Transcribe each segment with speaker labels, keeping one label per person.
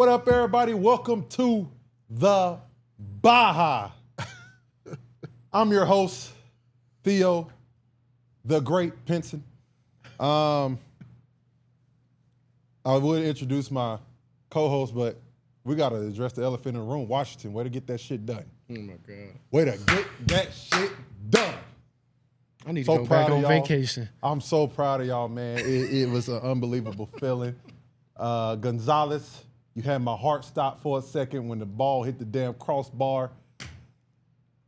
Speaker 1: What up, everybody? Welcome to the Baja. I'm your host, Theo, the Great Pinson. I would introduce my co-host, but we got to address the elephant in the room. Washington, way to get that shit done.
Speaker 2: Oh, my God.
Speaker 1: Way to get that shit done.
Speaker 2: I need to go back on vacation.
Speaker 1: I'm so proud of y'all, man. It was an unbelievable feeling. Gonzalez, you had my heart stop for a second when the ball hit the damn crossbar.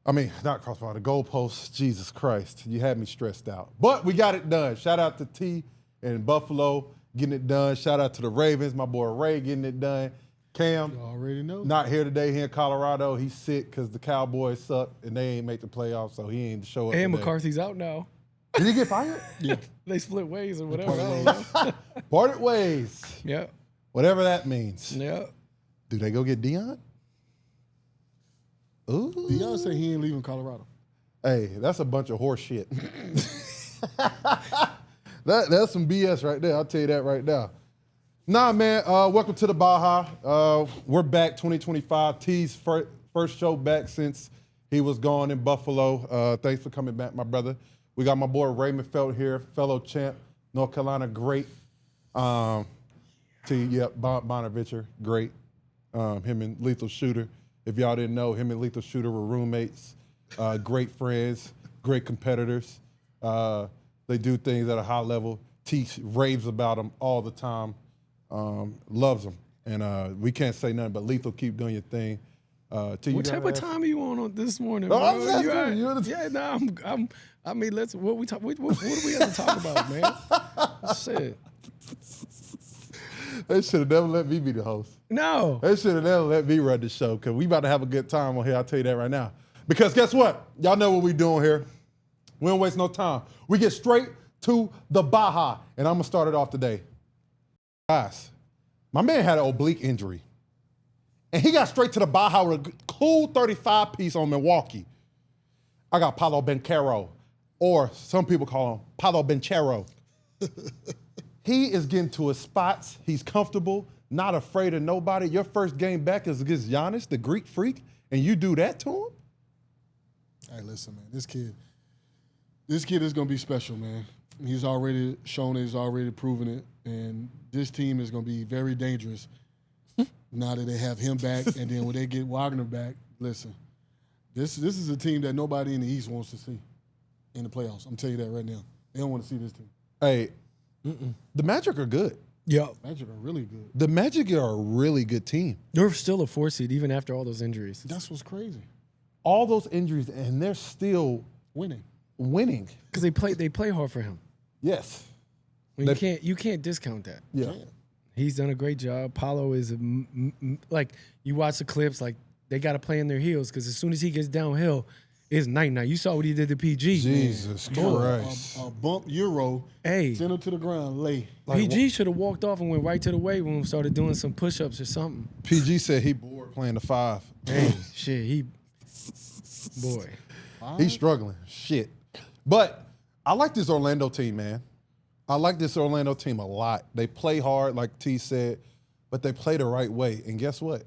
Speaker 1: I mean, not crossbar, the goalpost. Jesus Christ, you had me stressed out. But we got it done. Shout out to T and Buffalo getting it done. Shout out to the Ravens, my boy Ray getting it done. Cam,
Speaker 3: you already know.
Speaker 1: Not here today here in Colorado. He's sick because the Cowboys suck and they ain't make the playoffs, so he ain't show up.
Speaker 2: And
Speaker 1: today.
Speaker 2: McCarthy's out now.
Speaker 1: Did he get fired?
Speaker 2: Yeah. They split ways or whatever. I don't know.
Speaker 1: Parted ways.
Speaker 2: Yeah.
Speaker 1: Whatever that means.
Speaker 2: Yeah.
Speaker 1: Do they go get Deion? Ooh.
Speaker 3: Deion said he ain't leaving Colorado.
Speaker 1: Hey, that's a bunch of horse shit. That's some BS right there. I'll tell you that right now. Nah, man, welcome to the Baja. We're back 2025. T's first show back since he was gone in Buffalo. Thanks for coming back, my brother. We got my boy Raymond Felton here, fellow champ, North Carolina great. Bonaventure, great. Him and Lethal Shooter. If y'all didn't know, him and Lethal Shooter were roommates, great friends, great competitors. They do things at a high level. T raves about them all the time, loves them. And we can't say nothing but Lethal, keep doing your thing.
Speaker 2: What type of time are you on this morning?
Speaker 1: No,
Speaker 2: bro?
Speaker 1: I'm just asking you.
Speaker 2: Yeah, no, I mean, what do we have to talk about, man? Shit.
Speaker 1: They should have never let me be the host.
Speaker 2: No.
Speaker 1: They should have never let me run the show because we about to have a good time on here. I'll tell you that right now. Because guess what? Y'all know what we doing here. We don't waste no time. We get straight to the Baja, and I'm going to start it off today. Guys, my man had an oblique injury, and he got straight to the Baja with a cool 35-piece on Milwaukee. I got Paolo Banchero, or some people call him Paolo Banchero. He is getting to his spots. He's comfortable, not afraid of nobody. Your first game back is against Giannis, the Greek freak, and you do that to him?
Speaker 3: Hey, listen, man, this kid is going to be special, man. He's already shown it. He's already proven it. And this team is going to be very dangerous now that they have him back. And then when they get Wagner back, listen, this is a team that nobody in the East wants to see in the playoffs. I'm telling you that right now. They don't want to see this team.
Speaker 1: Hey, the Magic are good.
Speaker 2: Yeah.
Speaker 3: Magic are really good.
Speaker 1: The Magic are a really good team.
Speaker 2: They're still a 4 seed even after all those injuries.
Speaker 3: That's what's crazy.
Speaker 1: All those injuries, and they're still
Speaker 3: winning.
Speaker 2: Because they play hard for him.
Speaker 1: Yes.
Speaker 2: You can't discount that.
Speaker 1: Yeah.
Speaker 2: He's done a great job. Paolo is like, you watch the clips, like they got to play in their heels because as soon as he gets downhill, it's night-night. You saw what he did to PG.
Speaker 1: Jesus Christ.
Speaker 3: A bump Euro, send him to the ground, lay.
Speaker 2: PG should have walked off and went right to the weight room and started doing some push-ups or something.
Speaker 1: PG said he bored playing the 5.
Speaker 2: Hey, shit, boy.
Speaker 1: He's struggling. Shit. But I like this Orlando team, man. I like this Orlando team a lot. They play hard, like T said, but they play the right way. And guess what?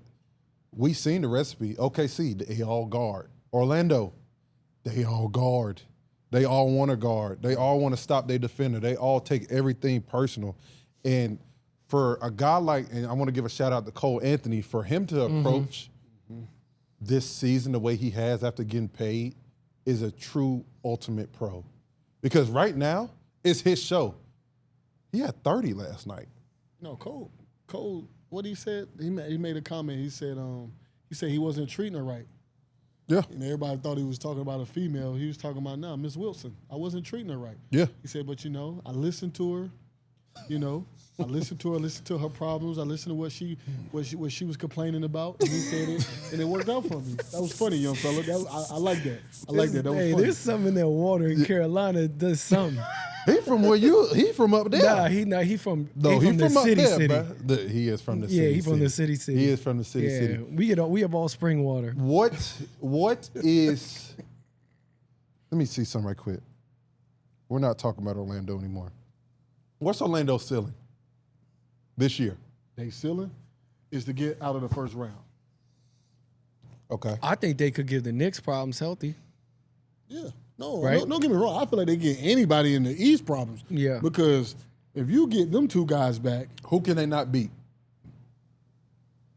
Speaker 1: We seen the recipe. OKC, they all guard. Orlando, they all guard. They all want to guard. They all want to stop their defender. They all take everything personal. And for a guy like, and I want to give a shout out to Cole Anthony, for him to approach this season the way he has after getting paid is a true ultimate pro. Because right now, it's his show. He had 30 last night.
Speaker 3: No, Cole, what he said, he made a comment. He said he wasn't treating her right.
Speaker 1: Yeah.
Speaker 3: And everybody thought he was talking about a female. He was talking about, Miss Wilson. I wasn't treating her right.
Speaker 1: Yeah.
Speaker 3: He said, but, I listened to her. I listened to her problems. I listened to what she was complaining about. And he said it, and it worked out for me. That was funny, young fella. I like that. I like that. That was funny.
Speaker 2: There's something in that water in Carolina that does something.
Speaker 1: He from where he from up there.
Speaker 2: He from
Speaker 1: the
Speaker 2: city,
Speaker 1: up there, city. He is from the city.
Speaker 2: Yeah, he from the city.
Speaker 1: He is from the city.
Speaker 2: We have all spring water.
Speaker 1: What is? Let me see something right quick. We're not talking about Orlando anymore. What's Orlando's ceiling this year?
Speaker 3: They ceiling? is to get out of the first round.
Speaker 1: Okay.
Speaker 2: I think they could give the Knicks problems healthy.
Speaker 3: Yeah. No,
Speaker 2: Right?
Speaker 3: don't get me wrong. I feel like they get anybody in the East problems.
Speaker 2: Yeah.
Speaker 3: Because if you get them two guys back,
Speaker 1: Who can they not beat?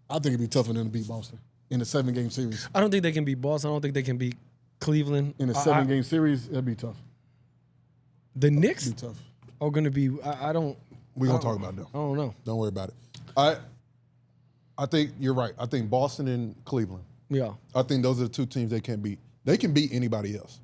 Speaker 3: I think it'd be tougher than to beat Boston in a 7-game series.
Speaker 2: I don't think they can beat Boston. I don't think they can beat Cleveland.
Speaker 3: In a 7-game series, it'd be tough.
Speaker 2: The Knicks
Speaker 3: It'd be tough.
Speaker 2: are going to be. I don't.
Speaker 1: We're going to talk about them.
Speaker 2: I don't know.
Speaker 1: Don't worry about it. I think you're right. I think Boston and Cleveland.
Speaker 2: Yeah.
Speaker 1: I think those are the two teams they can't beat. They can beat anybody else.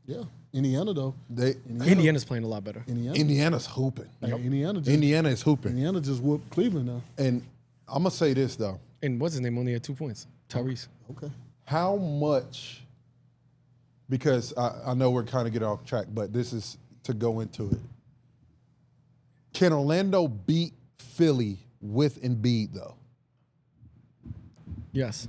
Speaker 3: Yeah. Indiana, though.
Speaker 2: Indiana's playing a lot better.
Speaker 1: Indiana's hooping.
Speaker 3: Yeah, Indiana
Speaker 1: is hooping.
Speaker 3: Indiana just whooped Cleveland now.
Speaker 1: And I'm going to say this, though.
Speaker 2: And what's his name? Only had 2 points. Tyrese.
Speaker 3: Okay.
Speaker 1: How much, because I know we're kind of getting off track, but this is to go into it. Can Orlando beat Philly with Embiid, though?
Speaker 2: Yes.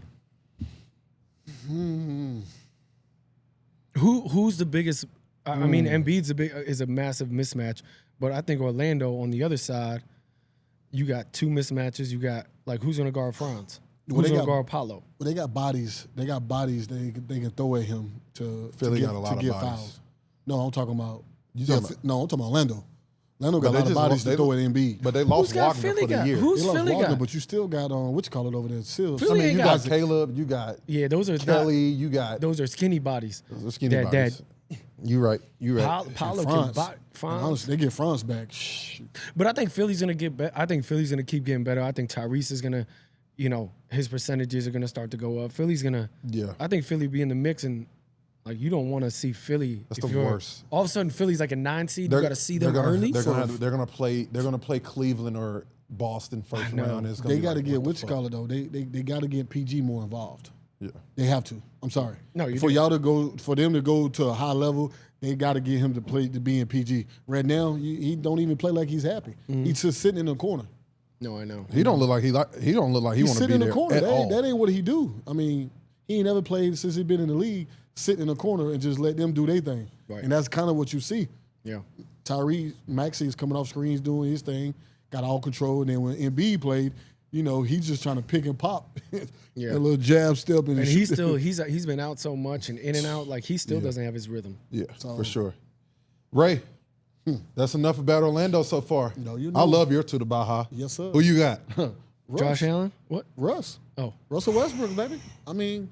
Speaker 2: Who's the biggest? I mean, Embiid's is a massive mismatch, but I think Orlando on the other side, you got 2 mismatches. You got who's going to guard Franz? Who's going to guard Paolo?
Speaker 3: Well, they got bodies. They got bodies they can throw at him to
Speaker 1: Philly
Speaker 3: get,
Speaker 1: got a lot
Speaker 3: to
Speaker 1: of
Speaker 3: get
Speaker 1: bodies.
Speaker 3: fouls. No, I'm talking about.
Speaker 1: You talking about-
Speaker 3: No, I'm talking about Orlando. Orlando got
Speaker 1: But
Speaker 3: a lot
Speaker 1: they
Speaker 3: of
Speaker 1: just
Speaker 3: bodies to throw at Embiid.
Speaker 1: But they
Speaker 2: Who's
Speaker 1: lost
Speaker 2: got
Speaker 1: Wagner
Speaker 2: Philly
Speaker 1: for the
Speaker 2: got?
Speaker 1: year.
Speaker 2: Who's
Speaker 3: They lost
Speaker 2: Philly
Speaker 3: Wagner,
Speaker 2: got?
Speaker 3: but you still got what you call it over there, Sills.
Speaker 2: Philly ain't
Speaker 1: You
Speaker 2: got
Speaker 1: got Caleb, you got
Speaker 2: those are
Speaker 1: Kelly, you got
Speaker 2: those are skinny bodies.
Speaker 1: those are skinny
Speaker 2: That-
Speaker 1: bodies. You right.
Speaker 2: Paolo can
Speaker 3: Franz.
Speaker 2: buy Franz.
Speaker 3: Honestly, they get Franz back. Shh.
Speaker 2: But I think Philly's gonna get better. I think Philly's gonna keep getting better. I think Tyrese is gonna, his percentages are gonna start to go up. Philly's gonna.
Speaker 1: Yeah.
Speaker 2: I think Philly be in the mix, and you don't want to see Philly.
Speaker 1: That's
Speaker 2: if
Speaker 1: the
Speaker 2: you're-
Speaker 1: worst.
Speaker 2: All of a sudden, Philly's like a 9 seed. You got to see them
Speaker 1: they're gonna,
Speaker 2: early.
Speaker 1: They're gonna play Cleveland or Boston first
Speaker 2: know.
Speaker 1: round. It's gonna
Speaker 3: They
Speaker 1: be
Speaker 3: got to
Speaker 1: like,
Speaker 3: get
Speaker 1: what
Speaker 3: what
Speaker 1: the
Speaker 3: you
Speaker 1: fuck?
Speaker 3: call it though. They got to get PG more involved.
Speaker 1: Yeah.
Speaker 3: They have to. I'm sorry.
Speaker 2: No, you
Speaker 3: for
Speaker 2: do.
Speaker 3: y'all to go for them to go to a high level, they got to get him to be in PG. Right now, he don't even play like he's happy. He's just sitting in the corner.
Speaker 2: No, I know.
Speaker 1: He don't look like he don't look like he
Speaker 3: He's
Speaker 1: want to be
Speaker 3: sitting in the
Speaker 1: there
Speaker 3: corner.
Speaker 1: at all.
Speaker 3: That ain't what he do. I mean, he ain't never played since he been in the league. Sit in the corner and just let them do their thing.
Speaker 2: Right.
Speaker 3: And that's kind of what you see.
Speaker 2: Yeah.
Speaker 3: Tyrese Maxey is coming off screens doing his thing, got all control. And then when Embiid played, he's just trying to pick and pop.
Speaker 2: Yeah.
Speaker 3: A little jab step and
Speaker 2: And
Speaker 3: shoot.
Speaker 2: he's been out so much and in and out. He still doesn't have his rhythm.
Speaker 1: Yeah, for sure. Ray, that's enough about Orlando so far.
Speaker 3: No, you
Speaker 1: I
Speaker 3: know.
Speaker 1: love your to the Baja.
Speaker 3: Yes, sir.
Speaker 1: Who you got?
Speaker 2: Josh Allen? What?
Speaker 3: Russ.
Speaker 2: Oh,
Speaker 3: Russell Westbrook, baby. I mean,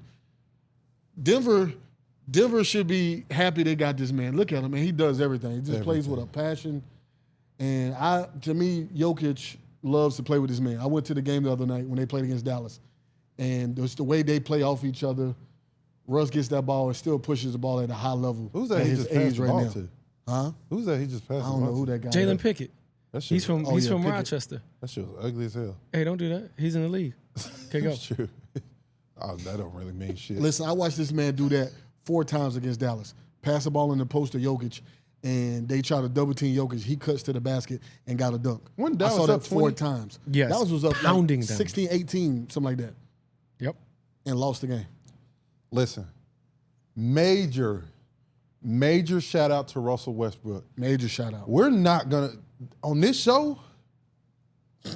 Speaker 3: Denver should be happy they got this man. Look at him, man. He does everything. He just plays with a passion. And to me, Jokic loves to play with this man. I went to the game the other night when they played against Dallas. And just the way they play off each other, Russ gets that ball and still pushes the ball at a high level.
Speaker 1: Who's that
Speaker 3: at
Speaker 1: he
Speaker 3: his
Speaker 1: just passed
Speaker 3: age
Speaker 1: the
Speaker 3: right
Speaker 1: ball
Speaker 3: now.
Speaker 1: to?
Speaker 3: Huh?
Speaker 1: Who's that he just passed
Speaker 3: I
Speaker 1: the
Speaker 3: don't
Speaker 1: ball
Speaker 3: know who
Speaker 1: to?
Speaker 3: that guy
Speaker 2: Jalen
Speaker 3: is.
Speaker 2: Pickett.
Speaker 1: That shit,
Speaker 2: He's from
Speaker 3: Pickett.
Speaker 2: Rochester.
Speaker 1: that shit was ugly as hell.
Speaker 2: Hey, don't do that. He's in the league. Okay, go.
Speaker 1: That's true. Oh, that don't really mean shit.
Speaker 3: Listen, I watched this man do that 4 times against Dallas. Pass the ball in the post to Jokic, and they try to double team Jokic. He cuts to the basket and got a dunk.
Speaker 1: When
Speaker 3: I
Speaker 1: Dallas
Speaker 3: saw that
Speaker 1: up
Speaker 3: 4
Speaker 1: 20?
Speaker 3: times.
Speaker 2: Yes,
Speaker 3: Dallas was up
Speaker 2: pounding them.
Speaker 3: 16, 18, something like that,
Speaker 2: Yep.
Speaker 3: and lost the game.
Speaker 1: Listen, major shout out to Russell Westbrook.
Speaker 3: Major shout out.
Speaker 1: We're not gonna on this show.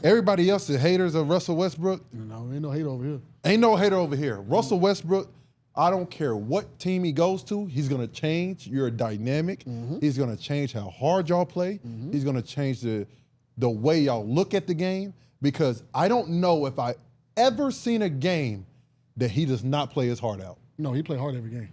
Speaker 1: Everybody else is haters of Russell Westbrook.
Speaker 3: No, ain't no hate over here.
Speaker 1: Ain't no hater over here. Russell Westbrook, I don't care what team he goes to, he's gonna change your dynamic. He's gonna change how hard y'all play. He's gonna change the way y'all look at the game. Because I don't know if I ever seen a game that he does not play his heart out.
Speaker 3: No, he played hard every game.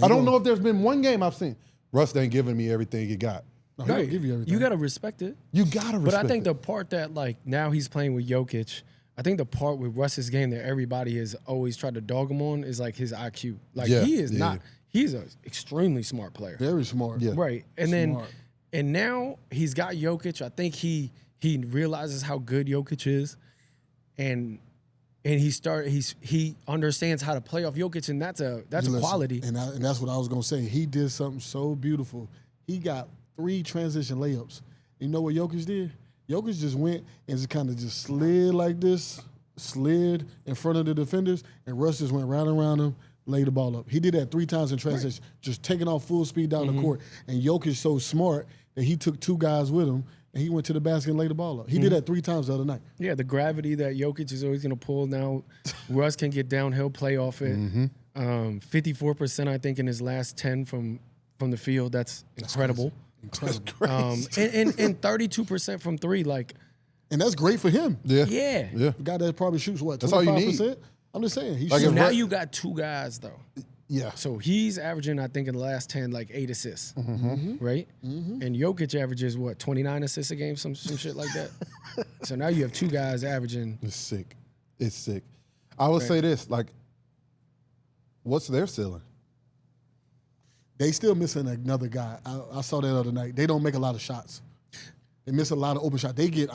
Speaker 1: I don't know if there's been one game I've seen. Russ ain't giving me everything he got.
Speaker 3: No, he don't give you everything.
Speaker 2: You got to respect it.
Speaker 1: You gotta respect
Speaker 2: But I think
Speaker 1: it.
Speaker 2: the part that now he's playing with Jokic, I think the part with Russ's game that everybody has always tried to dog him on is his IQ.
Speaker 1: Yeah,
Speaker 2: he is
Speaker 1: yeah.
Speaker 2: not. He's an extremely smart player.
Speaker 3: Very smart.
Speaker 1: Yeah.
Speaker 2: Right. And
Speaker 3: Smart.
Speaker 2: now he's got Jokic. I think he realizes how good Jokic is, and he understands how to play off Jokic, and that's a
Speaker 3: Listen,
Speaker 2: quality.
Speaker 3: And that's what I was gonna say. He did something so beautiful. He got 3 transition layups. You know what Jokic did? Jokic just went and just kind of just slid like this, slid in front of the defenders, and Russ just went right around him, laid the ball up. He did that 3 times in transition, just taking off full speed down the court. And Jokic so smart that he took 2 guys with him and he went to the basket and laid the ball up. He did that 3 times the other night.
Speaker 2: Yeah, the gravity that Jokic is always going to pull now. Russ can get downhill, play off it. 54%, I think, in his last 10 from the field. That's incredible.
Speaker 3: Incredible.
Speaker 2: And 32% from 3. Like,
Speaker 3: and that's great for him.
Speaker 1: Yeah.
Speaker 2: yeah.
Speaker 3: The guy that probably shoots, what, 25%?
Speaker 1: That's all you need.
Speaker 3: I'm just saying. He
Speaker 1: Like
Speaker 2: So
Speaker 3: shoots.
Speaker 2: now you got 2 guys, though.
Speaker 1: Yeah.
Speaker 2: So he's averaging, I think, in the last 10, like 8 assists, right? And Jokic averages, what, 29 assists a game, some shit like that? So now you have 2 guys averaging.
Speaker 1: It's sick. It's sick. I would say this, like, what's their ceiling?
Speaker 3: They still missing another guy. I saw that the other night. They don't make a lot of shots. They miss a lot of open shots. They get,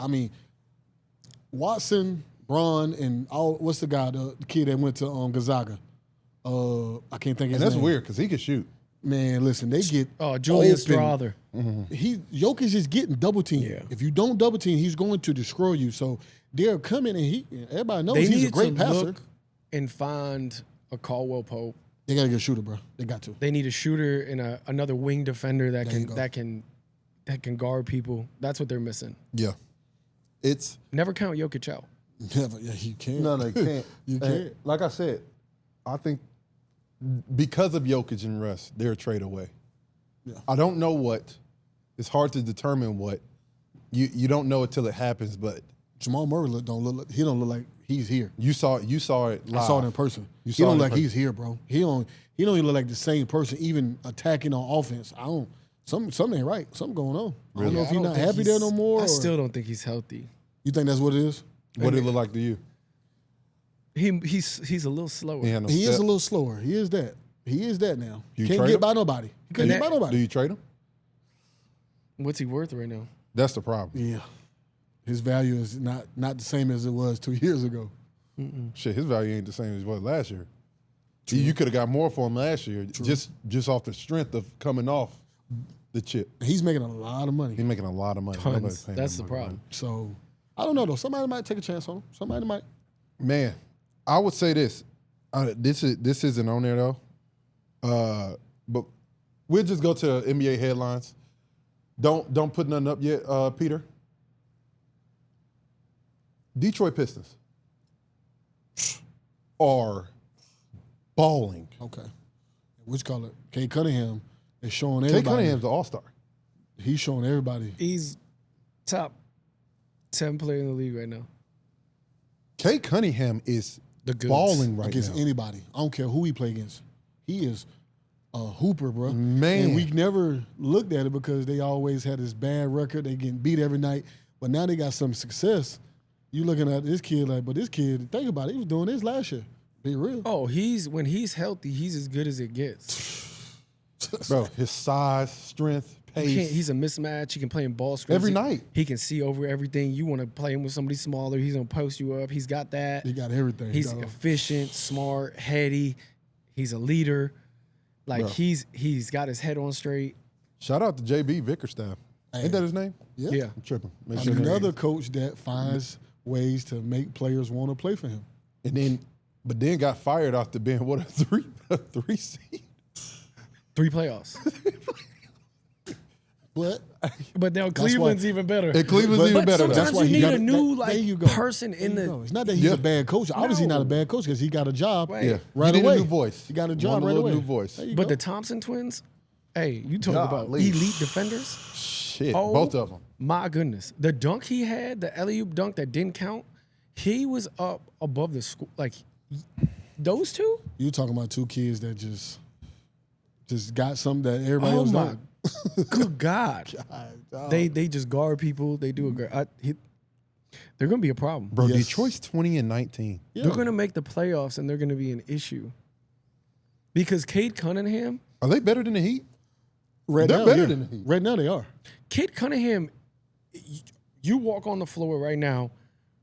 Speaker 3: Watson, Braun, and what's the guy, the kid that went to Gonzaga? I can't think of his
Speaker 1: And that's
Speaker 3: name.
Speaker 1: weird because he can shoot.
Speaker 3: Man, listen, they get
Speaker 2: Julian
Speaker 3: open.
Speaker 2: Strawther.
Speaker 3: Jokic is getting double teamed.
Speaker 2: Yeah.
Speaker 3: If you don't double team, he's going to destroy you. So they're coming and everybody knows
Speaker 2: They
Speaker 3: he's a
Speaker 2: need
Speaker 3: great
Speaker 2: to
Speaker 3: passer.
Speaker 2: look and find a Caldwell Pope.
Speaker 3: They gotta get a shooter, bro. They got to.
Speaker 2: They need a shooter and another wing defender that
Speaker 3: There you go.
Speaker 2: can guard people. That's what they're missing.
Speaker 1: Yeah. It's
Speaker 2: Never count Jokic out.
Speaker 3: Never. Yeah, you can't.
Speaker 1: no, they can't.
Speaker 3: You
Speaker 1: And
Speaker 3: can't.
Speaker 1: like I said, I think because of Jokic and Russ, they're a trade away.
Speaker 3: Yeah.
Speaker 1: I don't know what. It's hard to determine what. You don't know until it happens, but
Speaker 3: Jamal Murray don't look like he's here.
Speaker 1: you saw it live.
Speaker 3: I saw it in person.
Speaker 1: You
Speaker 3: He
Speaker 1: saw it
Speaker 3: don't
Speaker 1: in
Speaker 3: look like
Speaker 1: person.
Speaker 3: he's here, bro. He don't even look like the same person, even attacking on offense. Something ain't right. Something going on. I don't know if he's not happy there no more.
Speaker 2: I
Speaker 3: or-
Speaker 2: still don't think he's healthy.
Speaker 3: You think that's what it is?
Speaker 1: What did it look like to you?
Speaker 2: He's a little slower.
Speaker 1: He had no
Speaker 3: He is
Speaker 1: step.
Speaker 3: a little slower. He is that. He is that now.
Speaker 1: You
Speaker 3: Can't
Speaker 1: trade
Speaker 3: get
Speaker 1: him?
Speaker 3: by nobody. He couldn't get by
Speaker 1: Do
Speaker 3: nobody.
Speaker 1: you trade him?
Speaker 2: What's he worth right now?
Speaker 1: That's the problem.
Speaker 3: Yeah. His value is not the same as it was 2 years ago.
Speaker 1: Shit, his value ain't the same as it was last year. You could have got more for him last year, just off the strength of coming off the chip.
Speaker 3: He's making a lot of money.
Speaker 1: He's making a lot of money.
Speaker 2: Tons.
Speaker 1: Nobody's paying
Speaker 2: That's
Speaker 1: him
Speaker 2: the
Speaker 1: money.
Speaker 2: problem.
Speaker 3: So I don't know though. Somebody might take a chance on him. Somebody might.
Speaker 1: Man, I would say this. This isn't on there though. But we'll just go to NBA headlines. Don't put nothing up yet, Peter. Detroit Pistons are balling.
Speaker 3: Okay. Which color? Cade Cunningham is showing
Speaker 1: Cade
Speaker 3: everybody.
Speaker 1: Cunningham's the all-star.
Speaker 3: He's showing everybody.
Speaker 2: He's top 10 player in the league right now.
Speaker 1: Cade Cunningham is
Speaker 2: The goods.
Speaker 1: balling right
Speaker 3: Against
Speaker 1: now.
Speaker 3: anybody. I don't care who he play against. He is a hooper, bro.
Speaker 1: Man.
Speaker 3: And we never looked at it because they always had this bad record. They getting beat every night. But now they got some success. You looking at this kid like, but this kid, think about it, he was doing this last year. Be real.
Speaker 2: Oh, when he's healthy, he's as good as it gets.
Speaker 1: Bro, his size, strength, pace.
Speaker 2: He's a mismatch. He can play in ball screens.
Speaker 1: Every night.
Speaker 2: He can see over everything. You want to play him with somebody smaller. He's going to post you up. He's got that.
Speaker 3: He got everything. He
Speaker 2: He's
Speaker 3: got all-
Speaker 2: efficient, smart, heady. He's a leader. Like,
Speaker 1: Bro.
Speaker 2: he's got his head on straight.
Speaker 1: Shout out to JB Vickerstaff.
Speaker 3: Hey.
Speaker 1: Ain't that his name?
Speaker 2: Yeah.
Speaker 1: I'm tripping. Make sure that-
Speaker 3: Another coach that finds ways to make players want to play for him.
Speaker 1: But then got fired after being a three seed.
Speaker 2: 3 playoffs.
Speaker 3: But
Speaker 2: But now Cleveland's even better.
Speaker 1: And Cleveland's even
Speaker 2: But
Speaker 1: better now.
Speaker 2: sometimes
Speaker 3: That's why
Speaker 2: you
Speaker 3: he
Speaker 2: need
Speaker 3: got
Speaker 2: a
Speaker 3: it.
Speaker 2: new
Speaker 3: There you go.
Speaker 2: person in the.
Speaker 3: no, it's not that he's
Speaker 1: Yeah.
Speaker 3: a bad coach. Obviously,
Speaker 2: No.
Speaker 3: not a bad coach because he got a job
Speaker 2: Right.
Speaker 1: Yeah,
Speaker 3: right
Speaker 1: you need
Speaker 3: away.
Speaker 1: a new voice.
Speaker 3: He got a
Speaker 1: You
Speaker 3: job
Speaker 1: want
Speaker 3: right
Speaker 1: little
Speaker 3: away.
Speaker 1: New voice.
Speaker 3: There you
Speaker 2: But
Speaker 3: go.
Speaker 2: the Thompson twins, hey, you talk about
Speaker 1: Golly.
Speaker 2: elite defenders.
Speaker 1: Shit,
Speaker 2: Oh,
Speaker 1: both of them.
Speaker 2: My goodness, the dunk he had, the alley-oop dunk that didn't count, he was up above the school. Like those two.
Speaker 3: You talking about 2 kids that just got something that everybody
Speaker 2: Oh
Speaker 3: else
Speaker 2: my,
Speaker 3: don't.
Speaker 2: good God!
Speaker 3: dog.
Speaker 2: They just guard people. They do a great. They're gonna be a problem.
Speaker 1: Bro,
Speaker 3: Yes.
Speaker 1: Detroit's 20-19.
Speaker 3: Yeah.
Speaker 2: They're gonna make the playoffs, and they're gonna be an issue because Cade Cunningham.
Speaker 1: Are they better than the Heat?
Speaker 3: Right
Speaker 1: They're
Speaker 3: now,
Speaker 1: better
Speaker 3: yeah.
Speaker 1: than the Heat.
Speaker 3: Right now they are.
Speaker 2: Cade Cunningham, you walk on the floor right now,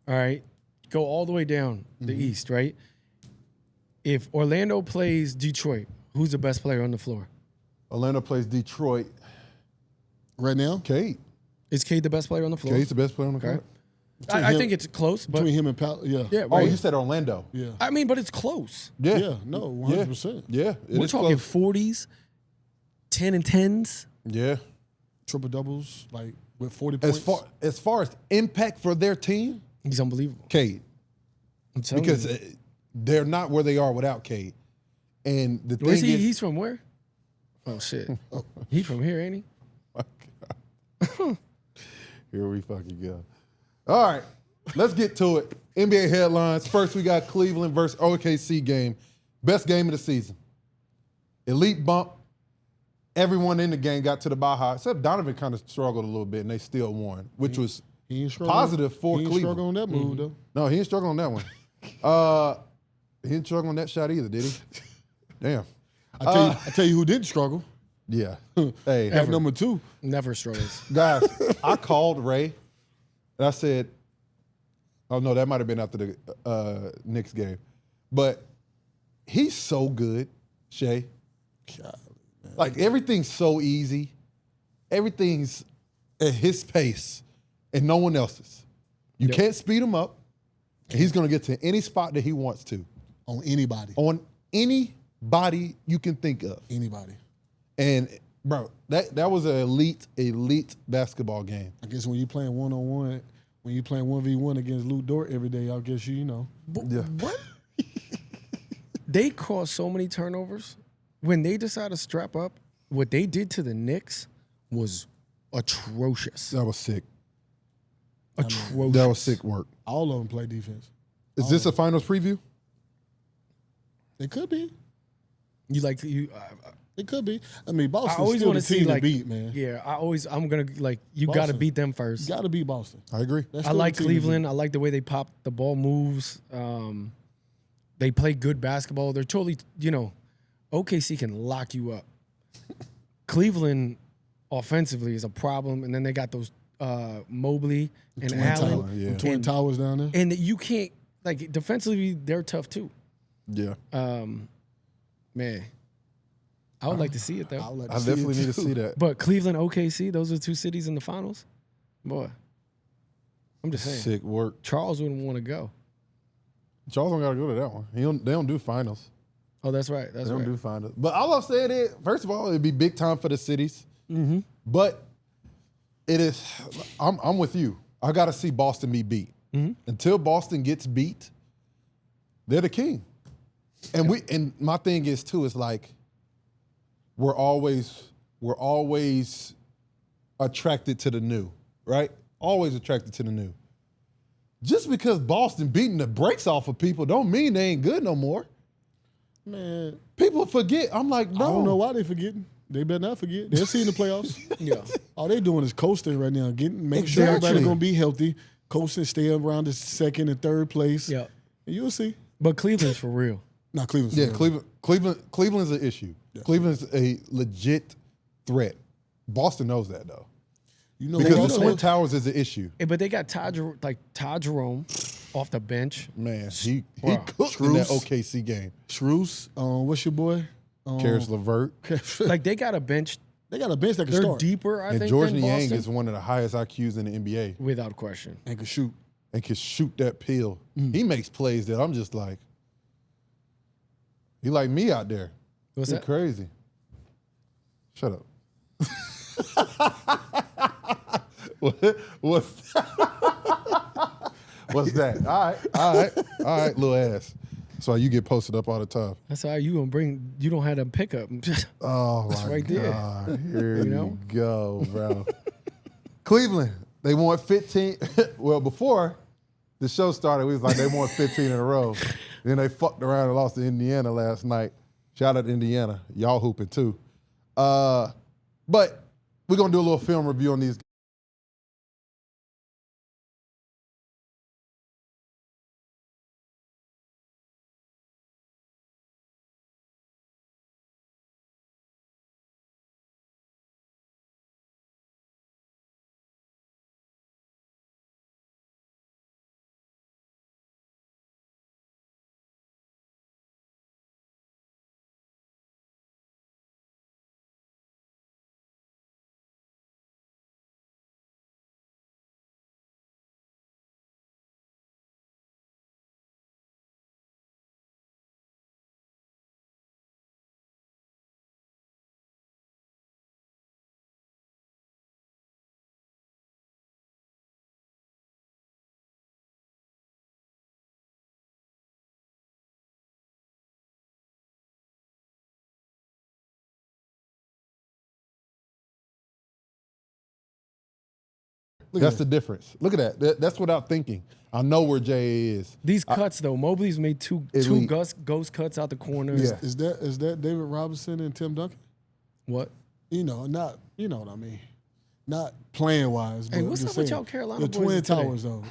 Speaker 2: all right, go all the way down the East, right? If Orlando plays Detroit, who's the best player on the floor?
Speaker 1: Orlando plays Detroit.
Speaker 3: Right now,
Speaker 1: Cade.
Speaker 2: Is Cade the best player on the floor?
Speaker 1: Cade's the best player on the
Speaker 2: Okay.
Speaker 1: court.
Speaker 2: I
Speaker 3: him-
Speaker 2: think it's close, but
Speaker 3: between him and Paolo, yeah.
Speaker 2: yeah,
Speaker 1: Oh,
Speaker 2: right.
Speaker 1: you said Orlando.
Speaker 3: Yeah.
Speaker 2: I mean, but it's close.
Speaker 1: Yeah.
Speaker 3: Yeah, no, 100%.
Speaker 1: Yeah. It
Speaker 2: We're
Speaker 1: is
Speaker 2: talking
Speaker 1: close.
Speaker 2: 40s, 10 and 10s.
Speaker 1: Yeah.
Speaker 3: Triple doubles, like with 40 points.
Speaker 1: As far as impact for their team,
Speaker 2: he's unbelievable.
Speaker 1: Cade.
Speaker 2: I'm telling
Speaker 1: Because
Speaker 2: you.
Speaker 1: they're not where they are without Cade. And the thing is,
Speaker 2: he's from where? Oh shit. He from here, ain't he?
Speaker 1: Here we fucking go. All right, let's get to it. NBA headlines. First, we got Cleveland versus OKC game. Best game of the season. Elite bump. Everyone in the game got to the Baja, except Donovan kind of struggled a little bit, and they still won, which was positive for Cleveland.
Speaker 3: He didn't struggle on that move, though.
Speaker 1: No, he didn't struggle on that one. He didn't struggle on that shot either, did he? Damn.
Speaker 3: I tell you who didn't struggle.
Speaker 1: Yeah. Hey,
Speaker 3: At number 2.
Speaker 2: Never struggles.
Speaker 1: guys, I called Ray, and I said, oh, no, that might have been after the Knicks game. But he's so good, Shay.
Speaker 3: God,
Speaker 1: like, everything's so easy. Everything's at his pace and no one else's. You can't speed him up. And he's going to get to any spot that he wants to.
Speaker 3: On anybody.
Speaker 1: On anybody you can think of.
Speaker 3: Anybody.
Speaker 1: And, bro, that was an elite basketball game.
Speaker 3: I guess when you playing one-on-one, when you playing 1v1 against Lou Dort every day, I guess you know.
Speaker 1: Yeah.
Speaker 2: What? They caused so many turnovers. When they decided to strap up, what they did to the Knicks was atrocious.
Speaker 1: That was sick.
Speaker 2: Atrocious.
Speaker 1: That was sick work.
Speaker 3: All of them play defense.
Speaker 1: Is this a finals preview?
Speaker 3: It could be. It could be. I mean, Boston's still the team to beat, man.
Speaker 2: Yeah, I'm gonna you got to beat them first.
Speaker 3: You got to beat Boston.
Speaker 1: I agree.
Speaker 2: I like Cleveland. I like the way they pop the ball moves. They play good basketball. They're totally, OKC can lock you up. Cleveland offensively is a problem, and then they got those Mobley and Allen.
Speaker 3: Twin Towers down there.
Speaker 2: And you can't, defensively, they're tough too.
Speaker 1: Yeah.
Speaker 2: Man, I would like to see it, though.
Speaker 1: I definitely need to see that.
Speaker 2: But Cleveland, OKC, those are two cities in the finals. Boy, I'm just saying.
Speaker 1: Sick work.
Speaker 2: Charles wouldn't want to go.
Speaker 1: Charles don't got to go to that one. They don't do finals.
Speaker 2: Oh, that's right. They
Speaker 1: don't do finals. But all I'm saying is, first of all, it'd be big time for the cities.
Speaker 2: Mm-hmm.
Speaker 1: But it is, I'm with you. I got to see Boston be beat.
Speaker 2: Mm-hmm.
Speaker 1: Until Boston gets beat, they're the king. And my thing is too, is like, we're always attracted to the new, right? Always attracted to the new. Just because Boston beating the brakes off of people don't mean they ain't good no more.
Speaker 3: Man.
Speaker 1: People forget. I'm like, bro.
Speaker 3: I don't know why they forgetting. They better not forget. They'll see in the playoffs.
Speaker 2: Yeah.
Speaker 3: All they doing is coasting right now. Make sure everybody's going to be healthy. Coasting, stay around the second and third place.
Speaker 2: Yeah.
Speaker 3: And you'll see.
Speaker 2: But Cleveland's for real.
Speaker 3: No, Cleveland's for
Speaker 1: real. Cleveland's an issue. Yeah. Cleveland's a legit threat. Boston knows that, though. Because the Twin Towers is an issue.
Speaker 2: Yeah, but they got Todd Jerome off the bench.
Speaker 1: Man, he cooked in that OKC game.
Speaker 3: Shrews, what's your boy?
Speaker 1: Karis LeVert.
Speaker 2: They got a bench.
Speaker 3: They got a bench that can
Speaker 2: They're
Speaker 3: start.
Speaker 2: Deeper, I think,
Speaker 1: George
Speaker 2: than
Speaker 1: Niang
Speaker 2: Boston.
Speaker 1: is one of the highest IQs in the NBA.
Speaker 2: Without question.
Speaker 3: And can shoot.
Speaker 1: And can shoot that pill. He makes plays that I'm just like, he like me out there.
Speaker 2: What's that?
Speaker 1: Crazy. Shut up. What's that? All right, little ass. So you get posted up all the time.
Speaker 2: That's how you don't have a pickup.
Speaker 1: Oh
Speaker 2: That's
Speaker 1: my
Speaker 2: right
Speaker 1: God.
Speaker 2: there.
Speaker 1: Here you go, bro. Cleveland, they won 15. Well, before the show started, we was like, they won 15 in a row. Then they fucked around and lost to Indiana last night. Shout out to Indiana. Y'all hooping too. But we're going to do a little film review on these That's the difference. Look at that. That's without thinking. I know where Jay is.
Speaker 2: These cuts though, Mobley's made two ghost cuts out the corner.
Speaker 1: Yeah.
Speaker 3: Is that David Robinson and Tim Duncan?
Speaker 2: What?
Speaker 3: You know what I mean. Not playing wise.
Speaker 2: Hey,
Speaker 3: but
Speaker 2: what's
Speaker 3: I'm
Speaker 2: up
Speaker 3: just
Speaker 2: with
Speaker 3: saying,
Speaker 2: y'all Carolina
Speaker 3: the
Speaker 2: boys
Speaker 3: Twin
Speaker 2: today?
Speaker 3: Towers though?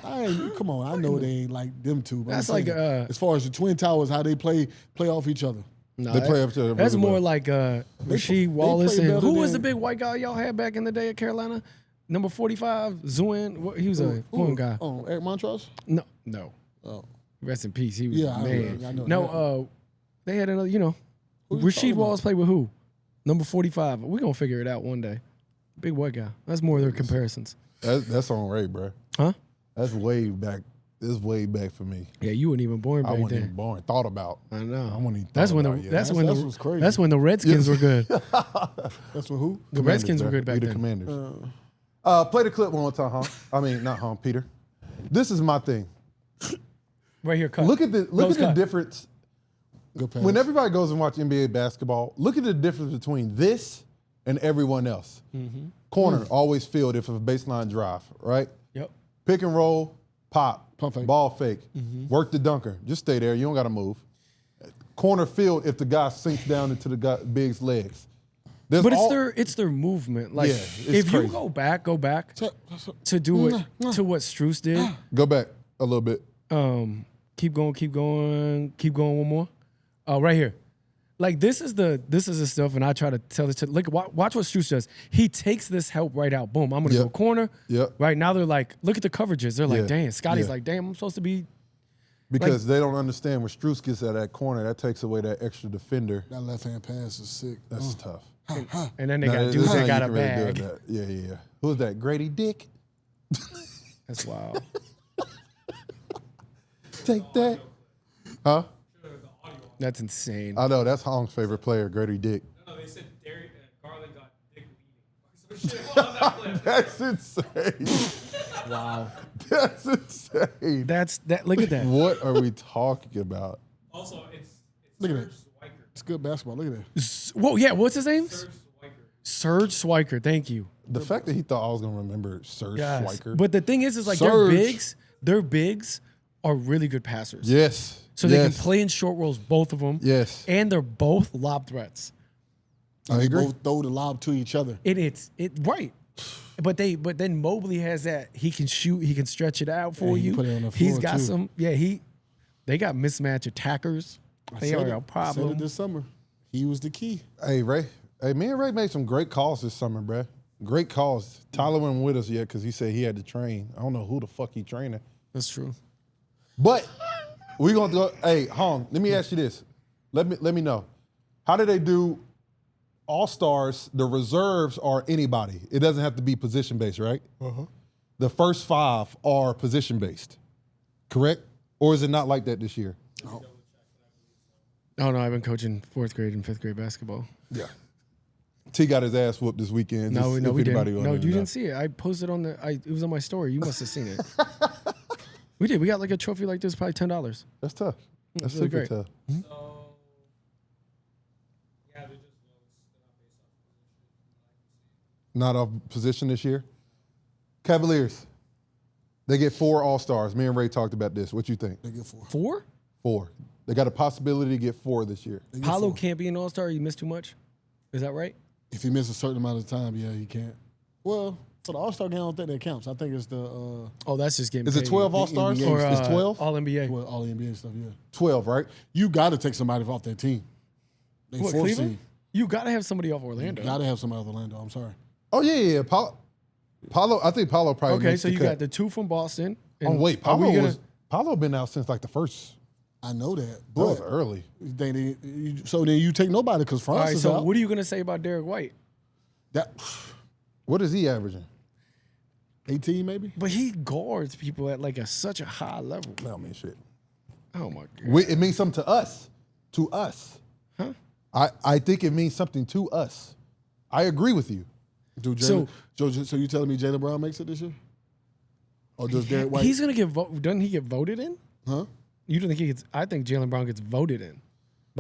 Speaker 3: Come on, I know they ain't like them two. But
Speaker 2: That's
Speaker 3: I'm saying,
Speaker 2: like,
Speaker 3: as far as the Twin Towers, how they play off each other.
Speaker 2: No,
Speaker 1: They play up to
Speaker 2: that's
Speaker 1: really
Speaker 2: more
Speaker 1: well.
Speaker 2: like Rasheed
Speaker 3: they
Speaker 2: Wallace
Speaker 3: play
Speaker 2: and
Speaker 3: better
Speaker 2: who was the
Speaker 3: than-
Speaker 2: big white guy y'all had back in the day at Carolina? Number 45, Zuin. He was a foreign guy.
Speaker 3: Oh, Eric Montrose?
Speaker 2: No.
Speaker 3: Oh.
Speaker 2: Rest in peace. He was
Speaker 3: Yeah,
Speaker 2: man.
Speaker 3: I know
Speaker 2: No, they had another.
Speaker 3: Who you
Speaker 2: Rasheed
Speaker 3: talking
Speaker 2: Wallace played with who? Number 45. We're gonna figure it out one day. Big white guy. That's more of their comparisons.
Speaker 1: That's on Ray, bro.
Speaker 2: Huh?
Speaker 1: That's way back. It's way back for me.
Speaker 2: Yeah, you weren't even born
Speaker 1: I
Speaker 2: back
Speaker 1: wasn't
Speaker 2: then.
Speaker 1: even born. Thought about.
Speaker 2: I know.
Speaker 1: I wasn't even
Speaker 2: That's
Speaker 1: thought
Speaker 2: when
Speaker 1: about it yet.
Speaker 2: that's
Speaker 3: what's crazy.
Speaker 2: That's when the Redskins were good.
Speaker 3: That's with who?
Speaker 2: The Redskins were good back
Speaker 1: we the
Speaker 2: then.
Speaker 1: Commanders. Play the clip one more time, huh? I mean, not home, Peter. This is my thing.
Speaker 2: Right here, cut.
Speaker 1: Look at the
Speaker 2: cut.
Speaker 1: difference.
Speaker 3: Good pass.
Speaker 1: When everybody goes and watch NBA basketball, look at the difference between this and everyone else. Corner always filled if a baseline drive, right?
Speaker 2: Yep.
Speaker 1: Pick and roll, pop,
Speaker 3: Pump fake.
Speaker 1: ball fake, work the dunker. Just stay there. You don't got to move. Corner field if the guy sinks down into the big's legs. There's
Speaker 2: But it's their movement. Like
Speaker 1: Yeah, it's
Speaker 2: if you
Speaker 1: crazy.
Speaker 2: go back to do it to what Strus did.
Speaker 1: Go back a little bit.
Speaker 2: Keep going one more. Right here. Like this is the stuff, and I try to tell this to watch what Strus does. He takes this help right out. Boom, I'm gonna
Speaker 1: Yep.
Speaker 2: go corner.
Speaker 1: Yep.
Speaker 2: Right now they're like, look at the coverages. They're like,
Speaker 1: Yeah.
Speaker 2: damn, Scotty's
Speaker 1: Yeah.
Speaker 2: like, damn, I'm supposed to be.
Speaker 1: Because they don't understand when Strus gets at that corner, that takes away that extra defender.
Speaker 3: That left hand pass is sick.
Speaker 1: That's tough.
Speaker 2: And then they
Speaker 1: Now,
Speaker 2: got
Speaker 1: this
Speaker 2: dudes
Speaker 1: is how
Speaker 2: that got
Speaker 1: you
Speaker 2: a
Speaker 1: can really
Speaker 2: bag.
Speaker 1: do it. Yeah. Who's that? Grady Dick?
Speaker 2: That's wild.
Speaker 1: Take that. Huh?
Speaker 2: That's insane.
Speaker 1: I know, that's Hong's favorite player, Grady Dick.
Speaker 4: No, they said Garland got dick leading. Some shit on that clip.
Speaker 1: That's insane.
Speaker 2: Wow.
Speaker 1: That's insane.
Speaker 2: Look at that.
Speaker 1: What are we talking about?
Speaker 4: Also, it's
Speaker 3: Look at
Speaker 4: Serge
Speaker 3: that.
Speaker 4: Swiker.
Speaker 3: It's good basketball. Look at that.
Speaker 2: Whoa, yeah. What's his name?
Speaker 4: Serge Swiker.
Speaker 2: Serge Swiker. Thank you.
Speaker 1: The fact that he thought I was going to remember Serge
Speaker 2: Yes.
Speaker 1: Schweiker.
Speaker 2: But the thing is like
Speaker 1: Serge.
Speaker 2: their bigs are really good passers.
Speaker 1: Yes.
Speaker 2: So they can play in short rolls, both of them.
Speaker 1: Yes.
Speaker 2: And they're both lob threats.
Speaker 1: I
Speaker 3: They
Speaker 1: agree.
Speaker 3: both throw the lob to each other.
Speaker 2: Right. But then Mobley has that. He can shoot. He can stretch it out for
Speaker 3: he
Speaker 2: you.
Speaker 3: can put it on the
Speaker 2: He's
Speaker 3: floor,
Speaker 2: got
Speaker 3: too.
Speaker 2: some. Yeah, they got mismatch attackers. They
Speaker 3: Said
Speaker 2: are
Speaker 3: it.
Speaker 2: a
Speaker 3: Said
Speaker 2: problem.
Speaker 3: it this summer. He was the key.
Speaker 1: Hey, Ray. Hey, me and Ray made some great calls this summer, bruh. Great calls. Tyler wasn't with us yet because he said he had to train. I don't know who the fuck he training.
Speaker 2: That's true.
Speaker 1: But we gonna go. Hey, Hong, let me ask you this. Let me know. How do they do All-Stars? The reserves are anybody. It doesn't have to be position-based, right? The first 5 are position-based, correct? Or is it not like that this year?
Speaker 2: Oh no, I've been coaching 4th grade and 5th grade basketball.
Speaker 1: Yeah. T got his ass whooped this weekend.
Speaker 2: No,
Speaker 1: just
Speaker 2: no,
Speaker 1: if
Speaker 2: we
Speaker 1: anybody
Speaker 2: didn't.
Speaker 1: wanted
Speaker 2: No,
Speaker 1: to
Speaker 2: you
Speaker 1: know.
Speaker 2: didn't see it. I posted on it was on my story. You must have seen it. We did. We got like a trophy like this, probably $10.
Speaker 1: That's tough. That's
Speaker 2: really
Speaker 1: super
Speaker 2: great.
Speaker 1: tough.
Speaker 4: So, yeah, they're just
Speaker 1: Not off position this year. Cavaliers. They get 4 All-Stars. Me and Ray talked about this. What you think?
Speaker 3: They get 4.
Speaker 2: 4?
Speaker 1: 4. They got a possibility to get 4 this year.
Speaker 3: They get
Speaker 2: Paolo
Speaker 3: 4.
Speaker 2: can't be an all-star. You missed too much. Is that right?
Speaker 3: If he misses a certain amount of time, yeah, he can't. Well, for the All-Star game, I don't think that counts. I think it's the
Speaker 2: Oh, that's just getting
Speaker 1: Is it
Speaker 2: paid.
Speaker 1: 12 All-Stars?
Speaker 3: NBA
Speaker 2: Or
Speaker 1: It's 12?
Speaker 2: All NBA.
Speaker 3: all the NBA stuff. Yeah,
Speaker 1: 12, right?
Speaker 3: you got to take somebody off that team. They
Speaker 2: What,
Speaker 3: force
Speaker 2: Cleveland?
Speaker 3: you.
Speaker 2: You got to have somebody off Orlando.
Speaker 3: Got to have somebody off Orlando. I'm sorry.
Speaker 1: Oh, yeah. Paulo, I think Paulo probably
Speaker 2: Okay,
Speaker 1: makes
Speaker 2: so
Speaker 1: the
Speaker 2: you
Speaker 1: cut.
Speaker 2: got the 2 from Boston.
Speaker 1: Oh,
Speaker 2: and
Speaker 1: wait.
Speaker 2: are we
Speaker 1: Paulo been out since like the first.
Speaker 3: I know that,
Speaker 1: That was
Speaker 3: but
Speaker 1: early.
Speaker 3: so then you take nobody because
Speaker 2: All
Speaker 3: France
Speaker 2: right,
Speaker 3: is
Speaker 2: so
Speaker 3: out.
Speaker 2: what are you going to say about Derek White?
Speaker 3: That
Speaker 1: What is he averaging?
Speaker 3: 18 maybe.
Speaker 2: But he guards people at like such a high level.
Speaker 1: I don't mean shit.
Speaker 2: Oh, my God.
Speaker 1: It means something to us. To us.
Speaker 2: Huh?
Speaker 1: I think it means something to us. I agree with you.
Speaker 3: Dude,
Speaker 2: So-
Speaker 3: so you telling me Jaylen Brown makes it this year? Or does Derek White?
Speaker 2: He's going to get voted. Doesn't he get voted in?
Speaker 3: Huh?
Speaker 2: You don't think he gets? I think Jaylen Brown gets voted in.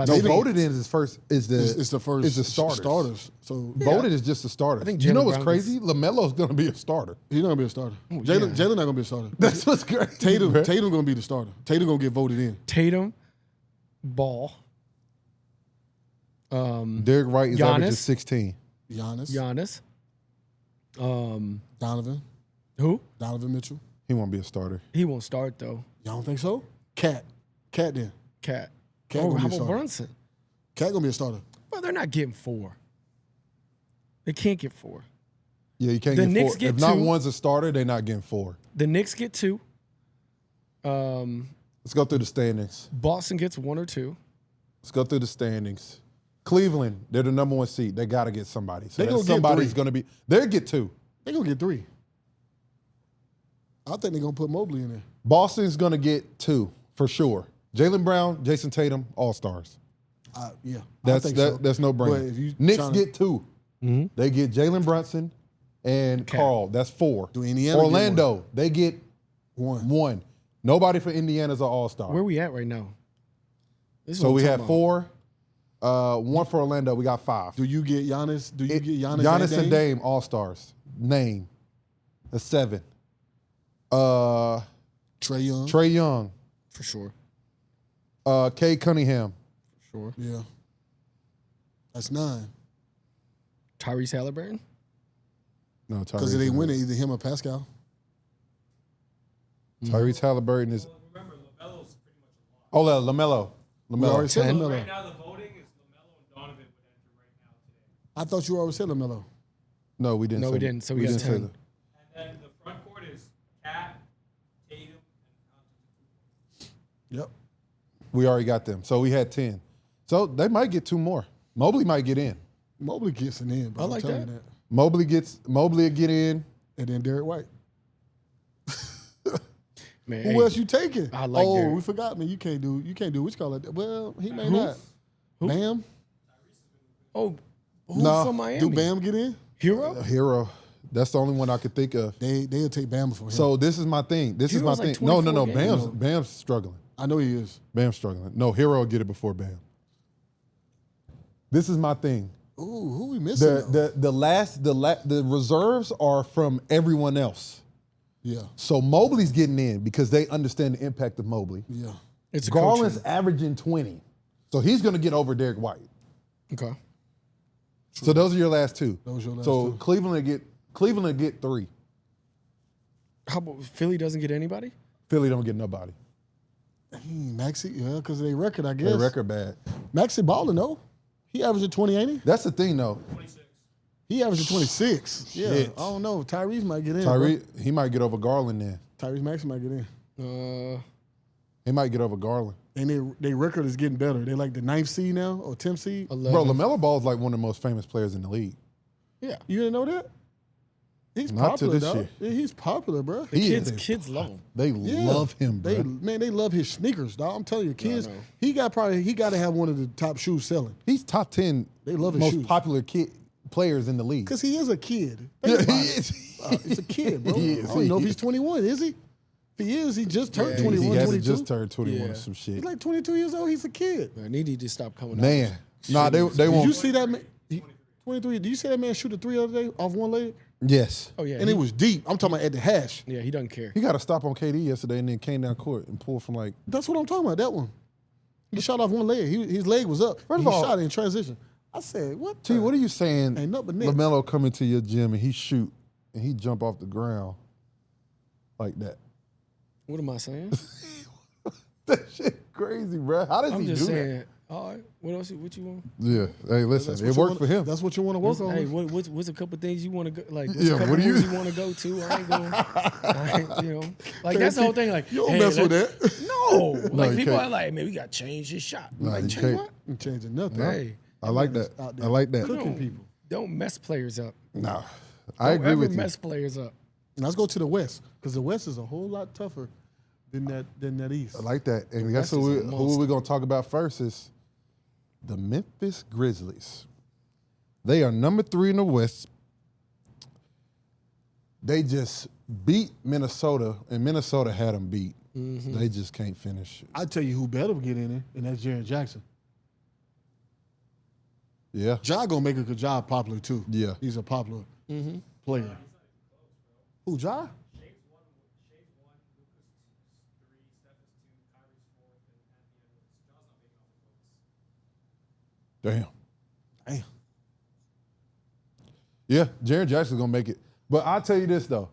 Speaker 1: No, voted in is first.
Speaker 3: It's the first.
Speaker 1: Is the starters.
Speaker 3: So
Speaker 1: voted is just the starters.
Speaker 2: I think
Speaker 1: you know
Speaker 2: Jaylen
Speaker 1: what's
Speaker 2: Brown
Speaker 1: crazy? LaMelo's gonna be a starter.
Speaker 3: he's not gonna be a starter.
Speaker 2: yeah.
Speaker 3: Jaylen not gonna be a starter.
Speaker 1: That's what's crazy.
Speaker 3: Tatum
Speaker 1: man.
Speaker 3: gonna be the starter. Tatum gonna get voted in.
Speaker 2: Tatum, Ball.
Speaker 1: Derek White is
Speaker 2: Giannis.
Speaker 1: averaging 16.
Speaker 2: Giannis.
Speaker 3: Donovan
Speaker 2: Who?
Speaker 3: Mitchell.
Speaker 1: He won't be a starter.
Speaker 2: He won't start though.
Speaker 3: Y'all don't think so? Cat then.
Speaker 2: Cat.
Speaker 3: Cat
Speaker 2: Oh,
Speaker 3: gonna
Speaker 2: how
Speaker 3: be a
Speaker 2: about
Speaker 3: starter.
Speaker 2: Brunson?
Speaker 3: Cat gonna be a starter.
Speaker 2: Well, they're not getting 4. They can't get 4.
Speaker 1: Yeah, you can't
Speaker 2: The
Speaker 1: get
Speaker 2: Knicks
Speaker 1: 4.
Speaker 2: get
Speaker 1: If not
Speaker 2: 2.
Speaker 1: one's a starter, they're not getting 4.
Speaker 2: The Knicks get 2.
Speaker 1: Let's go through the standings.
Speaker 2: Boston gets 1 or 2.
Speaker 1: Let's go through the standings. Cleveland, they're the number 1 seed. They got to get somebody. So
Speaker 3: They
Speaker 1: that
Speaker 3: gonna get
Speaker 1: somebody's
Speaker 3: 3.
Speaker 1: going to be. They'll get 2.
Speaker 3: They gonna get 3. I think they're gonna put Mobley in there.
Speaker 1: Boston's going to get 2 for sure. Jaylen Brown, Jayson Tatum, all stars.
Speaker 3: Yeah, I
Speaker 1: That's
Speaker 3: think so.
Speaker 1: that's no
Speaker 3: But
Speaker 1: brainer.
Speaker 3: if you
Speaker 1: Knicks
Speaker 3: tryna-
Speaker 1: get 2. They get Jalen Brunson and Carl. That's 4.
Speaker 3: Do Indiana get
Speaker 1: Orlando, they get
Speaker 3: one.
Speaker 1: 1. Nobody for Indiana's an all-star.
Speaker 2: Where we at right now? This is
Speaker 1: So
Speaker 2: what
Speaker 1: we
Speaker 2: I'm
Speaker 1: have
Speaker 2: talking about.
Speaker 1: 4. 1 for Orlando. We got 5.
Speaker 3: Do you get Giannis? Do you get Giannis?
Speaker 1: Giannis and
Speaker 3: Dame?
Speaker 1: Dame all-stars. Name. That's 7.
Speaker 3: Trae Young.
Speaker 1: Trae Young.
Speaker 2: For sure.
Speaker 1: Cade Cunningham.
Speaker 2: Sure.
Speaker 3: Yeah. That's 9.
Speaker 2: Tyrese Halliburton.
Speaker 1: No,
Speaker 3: Because
Speaker 1: Tyrese.
Speaker 3: if they win it, either him or Pascal.
Speaker 1: Tyrese Halliburton is.
Speaker 4: Remember, LaMelo's pretty much a lock.
Speaker 1: Oh, LaMelo.
Speaker 3: We already said
Speaker 2: 10.
Speaker 3: LaMelo.
Speaker 4: Right now, the voting is LaMelo and Donovan would enter right now today.
Speaker 3: I thought you already said LaMelo.
Speaker 1: No, we didn't.
Speaker 2: No,
Speaker 1: say
Speaker 2: we
Speaker 1: that.
Speaker 2: didn't. So we got
Speaker 1: didn't say
Speaker 2: 10.
Speaker 1: that.
Speaker 4: And then the front court is Cat, Tatum, and
Speaker 3: Yep.
Speaker 1: We already got them. So we had 10. So they might get 2 more. Mobley might get in.
Speaker 3: Mobley gets an in, bro.
Speaker 2: I like
Speaker 3: I'm telling
Speaker 2: that.
Speaker 3: you that.
Speaker 1: Mobley will get in.
Speaker 3: And then Derek White.
Speaker 2: Man,
Speaker 3: Who else you taking?
Speaker 2: I like Derek.
Speaker 3: we forgot, man. You can't do what you call it. Well, he may
Speaker 2: Who?
Speaker 3: not.
Speaker 2: Who?
Speaker 3: Bam.
Speaker 2: Oh, who's
Speaker 1: No.
Speaker 2: from Miami?
Speaker 3: Do Bam get in?
Speaker 2: Hero?
Speaker 1: Hero. That's the only one I could think of.
Speaker 3: They'll take Bam before him.
Speaker 1: So this is my thing. This is my
Speaker 2: Hero's like
Speaker 1: thing. No.
Speaker 2: 24 games.
Speaker 1: Bam's struggling.
Speaker 3: I know he is.
Speaker 1: Bam's struggling. No, Hero will get it before Bam. This is my thing.
Speaker 3: Ooh, who we missing? though?
Speaker 1: The reserves are from everyone else.
Speaker 3: Yeah,
Speaker 1: So Mobley's getting in because they understand the impact of Mobley.
Speaker 3: yeah.
Speaker 2: It's a
Speaker 1: Garland's
Speaker 2: coaching.
Speaker 1: averaging 20. So he's going to get over Derek White.
Speaker 2: Okay.
Speaker 1: So those are your last 2.
Speaker 3: Those your last
Speaker 1: so
Speaker 3: 2.
Speaker 1: Cleveland get 3.
Speaker 2: How about Philly doesn't get anybody?
Speaker 1: Philly don't get nobody.
Speaker 3: Maxey, yeah, because of their record, I guess.
Speaker 1: Their record bad.
Speaker 3: Maxey balling though. He averaging 20, ain't he?
Speaker 1: That's the thing though.
Speaker 4: 26.
Speaker 3: He averaging 26. Yeah,
Speaker 1: Shit.
Speaker 3: I don't know. Tyrese might get in.
Speaker 1: Tyrese, he might get over Garland then.
Speaker 3: bro. Tyrese Maxey might get in.
Speaker 1: He might get over Garland.
Speaker 3: And their record is getting better. They like the 9th seed now or 10th seed.
Speaker 2: 11.
Speaker 1: Bro, LaMelo Ball is like one of the most famous players in the league.
Speaker 2: Yeah.
Speaker 3: You didn't know that? He's
Speaker 1: Not to
Speaker 3: popular,
Speaker 1: this
Speaker 3: dog.
Speaker 1: year.
Speaker 3: Yeah, he's popular, bro.
Speaker 1: He is.
Speaker 2: Kids love him.
Speaker 1: They
Speaker 3: Yeah.
Speaker 1: love him, bro.
Speaker 3: They love his sneakers, dog. I'm telling you, kids.
Speaker 2: know.
Speaker 3: He got to have one of the top shoes selling
Speaker 1: He's top 10
Speaker 3: They love his
Speaker 1: most
Speaker 3: shoes.
Speaker 1: popular players in the league.
Speaker 3: because he is a kid.
Speaker 1: Yeah,
Speaker 3: Think
Speaker 1: he
Speaker 3: about it.
Speaker 1: is.
Speaker 3: He's a kid, bro.
Speaker 1: He is,
Speaker 3: I don't know
Speaker 1: he
Speaker 3: if he's
Speaker 1: is.
Speaker 3: 21. Is he? If he is, he just turned
Speaker 2: Yeah,
Speaker 3: 21,
Speaker 1: He hasn't
Speaker 3: 22.
Speaker 1: just turned 21
Speaker 2: Yeah.
Speaker 1: or some shit.
Speaker 3: He's like 22 years old. He's a kid.
Speaker 2: Man, he need to stop coming out.
Speaker 1: Man. Nah, they
Speaker 3: Did
Speaker 1: won't.
Speaker 3: you see that man? 23. Did you see that man shoot a 3 the other day off one leg?
Speaker 1: Yes.
Speaker 2: Oh, yeah.
Speaker 3: And it was deep. I'm talking about at the hash.
Speaker 2: Yeah, he doesn't care.
Speaker 1: He got a stop on KD yesterday and then came down court and pulled from like.
Speaker 3: That's what I'm talking about. That one. He shot off one leg. His leg was up.
Speaker 1: First of
Speaker 3: He
Speaker 1: all-
Speaker 3: shot it in transition. I said, what?
Speaker 1: T, what are you saying?
Speaker 3: Ain't nothing but Knicks.
Speaker 1: LaMelo come into your gym and he shoot and he jump off the ground like that.
Speaker 2: What am I saying?
Speaker 1: That shit crazy, bro. How does
Speaker 2: I'm
Speaker 1: he
Speaker 2: just
Speaker 1: do
Speaker 2: saying. All right. What else? What you want?
Speaker 1: that? Yeah. Hey, listen,
Speaker 3: That's
Speaker 1: it
Speaker 3: what you
Speaker 1: worked
Speaker 3: wanna-
Speaker 1: for him.
Speaker 3: That's what you want to work on.
Speaker 2: Hey, what's a couple things you want to go? Like, what's
Speaker 1: Yeah,
Speaker 2: a couple
Speaker 1: what do you-
Speaker 2: moves you want to go to? I ain't going. Like that's the whole thing. Like,
Speaker 3: You don't
Speaker 2: hey,
Speaker 3: mess with
Speaker 2: let's-
Speaker 3: that.
Speaker 2: No, like
Speaker 1: you
Speaker 2: people
Speaker 1: can't.
Speaker 2: are like, man, we got to change his shot.
Speaker 1: No,
Speaker 2: Like,
Speaker 1: you
Speaker 2: change
Speaker 1: can't.
Speaker 2: what?
Speaker 3: I'm changing nothing.
Speaker 2: Hey,
Speaker 1: I like that.
Speaker 3: out
Speaker 1: I
Speaker 3: there
Speaker 1: like that.
Speaker 3: cooking
Speaker 2: don't,
Speaker 3: people.
Speaker 2: don't mess players up.
Speaker 1: Nah, I
Speaker 2: Don't
Speaker 1: agree
Speaker 2: ever
Speaker 1: with you.
Speaker 2: mess players up.
Speaker 3: And let's go to the West because the West is a whole lot tougher than that East.
Speaker 1: I like that. And guess
Speaker 2: West is a
Speaker 1: who
Speaker 2: monster.
Speaker 1: we're going to talk about first is the Memphis Grizzlies. They are number 3 in the West. They just beat Minnesota, and Minnesota had them beat.
Speaker 2: Mm-hmm.
Speaker 1: They just can't finish.
Speaker 3: I tell you who better get in there, and that's Jaren Jackson.
Speaker 1: Yeah.
Speaker 3: Ja gonna make it because Ja popular too.
Speaker 1: Yeah.
Speaker 3: He's a popular player. Who, Ja?
Speaker 1: Damn.
Speaker 3: Damn.
Speaker 1: Yeah, Jaren Jackson's gonna make it. But I'll tell you this though.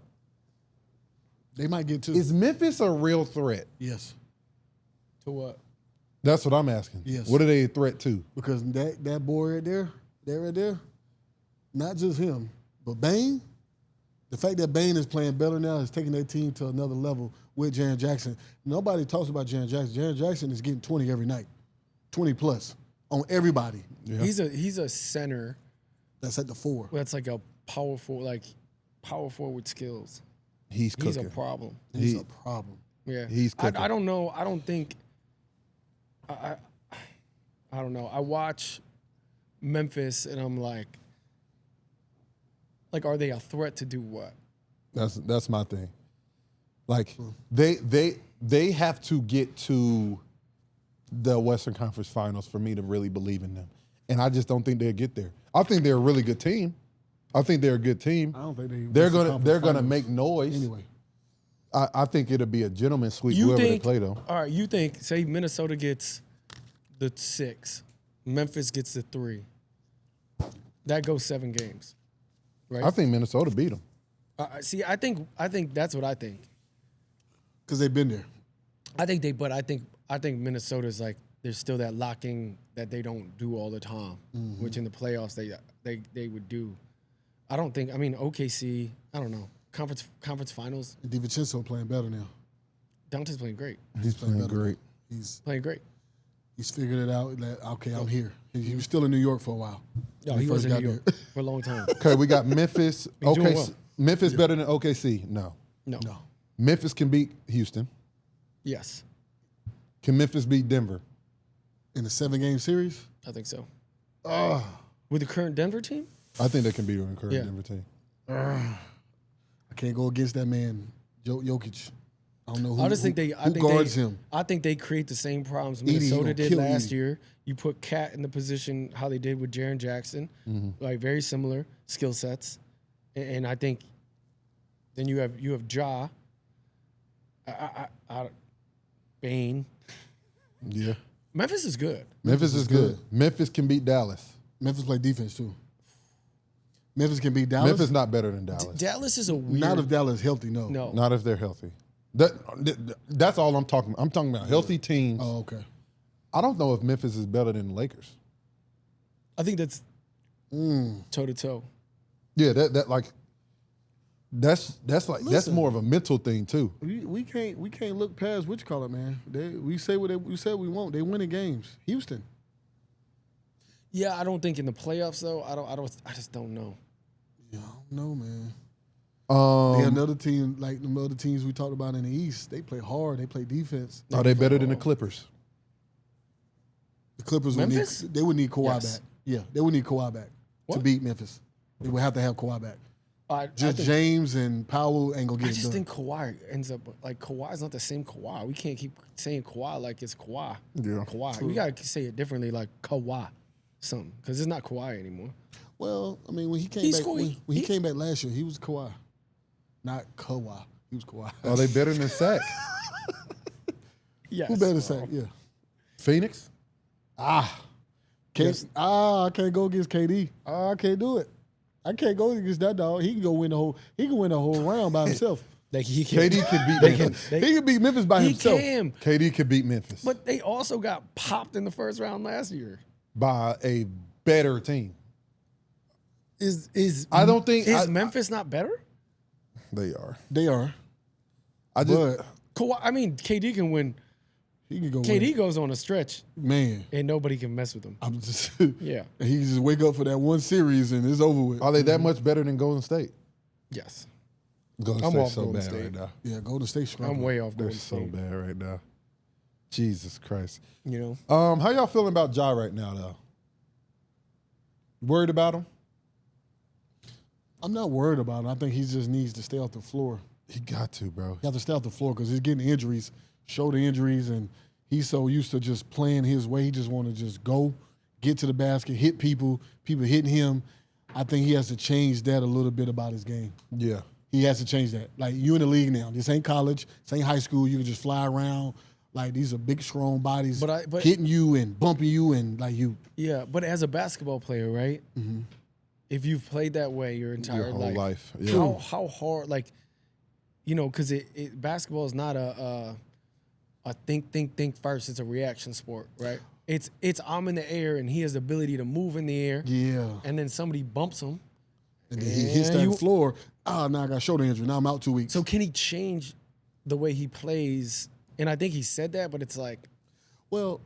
Speaker 3: They might get two.
Speaker 1: Is Memphis a real threat?
Speaker 3: Yes.
Speaker 2: To what?
Speaker 1: That's what I'm asking.
Speaker 3: Yes.
Speaker 1: What are they a threat to?
Speaker 3: Because that boy right there, not just him, but Bane, the fact that Bane is playing better now is taking their team to another level with Jaren Jackson. Nobody talks about Jaren Jackson. Jaren Jackson is getting 20 every night, 20 plus on everybody.
Speaker 1: Yeah.
Speaker 2: He's a center
Speaker 3: That's at the 4.
Speaker 2: that's like a power forward with skills.
Speaker 1: He's cooking.
Speaker 2: He's a problem.
Speaker 3: He's a problem.
Speaker 2: Yeah,
Speaker 1: He's cooking.
Speaker 2: I don't know. I don't think. I don't know. I watch Memphis and I'm like, are they a threat to do what?
Speaker 1: That's my thing. Like they have to get to the Western Conference Finals for me to really believe in them, and I just don't think they'll get there. I think they're a really good team. I think they're a good team.
Speaker 3: I don't think
Speaker 1: They're gonna make noise.
Speaker 3: Anyway.
Speaker 1: I think it'll be a gentleman's sweep
Speaker 2: You
Speaker 1: whoever
Speaker 2: think?
Speaker 1: they play though.
Speaker 2: All right, you think? Say Minnesota gets the 6, Memphis gets the 3. That goes 7 games, right?
Speaker 1: I think Minnesota beat them.
Speaker 2: See, I think that's what I think.
Speaker 3: Because they've been there.
Speaker 2: I think Minnesota's like there's still that locking that they don't do all the time, which in the playoffs they would do. I don't think. I mean, OKC. I don't know. Conference finals.
Speaker 3: And DiVincenzo playing better now.
Speaker 2: Dante's playing great.
Speaker 1: He's playing
Speaker 3: better.
Speaker 1: great.
Speaker 3: He's
Speaker 2: Playing great.
Speaker 3: figured it out that, okay, I'm here. He was still in New York for a while.
Speaker 2: No,
Speaker 3: when
Speaker 2: he was
Speaker 3: first
Speaker 2: in New
Speaker 3: got
Speaker 2: York
Speaker 3: there.
Speaker 2: for a long time.
Speaker 1: Okay, we got Memphis.
Speaker 2: doing
Speaker 1: Okay,
Speaker 2: well.
Speaker 1: Memphis better than OKC. No.
Speaker 2: No.
Speaker 3: No.
Speaker 1: Memphis can beat Houston.
Speaker 2: Yes,
Speaker 1: Can Memphis beat Denver?
Speaker 3: In a 7-game series?
Speaker 2: I think so. With the current Denver team?
Speaker 1: I think they can beat the current
Speaker 2: Yeah.
Speaker 1: Denver team.
Speaker 3: I can't go against that man, Jokic. I don't know who,
Speaker 2: I just think
Speaker 3: who guards him.
Speaker 2: I think they create the same problems
Speaker 3: Edie
Speaker 2: Minnesota
Speaker 3: gonna
Speaker 2: did
Speaker 3: kill
Speaker 2: last
Speaker 3: you.
Speaker 2: year. You put Cat in the position how they did with Jaren Jackson, like very similar skill sets, and I think then you have Ja, Bane.
Speaker 1: Yeah.
Speaker 2: Memphis is good.
Speaker 1: Memphis is good. Memphis can beat Dallas.
Speaker 3: Memphis play defense, too. Memphis can beat Dallas.
Speaker 1: Memphis not better than Dallas.
Speaker 2: Dallas is a weird.
Speaker 3: Not if Dallas is healthy, no.
Speaker 2: No.
Speaker 1: Not if they're healthy. That's all I'm talking about. I'm talking about healthy teams.
Speaker 3: Oh, okay.
Speaker 1: I don't know if Memphis is better than the Lakers.
Speaker 2: I think that's toe to toe.
Speaker 1: Yeah, that's more of a mental thing too.
Speaker 3: We can't look past which color, man. We say what we said we want. They winning games. Houston.
Speaker 2: Yeah, I don't think in the playoffs though. I just don't know.
Speaker 3: Yeah, I don't know, man. They
Speaker 1: Um,
Speaker 3: another team like the other teams we talked about in the East. They play hard. They play defense.
Speaker 1: are they better than the Clippers?
Speaker 3: The Clippers
Speaker 2: Memphis?
Speaker 3: would need Kawhi
Speaker 2: Yes.
Speaker 3: back. Yeah, they would need Kawhi back to
Speaker 2: What?
Speaker 3: beat Memphis. They would have to have Kawhi back.
Speaker 2: I
Speaker 3: Just
Speaker 2: think-
Speaker 3: James and Powell ain't gonna get
Speaker 2: I
Speaker 3: it
Speaker 2: just
Speaker 3: done.
Speaker 2: think Kawhi ends up like Kawhi's not the same Kawhi. We can't keep saying Kawhi like it's Kawhi.
Speaker 1: Yeah.
Speaker 2: Kawhi. We gotta say it differently, like Kawhi, something, because it's not Kawhi anymore.
Speaker 3: Well, I mean, when he came
Speaker 2: He's
Speaker 3: back,
Speaker 2: cool.
Speaker 3: when he came back last year, he was Kawhi, not Kawhi. He was Kawhi.
Speaker 1: Are they better than Sac?
Speaker 2: Yes.
Speaker 3: Who better say? Yeah.
Speaker 1: Phoenix?
Speaker 3: I can't go against KD. I can't do it. I can't go against that dog. He can go win the whole. He can win the whole round by himself.
Speaker 2: Like he can,
Speaker 1: KD could beat
Speaker 2: They
Speaker 1: Memphis.
Speaker 2: can-
Speaker 1: He could beat Memphis by
Speaker 2: He
Speaker 1: himself.
Speaker 2: can.
Speaker 1: KD could beat Memphis
Speaker 2: But they also got popped in the first round last year.
Speaker 1: by a better team.
Speaker 2: Is
Speaker 1: I don't think
Speaker 2: Memphis not better?
Speaker 1: they are.
Speaker 3: They are,
Speaker 1: I just
Speaker 3: but
Speaker 2: Kawhi, I mean, KD can win.
Speaker 3: he can go.
Speaker 2: KD
Speaker 3: win.
Speaker 2: goes on a stretch
Speaker 3: Man,
Speaker 2: and nobody can mess with him.
Speaker 3: I'm just.
Speaker 2: Yeah.
Speaker 3: He can just wake up for that one series and it's over with.
Speaker 1: are they that much better than Golden State?
Speaker 2: Yes.
Speaker 1: Golden
Speaker 2: I'm
Speaker 1: State's
Speaker 2: off
Speaker 1: so
Speaker 2: Golden
Speaker 1: bad
Speaker 2: State.
Speaker 1: right now.
Speaker 3: Yeah, Golden State.
Speaker 2: I'm
Speaker 3: struggling.
Speaker 2: way off
Speaker 1: They're
Speaker 2: Golden
Speaker 1: so
Speaker 2: State.
Speaker 1: bad right now. Jesus Christ.
Speaker 2: You know,
Speaker 1: How y'all feeling about Ja right now though? Worried about him?
Speaker 3: I'm not worried about him. I think he just needs to stay off the floor.
Speaker 1: He got to, bro.
Speaker 3: He has to stay off the floor because he's getting injuries, shoulder injuries, and he's so used to just playing his way. He just want to just go, get to the basket, hit people hitting him. I think he has to change that a little bit about his game.
Speaker 1: Yeah.
Speaker 3: He has to change that. Like, you in the league now. This ain't college. This ain't high school. You can just fly around. Like, these are big, strong bodies
Speaker 2: But
Speaker 3: hitting you and bumping you and, like, you.
Speaker 2: Yeah, but as a basketball player, right? Mm-hmm. If you've played that way your entire
Speaker 1: whole life. Yeah.
Speaker 2: How hard, like, because basketball is not a think first. It's a reaction sport, right? It's I'm in the air and he has the ability to move in the air.
Speaker 3: Yeah.
Speaker 2: And then somebody bumps him.
Speaker 3: And then he hits that floor. Now I got shoulder injury. Now I'm out 2 weeks.
Speaker 2: So can he change the way he plays? And I think he said that, but it's like,
Speaker 3: well,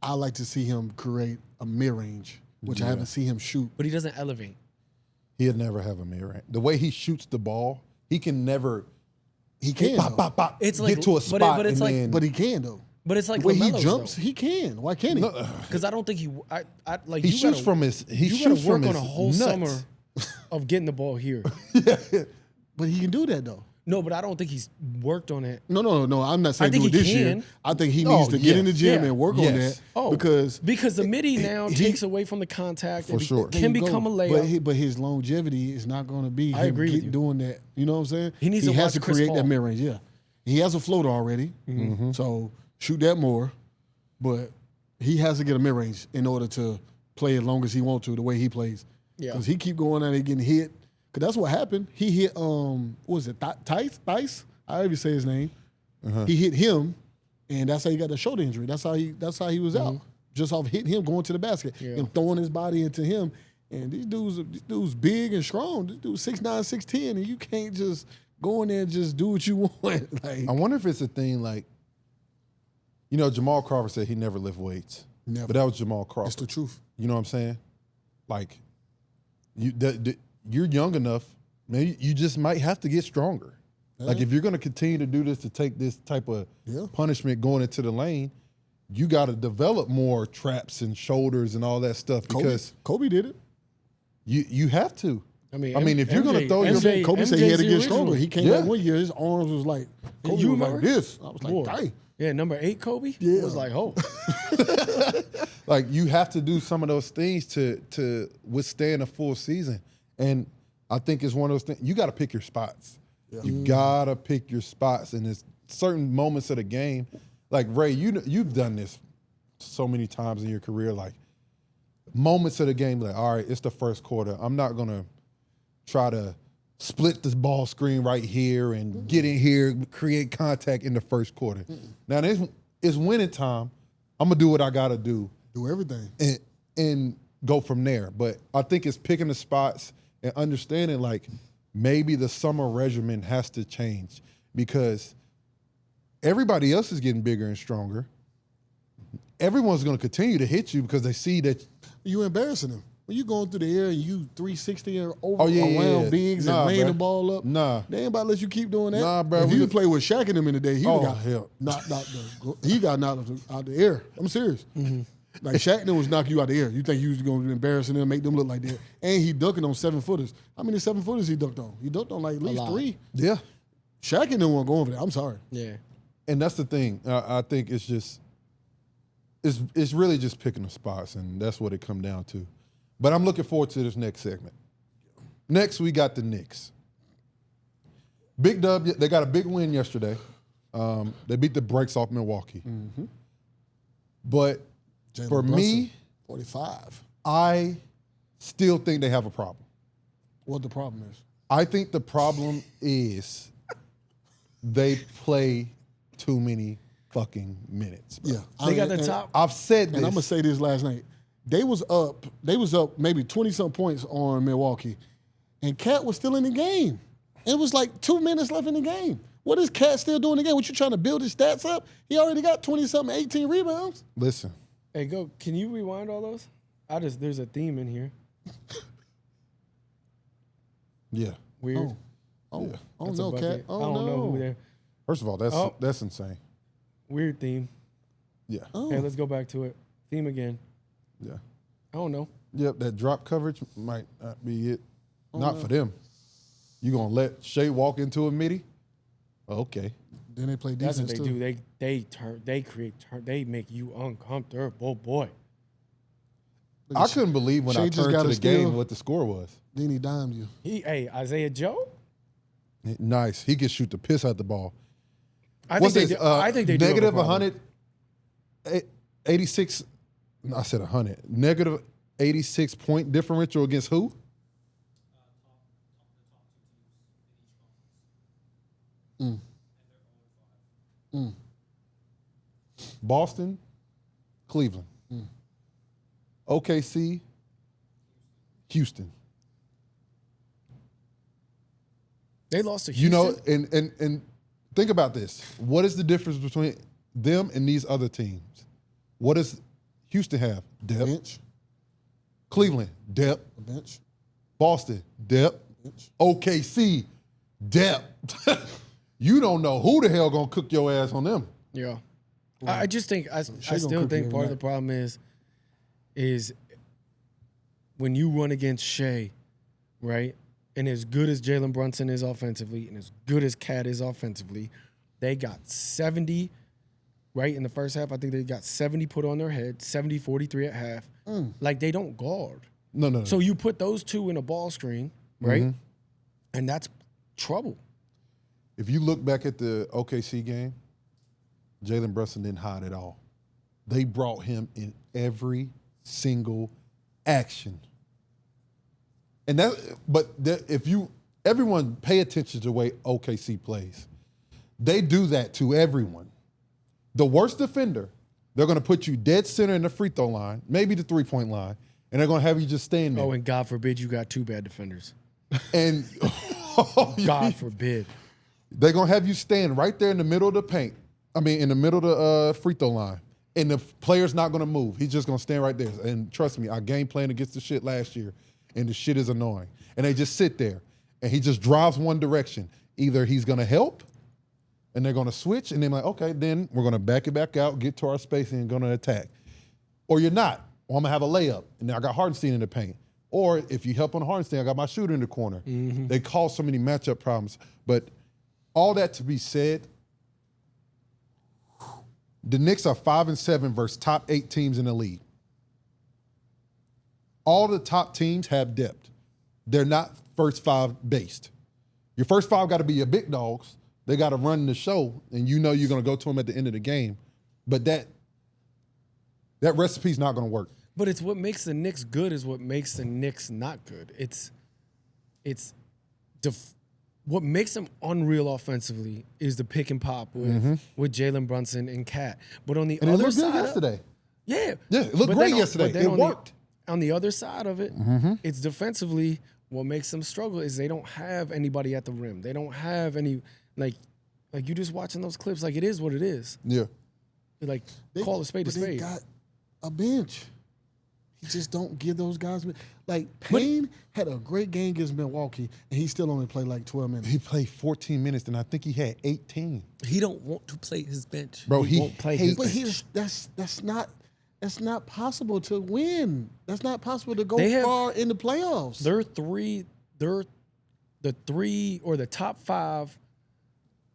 Speaker 3: I like to see him create a mid-range, which I haven't seen him shoot.
Speaker 2: But he doesn't elevate.
Speaker 1: He'll never have a mid-range. The way he shoots the ball, he can never.
Speaker 3: He can.
Speaker 2: It's
Speaker 1: get to a spot,
Speaker 2: but it's like,
Speaker 3: but he can though.
Speaker 2: But it's like
Speaker 3: the way he
Speaker 2: LaMelo's,
Speaker 3: jumps,
Speaker 2: though.
Speaker 3: He can. Why can't he?
Speaker 2: Because I don't think he. Like
Speaker 1: he shoots from his. He shoots from his
Speaker 2: on a whole
Speaker 1: nuts.
Speaker 2: summer of getting the ball here.
Speaker 3: But he can do that though.
Speaker 2: No, but I don't think he's worked on it.
Speaker 3: No. I'm not saying
Speaker 2: I think
Speaker 3: do it
Speaker 2: he
Speaker 3: this year.
Speaker 2: can.
Speaker 3: I think he needs to get in the gym and work on that.
Speaker 2: Oh,
Speaker 3: because
Speaker 2: the midi now takes away from the contact.
Speaker 1: For
Speaker 2: and
Speaker 1: sure.
Speaker 2: Can become a layup.
Speaker 3: But his longevity is not going to be
Speaker 2: I
Speaker 3: him
Speaker 2: agree with you.
Speaker 3: doing that. You know what I'm saying?
Speaker 2: He needs to
Speaker 3: has
Speaker 2: watch
Speaker 3: to
Speaker 2: Chris
Speaker 3: create
Speaker 2: Paul.
Speaker 3: that mid range. Yeah, he has a floater already.
Speaker 1: Mm-hmm.
Speaker 3: So shoot that more. But he has to get a mid range in order to play as long as he wants to, the way he plays.
Speaker 2: Yeah.
Speaker 3: Because he keep going out and getting hit. Because that's what happened. He hit what was it? Tice? I even say his name. He hit him, and that's how he got the shoulder injury. That's how he was out. Just off hitting him, going to the basket, and throwing his body into him. And these dudes big and strong. This dude's 6'9", 6'10", and you can't just go in there and just do what you want. Like,
Speaker 1: I wonder if it's a thing like, Jamal Crawford said he never lift weights.
Speaker 3: Never.
Speaker 1: But that was Jamal Crawford.
Speaker 3: it's the truth.
Speaker 1: You know what I'm saying? Like, you're young enough, maybe you just might have to get stronger. Like, if you're going to continue to do this, to take this type of punishment going into the lane, you got to develop more traps and shoulders and all that stuff because
Speaker 3: Kobe did it.
Speaker 1: You have to.
Speaker 2: I mean,
Speaker 1: if you're going to throw your
Speaker 3: Kobe said he had to get stronger. He came
Speaker 1: Yeah.
Speaker 3: back one year, his arms was like, Kobe
Speaker 2: You
Speaker 3: was like
Speaker 2: remember?
Speaker 3: this. I was like,
Speaker 2: Boy.
Speaker 3: dang.
Speaker 2: Yeah, number 8 Kobe.
Speaker 3: Yeah.
Speaker 2: It was like, oh,
Speaker 1: Like, you have to do some of those things to withstand a full season. And I think it's one of those things. You got to pick your spots. Yeah. You got to pick your spots. And there's certain moments of the game. Like, Ray, you've done this so many times in your career. Like, moments of the game, like, all right, it's the first quarter. I'm not going to try to split this ball screen right here and get in here, create contact in the first quarter. Now, it's winning time. I'm going to do what I got to do.
Speaker 3: Do everything.
Speaker 1: And go from there. But I think it's picking the spots and understanding, like, maybe the summer regimen has to change because everybody else is getting bigger and stronger. Everyone's going to continue to hit you because they see that.
Speaker 3: You embarrassing them. When you going through the air and you 360 or over around bigs and
Speaker 1: Nah,
Speaker 3: laying
Speaker 1: bruh.
Speaker 3: the ball up.
Speaker 1: Nah.
Speaker 3: They ain't about to let you keep doing that.
Speaker 1: Nah, bro.
Speaker 3: If you could play with Shaq and them in the day, he got
Speaker 1: hell.
Speaker 3: knocked out he got knocked out the air. I'm serious. Like, Shaq and them was knocking you out the air. You think you was going to be embarrassing them, make them look like that. And he dunking on 7-footers. How many 7-footers he dunked on? He dunked on like at least 3.
Speaker 1: Yeah.
Speaker 3: Shaq and them won't go over there. I'm sorry.
Speaker 2: yeah.
Speaker 1: And that's the thing. I think it's just, it's really just picking the spots, and that's what it come down to. But I'm looking forward to this next segment. Next, we got the Knicks. Big dub. They got a big win yesterday. They beat the brakes off Milwaukee. But
Speaker 3: Jalen
Speaker 1: for
Speaker 3: Brunson,
Speaker 1: me,
Speaker 3: 45.
Speaker 1: I still think they have a problem.
Speaker 3: What the problem is?
Speaker 1: I think the problem is they play too many fucking minutes. Bro.
Speaker 3: Yeah.
Speaker 2: They got the top.
Speaker 1: I've said this.
Speaker 3: And I'm going to say this last night. They was up maybe 20-some points on Milwaukee, and Cat was still in the game. It was like 2 minutes left in the game. What is Cat still doing in the game? What, you trying to build his stats up? He already got 20-something, 18 rebounds.
Speaker 1: Listen.
Speaker 2: Hey, go. Can you rewind all those? There's a theme in here.
Speaker 1: Yeah.
Speaker 2: Weird.
Speaker 3: Oh,
Speaker 1: Yeah.
Speaker 3: oh
Speaker 2: That's
Speaker 3: no,
Speaker 2: a
Speaker 3: Cat.
Speaker 2: bucket.
Speaker 3: Oh,
Speaker 2: I don't know who they're.
Speaker 1: First of all, that's insane.
Speaker 2: Weird theme.
Speaker 1: Yeah.
Speaker 3: Oh.
Speaker 2: Hey, let's go back to it. Theme again.
Speaker 1: Yeah.
Speaker 2: I don't know.
Speaker 1: Yep, that drop coverage might not be it. Not for them. You gonna let Shea walk into a midi? Okay.
Speaker 3: Then they play
Speaker 2: That's
Speaker 3: defense
Speaker 2: what they
Speaker 3: too.
Speaker 2: do. They make you uncomfortable, boy.
Speaker 1: I couldn't believe when
Speaker 3: Shea
Speaker 1: I
Speaker 3: just
Speaker 1: turned
Speaker 3: got
Speaker 1: to
Speaker 3: a
Speaker 1: the game
Speaker 3: steal.
Speaker 1: what the score was.
Speaker 3: Then he dimed you.
Speaker 2: Hey, Isaiah Joe?
Speaker 1: Nice. He can shoot the piss out the ball.
Speaker 2: I
Speaker 1: What's
Speaker 2: think
Speaker 1: this?
Speaker 2: they do have a
Speaker 1: Negative
Speaker 2: problem.
Speaker 1: 186. No, I said 100. Negative 86 point differential against who? Boston, Cleveland, OKC, Houston.
Speaker 2: They lost to
Speaker 1: You
Speaker 2: Houston.
Speaker 1: know, and think about this. What is the difference between them and these other teams? What does Houston have? Depth.
Speaker 3: Bench.
Speaker 1: Cleveland, depth.
Speaker 3: A bench.
Speaker 1: Boston, depth. OKC, depth. You don't know who the hell gonna cook your ass on them.
Speaker 2: Yeah. I just think I
Speaker 3: Shea
Speaker 2: still
Speaker 3: gonna cook
Speaker 2: think
Speaker 3: you
Speaker 2: part of
Speaker 3: every
Speaker 2: the problem is when you run against Shea, right? And as good as Jalen Brunson is offensively, and as good as Cade is offensively, they got 70, right? In the first half, I think they got 70 put on their head, 70, 43 at half. Like, they don't guard.
Speaker 1: No.
Speaker 2: So you put those two in a ball screen, right? And that's trouble.
Speaker 1: If you look back at the OKC game, Jalen Brunson didn't hide at all. They brought him in every single action. And everyone pay attention to the way OKC plays. They do that to everyone. The worst defender, they're going to put you dead center in the free throw line, maybe the 3-point line, and they're going to have you just stand there.
Speaker 2: Oh, and God forbid you got two bad defenders.
Speaker 1: And
Speaker 2: God forbid.
Speaker 1: they're going to have you stand right there in the middle of the paint. In the middle of the free throw line. And the player's not going to move. He's just going to stand right there. And trust me, I game planned against the shit last year, and the shit is annoying. And they just sit there, and he just drives one direction. Either he's going to help, and they're going to switch, and they're like, okay, then we're going to back it back out, get to our space, and going to attack. Or you're not. Or I'm going to have a layup, and then I got Hardenstein in the paint. Or if you help on Hardenstein, I got my shooter in the corner. They cause so many matchup problems. But all that to be said, the Knicks are 5-7 versus top 8 teams in the league. All the top teams have depth. They're not first 5 based. Your first 5 got to be your big dogs. They got to run the show, and you know you're going to go to them at the end of the game. But that recipe's not going to work.
Speaker 2: But it's what makes the Knicks good is what makes the Knicks not good. What makes them unreal offensively is the pick and pop with Jalen Brunson and Cat. But on the
Speaker 1: And it
Speaker 2: other
Speaker 1: looked good
Speaker 2: side,
Speaker 1: yesterday.
Speaker 2: yeah,
Speaker 1: It looked
Speaker 2: But
Speaker 1: great
Speaker 2: then
Speaker 1: yesterday.
Speaker 2: but then
Speaker 1: It worked.
Speaker 2: On the other side of it, it's defensively. What makes them struggle is they don't have anybody at the rim. They don't have any like you just watching those clips. Like, it is what it is.
Speaker 1: Yeah.
Speaker 2: Like, call a spade a
Speaker 3: But they
Speaker 2: spade.
Speaker 3: got a bench. He just don't give those guys. Like, Payne had a great game against Milwaukee, and he still only played like 12 minutes.
Speaker 1: He played 14 minutes, and I think he had 18.
Speaker 2: He don't want to play his bench.
Speaker 1: Bro, he
Speaker 2: won't play
Speaker 1: hates
Speaker 2: his
Speaker 3: But
Speaker 2: bench.
Speaker 3: that's not possible to win. That's not possible to go
Speaker 2: They have-
Speaker 3: far in the playoffs.
Speaker 2: They're the 3 or the top 5,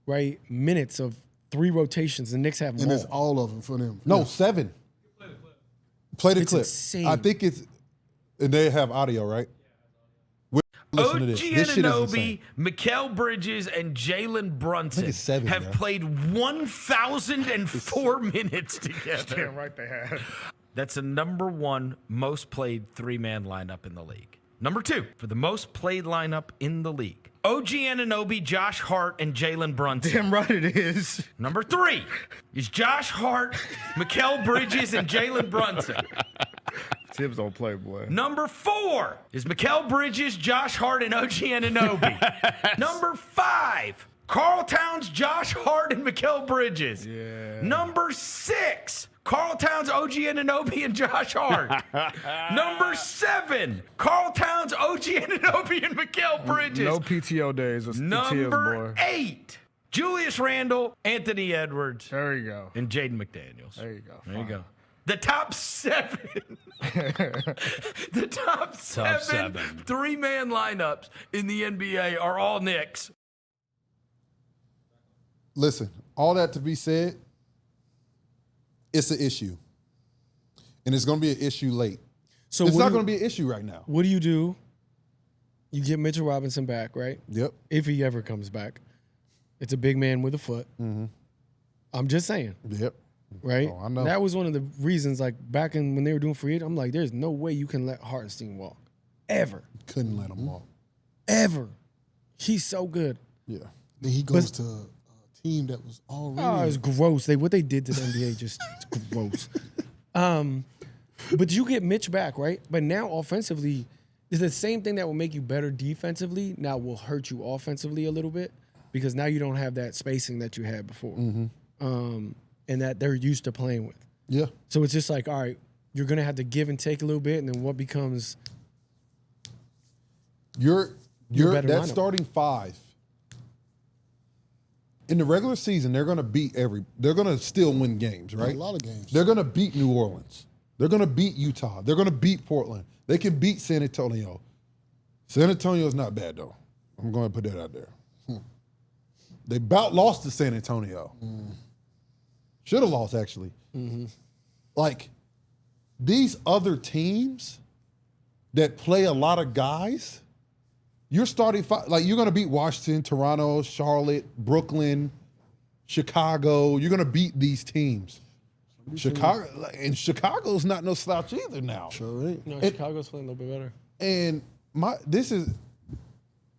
Speaker 2: right, minutes of 3 rotations. The Knicks have
Speaker 3: and
Speaker 2: more.
Speaker 3: it's all of them for them.
Speaker 1: No, 7. Play the
Speaker 2: It's
Speaker 1: clip.
Speaker 2: insane.
Speaker 1: I think it's, and they have audio, right? Listen to this. This shit is
Speaker 5: Anunoby,
Speaker 1: insane.
Speaker 5: Mikal Bridges, and Jalen Brunson
Speaker 1: it's 7,
Speaker 5: have
Speaker 1: bro.
Speaker 5: played 1,004 minutes together.
Speaker 2: Damn right they have.
Speaker 5: That's the number 1 most played 3-man lineup in the league. Number 2 for the most played lineup in the league. OG Anunoby, Josh Hart, and Jalen Brunson.
Speaker 2: Damn right it is.
Speaker 5: Number 3 is Josh Hart, Mikal Bridges, and Jalen Brunson.
Speaker 2: Tibbs don't play, boy.
Speaker 5: Number 4 is Mikal Bridges, Josh Hart, and OG Anunoby. Number 5, Karl Towns, Josh Hart, and Mikal Bridges.
Speaker 2: Yeah.
Speaker 5: Number 6, Karl Towns, OG Anunoby, and Josh Hart. Number 7, Karl Towns, OG Anunoby, and Mikal Bridges.
Speaker 2: No PTO days. It's the Tibbs,
Speaker 5: Number
Speaker 2: boy.
Speaker 5: 8, Julius Randle, Anthony Edwards,
Speaker 2: There you go.
Speaker 5: and Jaden McDaniels.
Speaker 2: There you go.
Speaker 5: There you go. The top 7. The top 7 3-man lineups in the NBA are all Knicks.
Speaker 1: Listen, all that to be said, it's an issue. And it's going to be an issue late.
Speaker 2: So
Speaker 1: it's not going to be an issue right now.
Speaker 2: What do? You get Mitchell Robinson back, right?
Speaker 1: Yep.
Speaker 2: If he ever comes back. It's a big man with a foot.
Speaker 1: Mm-hmm.
Speaker 2: I'm just saying.
Speaker 1: Yep.
Speaker 2: Right?
Speaker 1: Oh, I know.
Speaker 2: That was one of the reasons, like, back when they were doing free agent, I'm like, there's no way you can let Hartenstein walk. Ever.
Speaker 1: Couldn't let him walk.
Speaker 2: Ever. He's so good.
Speaker 1: Yeah.
Speaker 3: Then he goes to a team that was already.
Speaker 2: Oh, it's gross. What they did to the NBA just gross. But you get Mitch back, right? But now offensively, it's the same thing that will make you better defensively. Now will hurt you offensively a little bit because now you don't have that spacing that you had before, and that they're used to playing with.
Speaker 1: Yeah.
Speaker 2: So it's just like, all right, you're gonna have to give and take a little bit, and then what becomes
Speaker 1: You're
Speaker 2: better
Speaker 1: that
Speaker 2: lineup.
Speaker 1: starting five. In the regular season, they're going to still win games, right?
Speaker 3: A lot of games.
Speaker 1: They're going to beat New Orleans. They're going to beat Utah. They're going to beat Portland. They can beat San Antonio. San Antonio's not bad, though. I'm going to put that out there. They about lost to San Antonio. Should have lost, actually. Like, these other teams that play a lot of guys, you're starting five. Like, you're going to beat Washington, Toronto, Charlotte, Brooklyn, Chicago. You're going to beat these teams. Chicago's not no slouch either now.
Speaker 3: Sure ain't.
Speaker 2: No, Chicago's playing a little bit better.
Speaker 1: And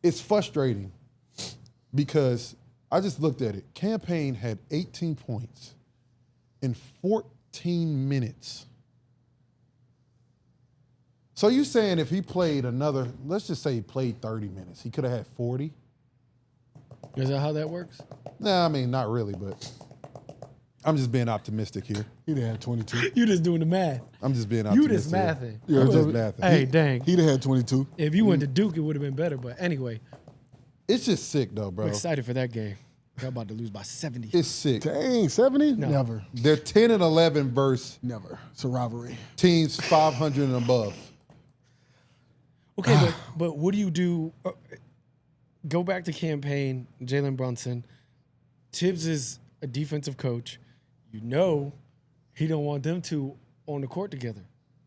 Speaker 1: it's frustrating because I just looked at it. Campaign had 18 points in 14 minutes. So you saying if he played another, let's just say he played 30 minutes, he could have had 40?
Speaker 2: Is that how that works?
Speaker 1: Nah, I mean, not really, but I'm just being optimistic here.
Speaker 3: He'd have had 22.
Speaker 2: You just doing the math.
Speaker 1: I'm just being
Speaker 2: You
Speaker 1: optimistic.
Speaker 2: just mathing.
Speaker 3: Yeah,
Speaker 1: I'm just mathing.
Speaker 2: Hey, dang.
Speaker 3: He'd have had 22.
Speaker 2: If you went to Duke, it would have been better. But anyway,
Speaker 1: It's just sick, though, bro.
Speaker 2: I'm excited for that game. Y'all about to lose by 70.
Speaker 1: It's sick.
Speaker 3: Dang, 70?
Speaker 2: No.
Speaker 3: Never.
Speaker 1: They're 10 and 11 versus
Speaker 3: Never. It's a rivalry.
Speaker 1: teams 500 and above.
Speaker 2: Okay, but what do you do? Go back to campaign, Jalen Brunson. Tibbs is a defensive coach. You know he don't want them two on the court together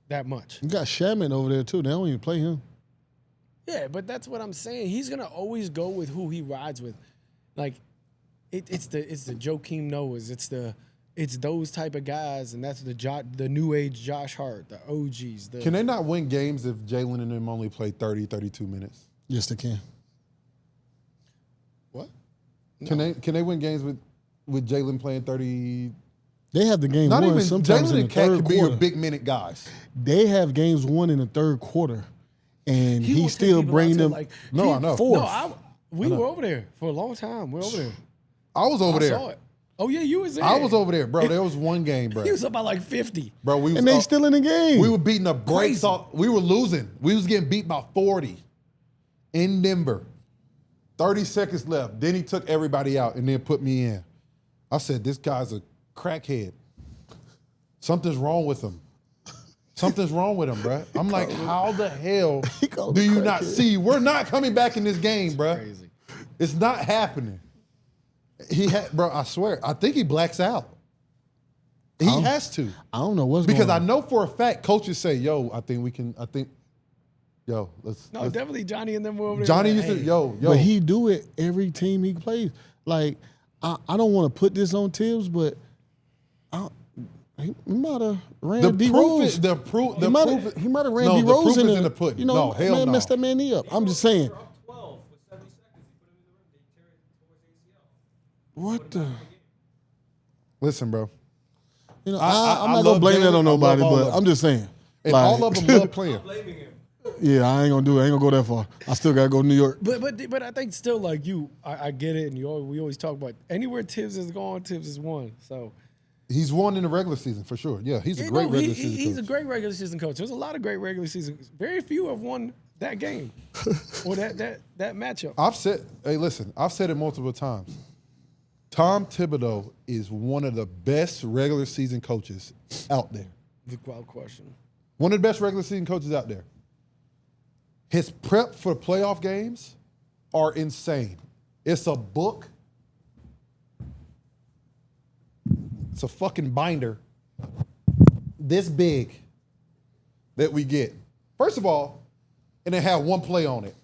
Speaker 2: that much.
Speaker 3: You got Shatman over there, too. They don't even play him.
Speaker 2: Yeah, but that's what I'm saying. He's going to always go with who he rides with. Like, it's the Joakim Noahs. It's those type of guys, and that's the new age Josh Hart, the OGs.
Speaker 1: Can they not win games if Jalen and them only play 30, 32 minutes?
Speaker 3: Yes, they can.
Speaker 2: What?
Speaker 1: Can they win games with Jalen playing 30?
Speaker 3: They have the game
Speaker 1: Not
Speaker 3: won
Speaker 1: even
Speaker 3: sometimes
Speaker 1: Jalen
Speaker 3: in the
Speaker 1: and Cat
Speaker 3: third
Speaker 1: can be your
Speaker 3: quarter.
Speaker 1: big minute guys.
Speaker 3: They have games won in the third quarter, and he
Speaker 2: wants
Speaker 3: still
Speaker 2: people
Speaker 3: bringing
Speaker 2: out to,
Speaker 3: them
Speaker 2: like,
Speaker 1: No, I know.
Speaker 3: fourth.
Speaker 2: No, we were over there for a long time. We're over there.
Speaker 1: I was over
Speaker 2: I
Speaker 1: there.
Speaker 2: saw it. Oh, yeah, you was there.
Speaker 1: I was over there, bro. There was one game, bro.
Speaker 2: He was up by like 50.
Speaker 1: Bro, we was
Speaker 3: and they
Speaker 1: up-
Speaker 3: still in the game.
Speaker 1: we were beating the brakes
Speaker 2: Crazy.
Speaker 1: off. We were losing. We was getting beat by 40 in Denver. 30 seconds left. Then he took everybody out and then put me in. I said, this guy's a crackhead. Something's wrong with him. Something's wrong with him, bro. I'm like, how the hell
Speaker 3: called
Speaker 1: do
Speaker 3: him
Speaker 1: you not
Speaker 3: crackhead.
Speaker 1: see? We're not coming back in this game, bro.
Speaker 2: Crazy.
Speaker 1: It's not happening. Bro, I swear, I think he blacks out. He has to.
Speaker 3: I don't know what's
Speaker 1: Because
Speaker 3: going
Speaker 1: I
Speaker 3: on.
Speaker 1: know for a fact coaches say, yo, let's
Speaker 2: No, definitely Johnny and them were over there.
Speaker 1: Johnny
Speaker 2: like,
Speaker 1: used to,
Speaker 2: hey,
Speaker 1: yo.
Speaker 3: But he do it every team he plays. Like, I don't want to put this on Tibbs, but he might have ran
Speaker 1: The
Speaker 3: D
Speaker 1: proof
Speaker 3: Rose.
Speaker 1: is the proof.
Speaker 3: He might have ran
Speaker 1: No,
Speaker 3: D
Speaker 1: the
Speaker 3: Rose
Speaker 1: proof
Speaker 3: in
Speaker 1: is
Speaker 3: the,
Speaker 1: in the pudding.
Speaker 3: You know,
Speaker 1: No, hell
Speaker 3: man,
Speaker 1: no.
Speaker 3: messed that man knee up. I'm just saying.
Speaker 4: They're up 12 with 70 seconds. He put him in the rim. They tear it towards ACL.
Speaker 3: What the?
Speaker 1: Listen, bro.
Speaker 3: You know,
Speaker 1: I
Speaker 3: I'm not
Speaker 1: love
Speaker 3: gonna blame that
Speaker 1: Jalen.
Speaker 3: on
Speaker 1: I love
Speaker 3: nobody,
Speaker 1: all of
Speaker 3: but
Speaker 1: them.
Speaker 3: I'm just saying.
Speaker 1: And
Speaker 3: like,
Speaker 1: all of them love playing.
Speaker 4: Blaming him.
Speaker 3: Yeah, I ain't gonna do it. I ain't gonna go that far. I still gotta go to New York.
Speaker 2: But I think still like I get it, and we always talk about anywhere Tibbs is gone, Tibbs is won. So
Speaker 1: He's won in the regular season for sure. Yeah, he's a great regular season
Speaker 2: he's
Speaker 1: coach.
Speaker 2: a great regular season coach. There's a lot of great regular season. Very few have won that game or that matchup.
Speaker 1: I've said it multiple times. Tom Thibodeau is one of the best regular season coaches out there.
Speaker 2: The wild question.
Speaker 1: One of the best regular season coaches out there. His prep for playoff games are insane. It's a book. It's a fucking binder this big that we get. First of all, and they have one play on it.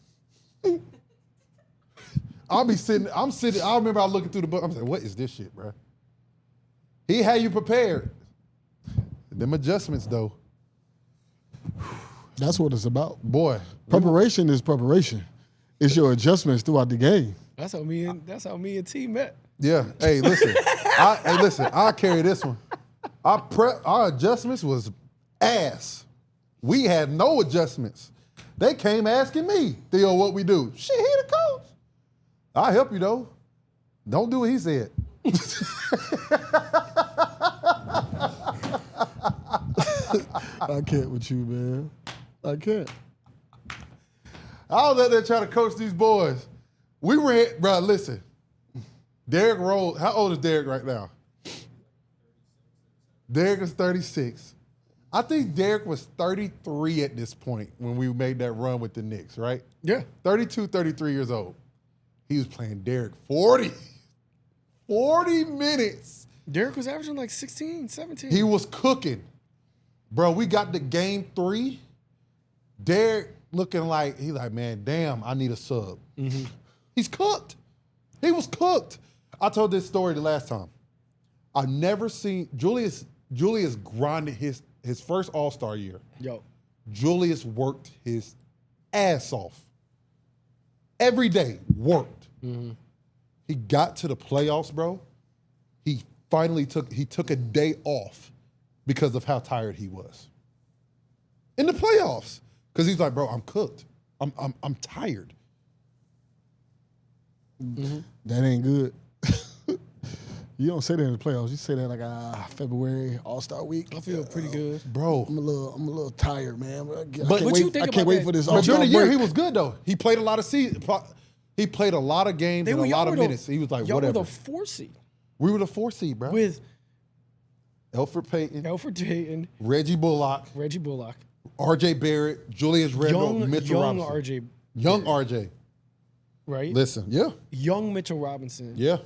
Speaker 1: I remember I looking through the book. I'm saying, what is this shit, bro? He had you prepared. Them adjustments, though.
Speaker 3: That's what it's about.
Speaker 1: Boy.
Speaker 3: Preparation is preparation. It's your adjustments throughout the game.
Speaker 2: That's how me and T met.
Speaker 1: Yeah. Hey, listen. I'll carry this one. Our adjustments was ass. We had no adjustments. They came asking me, Theo, what we do. Shit, he the coach. I'll help you, though. Don't do what he said.
Speaker 3: I can't with you, man. I can't.
Speaker 1: I was out there trying to coach these boys. We were, bro, listen. Derrick Rose, how old is Derrick right now? Derrick is 36. I think Derrick was 33 at this point when we made that run with the Knicks, right?
Speaker 2: Yeah.
Speaker 1: 32, 33 years old. He was playing Derrick 40 minutes.
Speaker 2: Derrick was averaging like 16, 17.
Speaker 1: He was cooking. Bro, we got to game 3. Derrick looking like, he's like, man, damn, I need a sub. Mm-hmm. He's cooked. He was cooked. I told this story the last time. I've never seen, Julius grinded his first All-Star year.
Speaker 2: Yo.
Speaker 1: Julius worked his ass off. Every day, worked. Mm-hmm. He got to the playoffs, bro. He finally took a day off because of how tired he was. In the playoffs. Because he's like, bro, I'm cooked. I'm tired.
Speaker 3: Mm-hmm. That ain't good. You don't say that in the playoffs. You say that like February All-Star week.
Speaker 2: I feel pretty good,
Speaker 1: bro.
Speaker 3: I'm a little tired, man.
Speaker 2: I
Speaker 3: can't wait for this All-Star
Speaker 1: break. But during the year,
Speaker 3: break.
Speaker 1: he was good though. He played a lot of He played a lot of games and a lot of minutes. He was like,
Speaker 2: y'all
Speaker 1: whatever.
Speaker 2: Were the 4 seed.
Speaker 1: We were the 4 seed, bro.
Speaker 2: With
Speaker 1: Elfrid Payton, Reggie Bullock, R.J. Barrett, Julius Randle, Mitchell Robinson. Young RJ.
Speaker 2: Right?
Speaker 1: Listen, yeah.
Speaker 2: Young Mitchell Robinson.
Speaker 1: Yeah.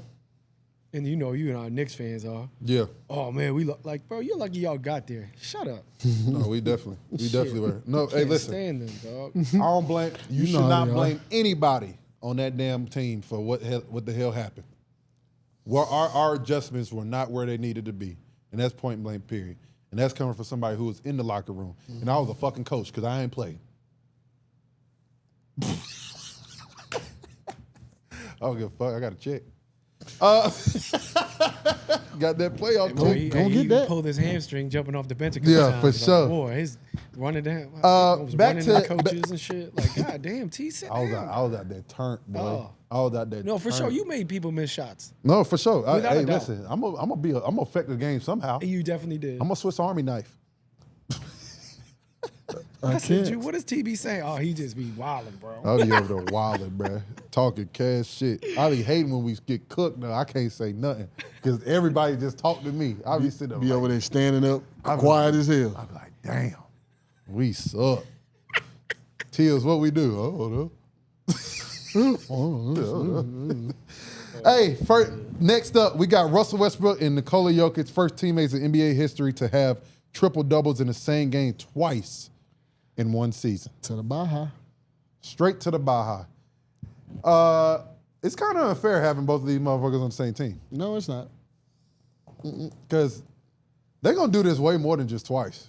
Speaker 2: And you know you and our Knicks fans are.
Speaker 1: Yeah.
Speaker 2: Oh, man, we look like, bro, you're lucky y'all got there. Shut up.
Speaker 1: No, we definitely were. No, hey, listen.
Speaker 2: Stand them, dog.
Speaker 1: I don't blame, you should not blame anybody on that damn team for what the hell happened. Well, our adjustments were not where they needed to be. And that's point blank, period. And that's coming from somebody who was in the locker room. Mm-hmm. And I was a fucking coach because I ain't played. I don't give a fuck. I got a check. Got that playoff check.
Speaker 2: Don't get that. He pulled his hamstring jumping off the bench a couple times.
Speaker 1: For sure.
Speaker 2: Boy, he's running down.
Speaker 1: Back to
Speaker 2: coaches and shit. Like, god damn, T, sit down.
Speaker 1: I was out there turned, boy. Oh. I was out there.
Speaker 2: No, for sure. You made people miss shots.
Speaker 1: No, for sure. Hey,
Speaker 2: doubt.
Speaker 1: Listen, I'm gonna affect the game somehow.
Speaker 2: You definitely did.
Speaker 1: I'm a Swiss Army knife.
Speaker 2: I said, what does TB say? Oh, he just be wilding, bro.
Speaker 1: I'll be over there wilding, bro. Talking cash shit. I be hating when we get cooked. No, I can't say nothing because everybody just talk to me. I be sitting there
Speaker 3: over there standing up, quiet as hell.
Speaker 1: I be like, damn, we suck. Teals, what we do? Oh, no. Hey, next up, we got Russell Westbrook and Nikola Jokic, first teammates in NBA history to have triple doubles in the same game twice in one season.
Speaker 3: To the Baja.
Speaker 1: Straight to the Baja. It's kind of unfair having both of these motherfuckers on the same team.
Speaker 3: No, it's not.
Speaker 1: Because they're going to do this way more than just twice.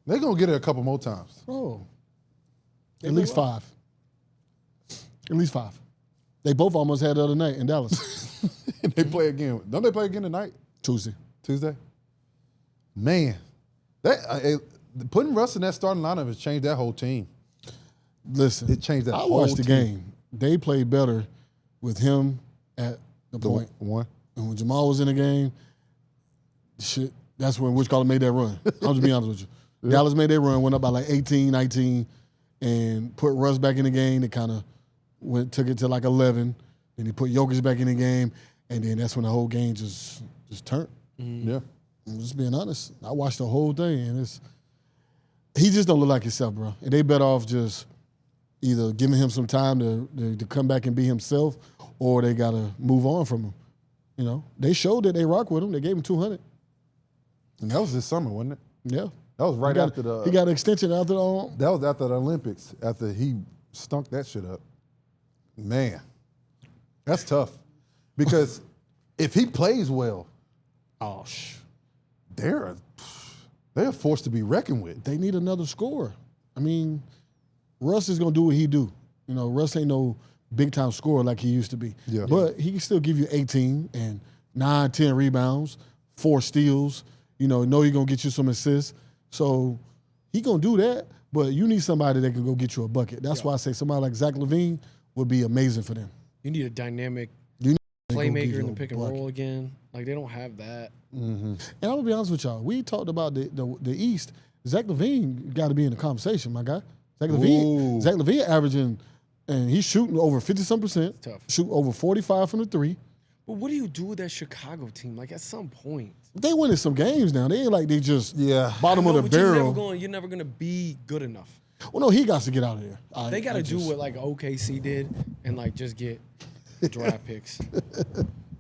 Speaker 1: They're going to get it a couple more times.
Speaker 3: Oh. At least 5. At least 5. They both almost had the other night in Dallas.
Speaker 1: They play again. Don't they play again tonight? Tuesday? Man. Putting Russ in that starting lineup has changed that whole team.
Speaker 3: Listen,
Speaker 1: it changed that whole team.
Speaker 3: I watched the game. They played better with him at the point.
Speaker 1: One.
Speaker 3: And when Jamal was in the game, shit, that's when Wish made that run. I'll just be honest with you. Yeah. Dallas made that run, went up by like 18, 19, and put Russ back in the game. They kind of took it to like 11. Then he put Jokic back in the game, and then that's when the whole game just turned.
Speaker 1: Mm-hmm. Yeah.
Speaker 3: I'm just being honest. I watched the whole thing, and he just don't look like himself, bro. And they better off just either giving him some time to come back and be himself, or they got to move on from him. You know, they showed that they rock with him. They gave him $200.
Speaker 1: And that was this summer, wasn't it?
Speaker 3: Yeah.
Speaker 1: That was right after
Speaker 3: He got an extension after the.
Speaker 1: That was after the Olympics. After he stunk that shit up. Man, that's tough. Because if he plays well, they're a force to be reckoned with.
Speaker 3: They need another scorer. I mean, Russ is gonna do what he do. You know, Russ ain't no big time scorer like he used to be.
Speaker 1: Yeah.
Speaker 3: But he can still give you 18 and 9, 10 rebounds, 4 steals. You know you're gonna get you some assists. So he gonna do that, but you need somebody that can go get you a bucket. That's why I say somebody like Zach LaVine would be amazing for them.
Speaker 2: You need a dynamic
Speaker 3: Go get
Speaker 2: playmaker
Speaker 3: you
Speaker 2: in the
Speaker 3: a
Speaker 2: pick and
Speaker 3: bucket.
Speaker 2: roll again. Like they don't have that.
Speaker 3: And I'm gonna be honest with y'all. We talked about the East. Zach LaVine got to be in the conversation, my guy. Zach LaVine averaging, and he's shooting over 50-some%.
Speaker 2: Tough.
Speaker 3: Shoot over 45 from the 3.
Speaker 2: But what do you do with that Chicago team? Like at some point,
Speaker 3: They winning some games now. They ain't like they just bottom
Speaker 2: No,
Speaker 3: of the
Speaker 2: but
Speaker 3: barrel.
Speaker 2: you're never gonna be good enough.
Speaker 3: Well, no, he got to get out of there.
Speaker 2: They got to do what like OKC did and like just get draft picks.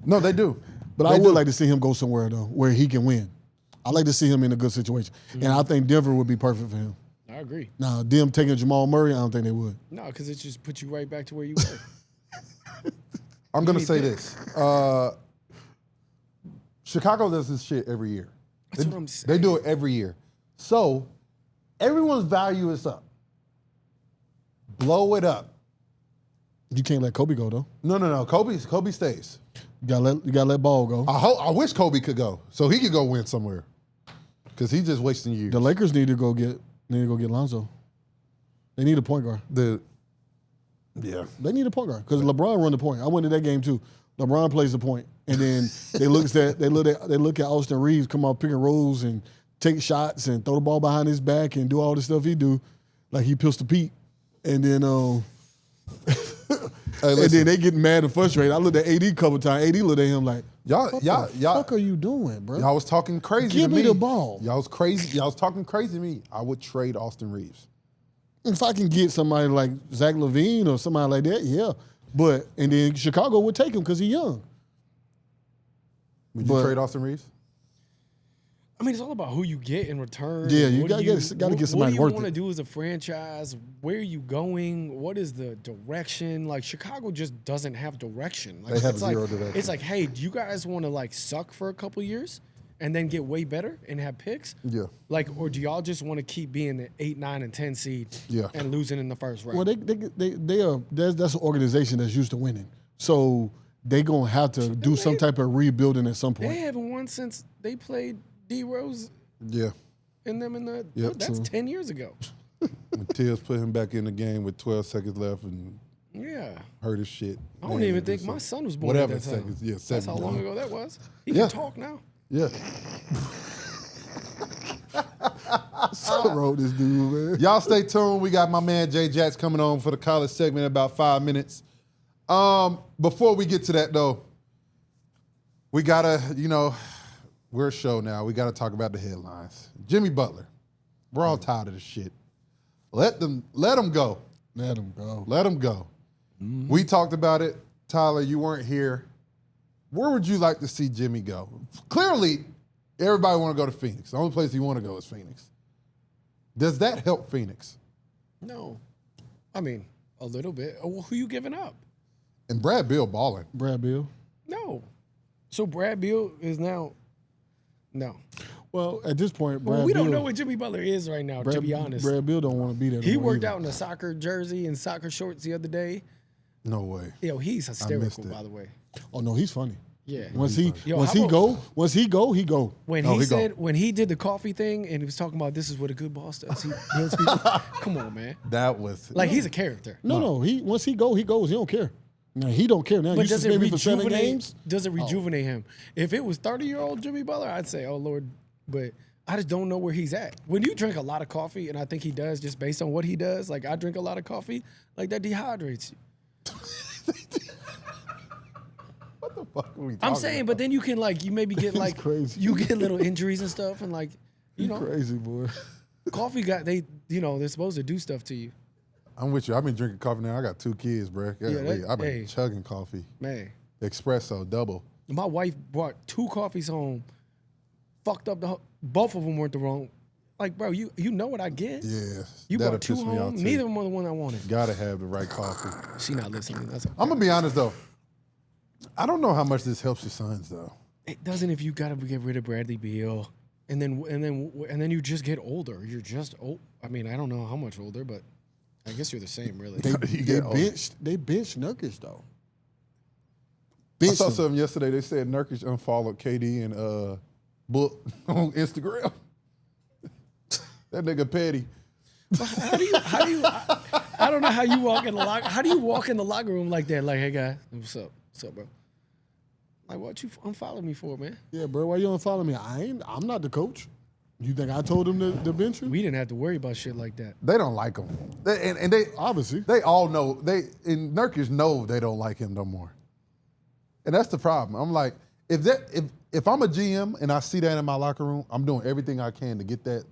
Speaker 1: No, they do.
Speaker 3: But I would like to see him go somewhere though where he can win. I like to see him in a good situation, and I think Denver would be perfect for him.
Speaker 2: I agree.
Speaker 3: Now, them taking Jamal Murray, I don't think they would.
Speaker 2: No, because it just puts you right back to where you were.
Speaker 1: I'm going to say this. Chicago does this shit every year.
Speaker 2: That's what I'm saying.
Speaker 1: They do it every year. So everyone's value is up. Blow it up.
Speaker 3: You can't let Kobe go though.
Speaker 1: No. Kobe stays.
Speaker 3: You gotta let Ball go.
Speaker 1: I wish Kobe could go so he could go win somewhere. Because he's just wasting years.
Speaker 3: The Lakers need to go get Lonzo. They need a point guard.
Speaker 1: Yeah.
Speaker 3: They need a point guard because LeBron run the point. I went to that game too. LeBron plays the point, and then they look at Austin Reeves come out pick and rolls and take shots and throw the ball behind his back and do all the stuff he do, like he Pistol Pete, and then and then they get mad and frustrated. I looked at AD a couple times. AD looked at him like,
Speaker 1: Y'all,
Speaker 3: what the fuck are you doing, bro?
Speaker 1: Y'all was talking crazy
Speaker 3: Give
Speaker 1: to me.
Speaker 3: me the ball.
Speaker 1: Y'all was crazy. Y'all was talking crazy to me. I would trade Austin Reeves.
Speaker 3: If I can get somebody like Zach LaVine or somebody like that, yeah. But and then Chicago would take him because he's young.
Speaker 1: Would you trade Austin Reeves?
Speaker 2: I mean, it's all about who you get in return.
Speaker 3: Yeah, you gotta get somebody
Speaker 2: What do you
Speaker 3: worth
Speaker 2: want to
Speaker 3: it.
Speaker 2: do as a franchise? Where are you going? What is the direction? Like Chicago just doesn't have direction. Like,
Speaker 1: They have
Speaker 2: it's
Speaker 1: zero
Speaker 2: like,
Speaker 1: direction.
Speaker 2: It's like, hey, do you guys want to like suck for a couple years and then get way better and have picks?
Speaker 1: Yeah.
Speaker 2: Like, or do y'all just want to keep being the 8, 9, and 10 seed and losing in the first round?
Speaker 3: Well, they are. That's an organization that's used to winning, so they gonna have to do some type of rebuilding at some point.
Speaker 2: They haven't won since they played D Rose
Speaker 1: Yeah.
Speaker 2: and them in the.
Speaker 1: Yep,
Speaker 2: that's
Speaker 1: true.
Speaker 2: 10 years ago.
Speaker 1: When Tibbs put him back in the game with 12 seconds left and
Speaker 2: Yeah.
Speaker 1: hurt his shit.
Speaker 2: I don't even think my son was born
Speaker 1: Whatever
Speaker 2: at that time.
Speaker 1: seconds. Yeah,
Speaker 2: That's how
Speaker 1: 7.
Speaker 2: long ago that was. He
Speaker 1: Yeah.
Speaker 2: can talk now.
Speaker 1: Yeah.
Speaker 3: So wrote this dude, man.
Speaker 1: Y'all stay tuned. We got my man Jay Jacks coming on for the college segment in about 5 minutes. Before we get to that though, we gotta, we're a show now. We gotta talk about the headlines. Jimmy Butler. We're all tired of this shit. Let him go.
Speaker 3: Let him go.
Speaker 1: Let him go.
Speaker 3: Mm-hmm.
Speaker 1: We talked about it. Tyler, you weren't here. Where would you like to see Jimmy go? Clearly, everybody want to go to Phoenix. The only place you want to go is Phoenix. Does that help Phoenix?
Speaker 2: No. I mean, a little bit. Well, who you giving up?
Speaker 1: And Brad Beal balling.
Speaker 3: Brad Beal.
Speaker 2: No. So Brad Beal is now. No.
Speaker 3: Well, at this point, Brad
Speaker 2: Well, we
Speaker 3: Beal,
Speaker 2: don't know what Jimmy Butler is right now, to be honest.
Speaker 3: Brad Beal don't want to be there.
Speaker 2: He
Speaker 3: no more
Speaker 2: worked
Speaker 3: either.
Speaker 2: out in a soccer jersey and soccer shorts the other day.
Speaker 1: No way.
Speaker 2: Yo, he's hysterical,
Speaker 1: it.
Speaker 2: by the way.
Speaker 3: Oh no, he's funny.
Speaker 2: Yeah.
Speaker 3: Once he
Speaker 2: Yo,
Speaker 3: once
Speaker 2: how
Speaker 3: he
Speaker 2: about-
Speaker 3: go, he go.
Speaker 2: When
Speaker 1: Oh,
Speaker 2: he
Speaker 1: he
Speaker 2: said
Speaker 1: go.
Speaker 2: when he did the coffee thing and he was talking about this is what a good boss does. He builds people. Come on, man.
Speaker 1: That was
Speaker 2: Like he's a character.
Speaker 3: No. He once he goes. He don't care. No, he don't care now.
Speaker 2: But
Speaker 3: You
Speaker 2: does it
Speaker 3: suspend me for 7
Speaker 2: rejuvenate?
Speaker 3: games?
Speaker 2: Does it rejuvenate him? If it was 30-year-old Jimmy Butler, I'd say, oh Lord, but I just don't know where he's at. When you drink a lot of coffee, and I think he does, just based on what he does. Like I drink a lot of coffee, like that dehydrates you.
Speaker 1: what the fuck are we talking
Speaker 2: I'm saying, but then you can like you maybe get like
Speaker 3: crazy.
Speaker 2: you get little injuries and stuff, and like you know,
Speaker 3: Crazy boy.
Speaker 2: coffee got they're supposed to do stuff to you,
Speaker 1: I'm with you. I've been drinking coffee now. I got 2 kids, bro. I've been chugging coffee.
Speaker 2: man.
Speaker 1: Espresso, double.
Speaker 2: My wife brought 2 coffees home, fucked up both of them weren't the wrong. Like, bro, you know what I get?
Speaker 1: Yeah.
Speaker 2: You
Speaker 1: that'll
Speaker 2: brought two
Speaker 1: piss me off,
Speaker 2: home.
Speaker 1: too.
Speaker 2: Neither of them are the one I wanted.
Speaker 1: Gotta have the right coffee.
Speaker 2: She not listening. That's okay.
Speaker 1: I'm gonna be honest though. I don't know how much this helps your Suns though.
Speaker 2: It doesn't if you got to get rid of Bradley Beal, and then you just get older. You're just old. I mean, I don't know how much older, but I guess you're the same, really.
Speaker 3: They benched Nurkic though.
Speaker 1: I saw something yesterday. They said Nurkic unfollowed KD and Book on Instagram. That nigga petty.
Speaker 2: How do you? I don't know how you walk in the locker. How do you walk in the locker room like that? Like, hey guys, what's up? What's up, bro? Like, what you unfollow me for, man?
Speaker 3: Yeah, bro. Why you unfollow me? I'm not the coach. You think I told him to bench him?
Speaker 2: We didn't have to worry about shit like that.
Speaker 1: They don't like him. They
Speaker 3: obviously
Speaker 1: they all know and Nurkic know they don't like him no more. And that's the problem. I'm like, if I'm a GM and I see that in my locker room, I'm doing everything I can to get that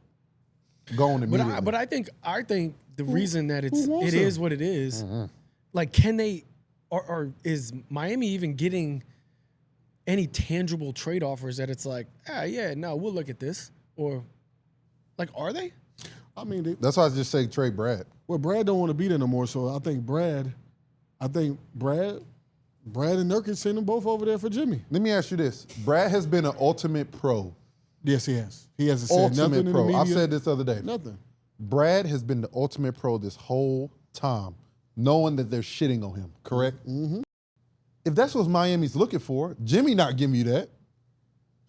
Speaker 1: going immediately.
Speaker 2: But I think the reason that it is what it is,
Speaker 1: Mm-hmm.
Speaker 2: like, can they, or is Miami even getting any tangible trade offers that it's like, we'll look at this, or like, are they?
Speaker 3: I mean,
Speaker 1: that's why I just say trade Brad.
Speaker 3: Well, Brad don't want to be there no more, so I think Brad and Nurkic send them both over there for Jimmy.
Speaker 1: Let me ask you this: Brad has been an ultimate pro.
Speaker 3: Yes, he has. He hasn't said nothing
Speaker 1: Ultimate
Speaker 3: in the
Speaker 1: pro.
Speaker 3: media.
Speaker 1: I've said this the other day.
Speaker 3: Nothing.
Speaker 1: Brad has been the ultimate pro this whole time, knowing that they're shitting on him. Correct?
Speaker 3: Mm-hmm.
Speaker 1: If that's what Miami's looking for, Jimmy not giving you that.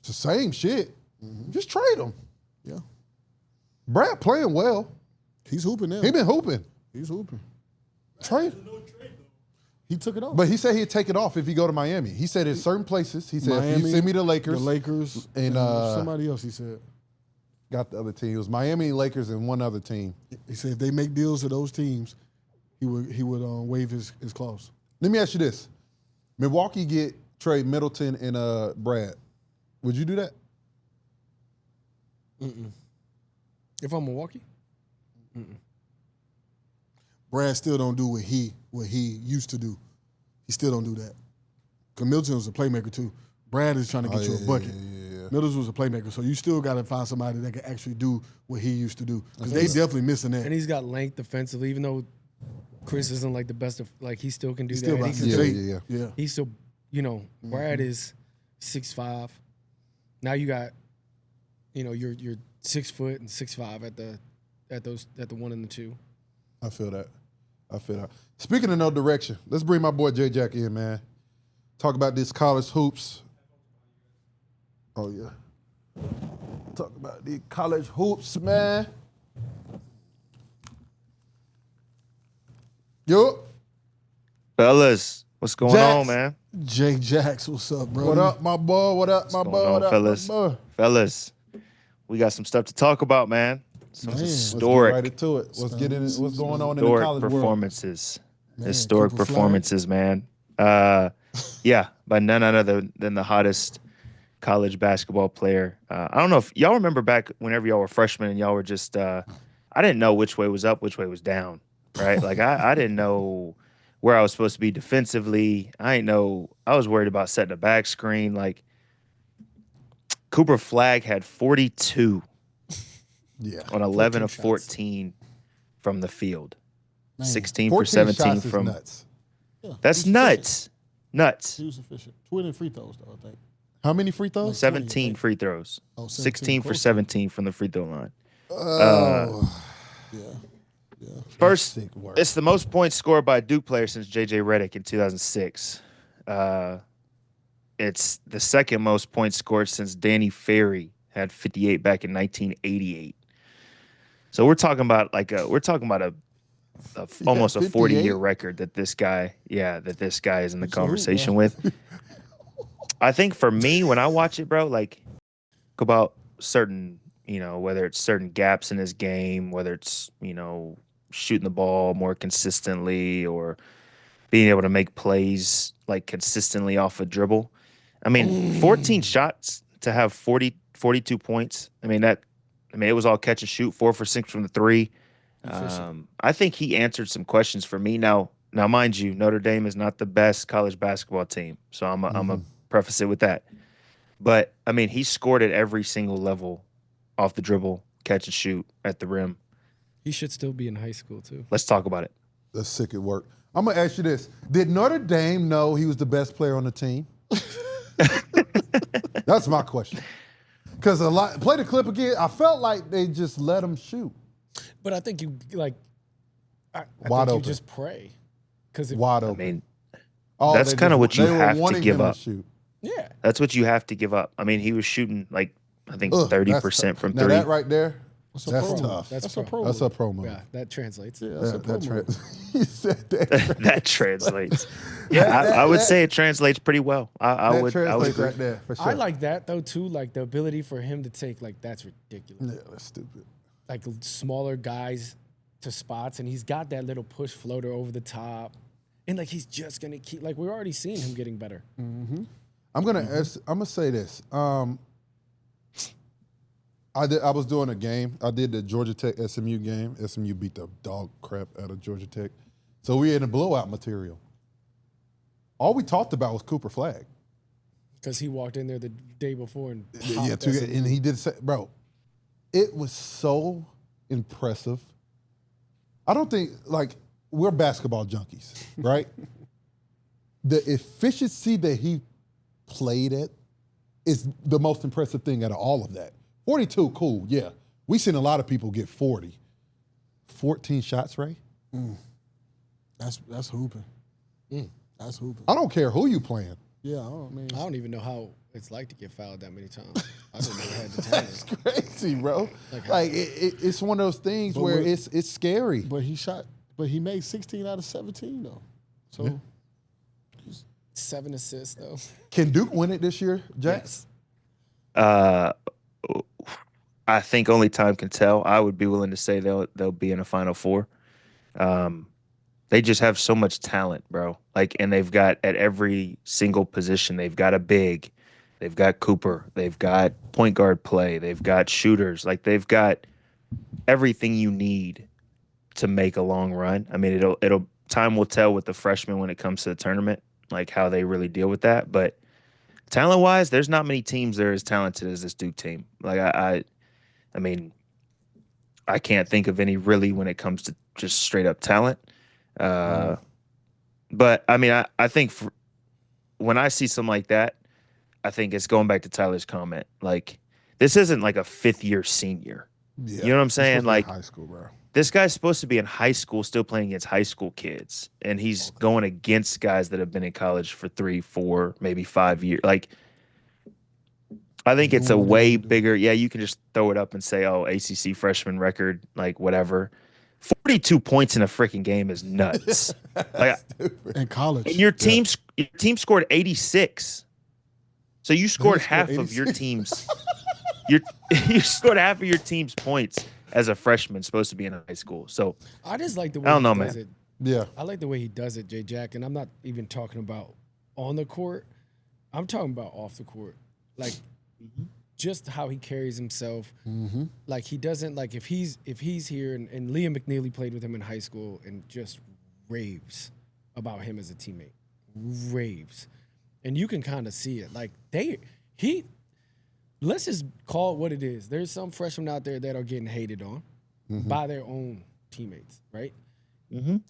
Speaker 1: It's the same shit.
Speaker 3: Mm-hmm.
Speaker 1: Just trade him.
Speaker 3: Yeah.
Speaker 1: Brad playing well.
Speaker 3: He's hooping now.
Speaker 1: He been hooping.
Speaker 3: He's hooping.
Speaker 1: Trade.
Speaker 3: He took it off.
Speaker 1: But he said he'd take it off if he go to Miami. He said in certain places, he said,
Speaker 3: Miami,
Speaker 1: if you send me the Lakers,
Speaker 3: and somebody else, he said.
Speaker 1: Got the other team. It was Miami, Lakers, and one other team.
Speaker 3: He said if they make deals to those teams, he would waive his clause.
Speaker 1: Let me ask you this. Milwaukee get trade Middleton and Brad. Would you do that?
Speaker 2: Mm-mm. If I'm Milwaukee? Mm-mm.
Speaker 3: Brad still don't do what he used to do. He still don't do that. Because Middleton was a playmaker too. Brad is trying to get you a bucket.
Speaker 1: Yeah.
Speaker 3: Middleton was a playmaker, so you still got to find somebody that can actually do what he used to do. Because they definitely missing that.
Speaker 2: And he's got length defensively, even though Chris isn't like the best of, like, he still can do
Speaker 3: He's
Speaker 2: that.
Speaker 3: still about 6'8". Yeah.
Speaker 2: He's still, Brad is 6'5". Now you got, you're 6 foot and 6'5" at the 1 and the 2.
Speaker 1: I feel that. Speaking of no direction, let's bring my boy J Jack in, man. Talk about this college hoops. Oh, yeah. Talk about these college hoops, man. Yo.
Speaker 6: Fellas, what's going on, man?
Speaker 3: Jay Jacks, what's up, bro?
Speaker 1: What up, my boy? What up, my boy? What up,
Speaker 6: fellas?
Speaker 1: my boy?
Speaker 6: Fellas, we got some stuff to talk about, man. Some
Speaker 1: Let's
Speaker 6: historic,
Speaker 1: get right into it. Let's get into what's going on in the
Speaker 6: historic
Speaker 1: college world.
Speaker 6: performances.
Speaker 3: Man,
Speaker 6: Historic
Speaker 3: Cooper
Speaker 6: performances, man. Yeah, by none other than the hottest college basketball player. I don't know if y'all remember back whenever y'all were freshmen and y'all were just, I didn't know which way was up, which way was down, right? Like, I didn't know where I was supposed to be defensively. I was worried about setting a back screen. Like, Cooper FLagg had 42 on 11 of 14 from the field.
Speaker 3: Man,
Speaker 6: 16 for 17 from.
Speaker 1: Nuts.
Speaker 3: Yeah,
Speaker 6: That's
Speaker 3: he was
Speaker 6: nuts. Nuts.
Speaker 3: He was efficient. 20 free throws, though, I think.
Speaker 1: How many free throws?
Speaker 6: 17 free throws.
Speaker 3: Oh,
Speaker 6: 16 for
Speaker 3: Close.
Speaker 6: 17 from the free throw line.
Speaker 3: Yeah.
Speaker 6: First,
Speaker 1: Sick work.
Speaker 6: it's the most points scored by a Duke player since J.J. Redick in 2006. It's the second most points scored since Danny Ferry had 58 back in 1988. So we're talking about almost a 40-year record that this guy is in the conversation with. I think for me, when I watch it, bro, like, about certain, whether it's certain gaps in his game, whether it's, shooting the ball more consistently or being able to make plays like consistently off a dribble. I mean, 14 shots to have 42 points. I mean, it was all catch and shoot, 4 for 6 from the 3. I think he answered some questions for me. Now, mind you, Notre Dame is not the best college basketball team, so I'm a preface it with that. But I mean, he scored at every single level, off the dribble, catch and shoot at the rim.
Speaker 2: He should still be in high school too.
Speaker 6: Let's talk about it.
Speaker 1: That's sick at work. I'm gonna ask you this: did Notre Dame know he was the best player on the team? That's my question. Because play the clip again. I felt like they just let him shoot.
Speaker 2: But I think you like. I
Speaker 1: Wide
Speaker 2: think
Speaker 1: open.
Speaker 2: you just pray. Because
Speaker 1: Wide
Speaker 6: I
Speaker 1: open.
Speaker 6: mean,
Speaker 1: Oh,
Speaker 6: that's
Speaker 1: they
Speaker 6: kind of
Speaker 1: just-
Speaker 6: what you
Speaker 1: they were
Speaker 6: have to
Speaker 1: wanting
Speaker 6: give
Speaker 1: him
Speaker 6: up.
Speaker 1: shoot.
Speaker 2: yeah,
Speaker 6: That's what you have to give up. I mean, he was shooting like I think
Speaker 1: Ugh,
Speaker 6: 30%
Speaker 1: that's tough.
Speaker 6: from
Speaker 1: now
Speaker 6: three.
Speaker 1: that right there,
Speaker 3: That's a
Speaker 1: that's
Speaker 3: pro move.
Speaker 1: tough.
Speaker 2: That's
Speaker 3: That's a
Speaker 2: pro.
Speaker 3: pro
Speaker 1: That's
Speaker 3: move.
Speaker 1: a pro move.
Speaker 2: yeah, that translates.
Speaker 3: Yeah, that's a pro move.
Speaker 1: You said that.
Speaker 6: That translates. Yeah, I would say it translates pretty well. I
Speaker 1: That
Speaker 6: would
Speaker 1: translates
Speaker 6: agree.
Speaker 1: right there for sure.
Speaker 2: I like that though too. Like the ability for him to take that's ridiculous.
Speaker 1: Yeah, that's stupid.
Speaker 2: Like smaller guys to spots, and he's got that little push floater over the top, and like he's just gonna keep. Like we're already seeing him getting better.
Speaker 1: I'm gonna say this. I was doing a game. I did the Georgia Tech SMU game. SMU beat the dog crap out of Georgia Tech. So we had a blowout material. All we talked about was Cooper FLagg.
Speaker 2: Because he walked in there the day before and
Speaker 1: Yeah,
Speaker 2: popped
Speaker 1: two,
Speaker 2: SMU.
Speaker 1: and he did say, bro, it was so impressive. I don't think, we're basketball junkies, right? The efficiency that he played at is the most impressive thing out of all of that. 42, cool, yeah. We've seen a lot of people get 40. 14 shots, Ray?
Speaker 3: That's hooping. That's hooping.
Speaker 1: I don't care who you playing.
Speaker 3: Yeah, I mean,
Speaker 2: I don't even know how it's like to get fouled that many times. I didn't know I had the talent.
Speaker 1: Crazy, bro. It's one of those things
Speaker 3: But
Speaker 1: where
Speaker 3: with-
Speaker 1: it's scary.
Speaker 3: but he made 16 out of 17 though. So
Speaker 2: 7 assists though.
Speaker 1: Can Duke win it this year, Jack?
Speaker 2: Yes.
Speaker 6: I think only time can tell. I would be willing to say they'll be in a Final Four. They just have so much talent, bro. And they've got at every single position, they've got a big, they've got Cooper, they've got point guard play, they've got shooters. They've got everything you need to make a long run. I mean, it'll time will tell with the freshmen when it comes to the tournament, how they really deal with that. But talent-wise, there's not many teams that are as talented as this Duke team. I mean, I can't think of any really when it comes to just straight up talent. But I mean, I think when I see something like that, I think it's going back to Tyler's comment. This isn't a fifth-year senior.
Speaker 1: Yeah.
Speaker 6: You know what I'm saying?
Speaker 1: He's supposed to be in high school, bro.
Speaker 6: This guy's supposed to be in high school, still playing against high school kids, and he's going against guys that have been in college for 3, 4, maybe 5 years. I think it's a way bigger. Yeah, you can just throw it up and say, "Oh, ACC freshman record, whatever." 42 points in a freaking game is nuts.
Speaker 3: in college.
Speaker 6: And your team scored 86. So you scored half of your team's. You scored half of your team's points as a freshman, supposed to be in high school. So
Speaker 2: I just like the way
Speaker 6: I don't know,
Speaker 2: he does
Speaker 6: man.
Speaker 2: it.
Speaker 1: Yeah.
Speaker 2: I like the way he does it, J Jack, and I'm not even talking about on the court. I'm talking about off the court. Just how he carries himself. He doesn't if he's here and Liam McNeely played with him in high school and just raves about him as a teammate. Raves. And you can kind of see it. Let's just call it what it is. There's some freshmen out there that are getting hated on by their own teammates, right?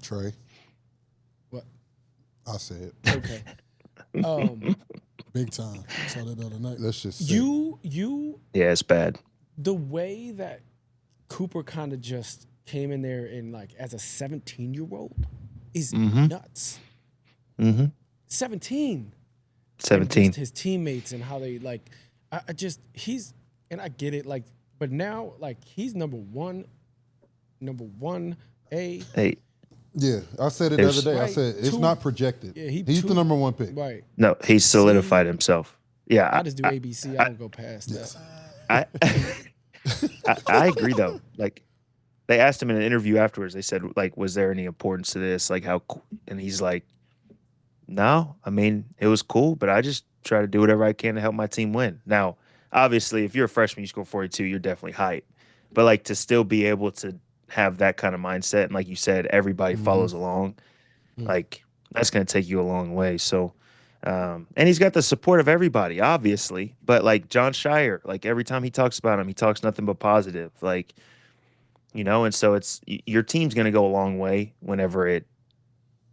Speaker 1: Trey.
Speaker 2: What?
Speaker 1: I said.
Speaker 2: Okay.
Speaker 3: Big time. Saw that the other night.
Speaker 1: Let's just say.
Speaker 2: You
Speaker 6: yeah, it's bad.
Speaker 2: the way that Cooper kind of just came in there and as a 17-year-old is nuts. 17.
Speaker 6: 17.
Speaker 2: And just his teammates and how they he's, and I get it, but now he's number one A.
Speaker 6: Hey,
Speaker 1: Yeah, I said it the other day. I
Speaker 2: Right.
Speaker 1: said it's
Speaker 2: Two-
Speaker 1: not projected.
Speaker 2: Yeah,
Speaker 1: He's the number one pick.
Speaker 2: Right.
Speaker 6: no, he's solidified himself. Yeah,
Speaker 2: I just do ABC. I don't go past that.
Speaker 6: I agree though. They asked him in an interview afterwards. They said, was there any importance to this? And he's like, no. I mean, it was cool, but I just try to do whatever I can to help my team win. Now, obviously, if you're a freshman, you score 42, you're definitely hype. But to still be able to have that kind of mindset, and like you said, everybody follows along. That's going to take you a long way. So, And he's got the support of everybody, obviously. But like John Shire, like every time he talks about him, he talks nothing but positive. Like, and so it's your team's going to go a long way whenever it